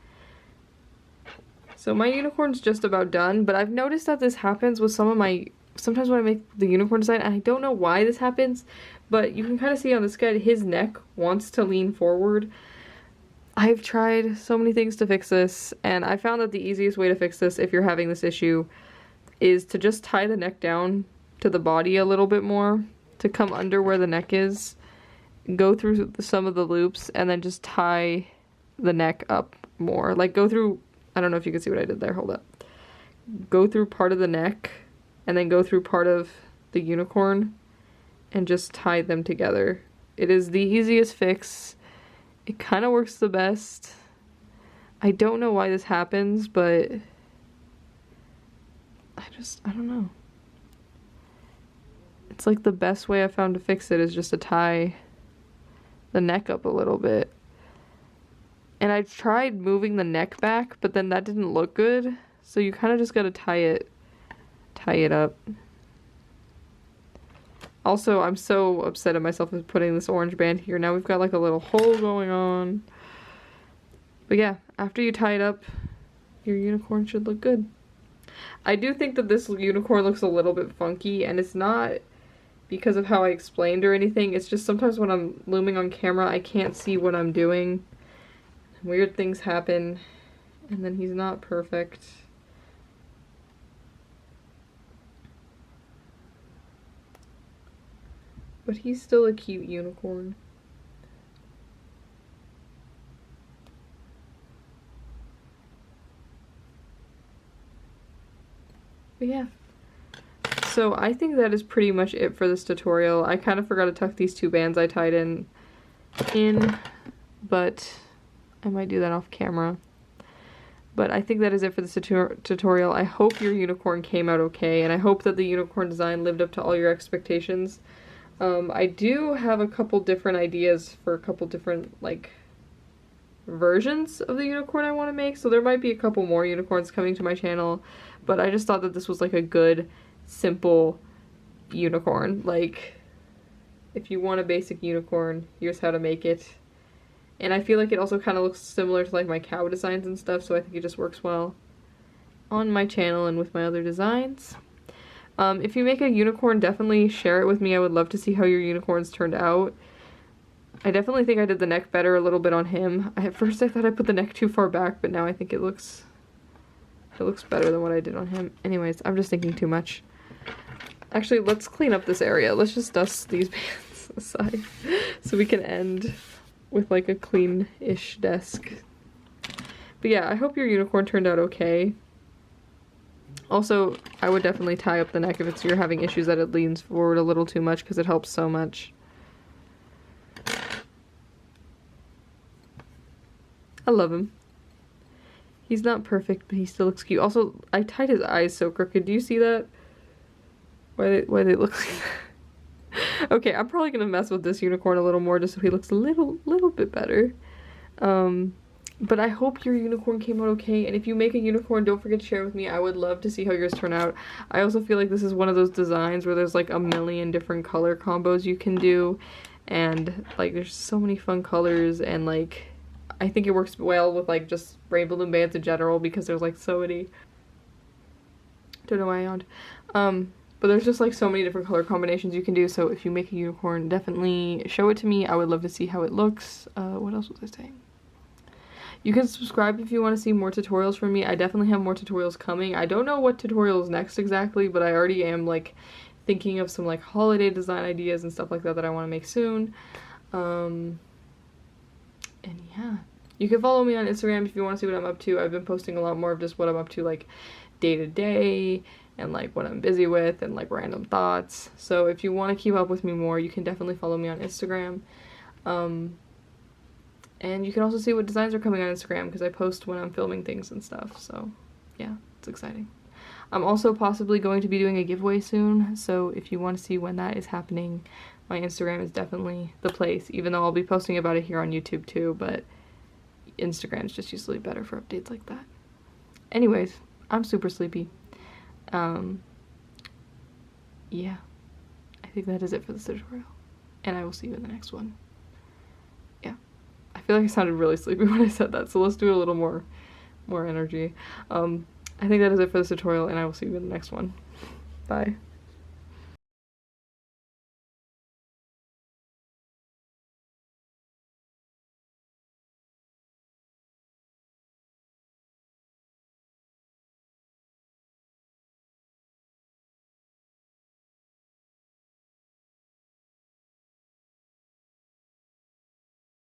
So my unicorn's just about done, but I've noticed that this happens with some of my... Sometimes when I make the unicorn design, and I don't know why this happens, but you can kind of see on this guy, his neck wants to lean forward. I've tried so many things to fix this, and I found that the easiest way to fix this if you're having this issue is to just tie the neck down to the body a little bit more, to come under where the neck is, go through some of the loops, and then just tie the neck up more. Like, go through, I don't know if you can see what I did there, hold up. Go through part of the neck, and then go through part of the unicorn, and just tie them together. It is the easiest fix. It kind of works the best. I don't know why this happens, but I don't know. It's like the best way I found to fix it is just to tie the neck up a little bit. And I tried moving the neck back, but then that didn't look good. So you kind of just gotta tie it up. Also, I'm so upset at myself for putting this orange band here. Now we've got like a little hole going on. But yeah, after you tie it up, your unicorn should look good. I do think that this unicorn looks a little bit funky, and it's not because of how I explained or anything. It's just sometimes when I'm looming on camera, I can't see what I'm doing. Weird things happen, and then he's not perfect. But he's still a cute unicorn. But yeah. So I think that is pretty much it for this tutorial. I kind of forgot to tuck these two bands I tied in, but I might do that off camera. But I think that is it for this tutorial. I hope your unicorn came out okay, and I hope that the unicorn design lived up to all your expectations. I do have a couple different ideas for a couple different, like, versions of the unicorn I want to make, so there might be a couple more unicorns coming to my channel, but I just thought that this was, like, a good, simple unicorn. Like, if you want a basic unicorn, here's how to make it. And I feel like it also kind of looks similar to, like, my cow designs and stuff, so I think it just works well on my channel and with my other designs. If you make a unicorn, definitely share it with me. I would love to see how your unicorns turned out. I definitely think I did the neck better a little bit on him. At first I thought I put the neck too far back, but now I think it looks It looks better than what I did on him. Anyways, I'm just thinking too much. Actually, let's clean up this area. Let's just dust these pants aside so we can end with like a clean-ish desk. But yeah, I hope your unicorn turned out okay. Also, I would definitely tie up the neck if you're having issues that it leans forward a little too much because it helps so much. I love him. He's not perfect, but he still looks cute. Also, I tied his eyes so crooked. Do you see that? Why they look like that? Okay, I'm probably gonna mess with this unicorn a little more just so he looks a little bit better. But I hope your unicorn came out okay, and if you make a unicorn, don't forget to share with me. I would love to see how yours turn out. I also feel like this is one of those designs where there's like a million different color combos you can do, and like there's so many fun colors, and like I think it works well with like just Rainbowloom bands in general because there's like so many. Don't know why I yawned. But there's just like so many different color combinations you can do, so if you make a unicorn, definitely show it to me. I would love to see how it looks. What else was I saying? You can subscribe if you want to see more tutorials from me. I definitely have more tutorials coming. I don't know what tutorial is next exactly, but I already am like thinking of some like holiday design ideas and stuff like that that I want to make soon. And yeah, you can follow me on Instagram if you want to see what I'm up to. I've been posting a lot more of just what I'm up to like day to day and like what I'm busy with and like random thoughts. So if you want to keep up with me more, you can definitely follow me on Instagram. And you can also see what designs are coming on Instagram because I post when I'm filming things and stuff. So yeah, it's exciting. I'm also possibly going to be doing a giveaway soon, so if you want to see when that is happening, my Instagram is definitely the place, even though I'll be posting about it here on YouTube too, but Instagram is just usually better for updates like that. Anyways, I'm super sleepy. Yeah, I think that is it for this tutorial, and I will see you in the next one. Yeah, I feel like I sounded really sleepy when I said that, so let's do a little more energy. I think that is it for this tutorial, and I will see you in the next one. Bye.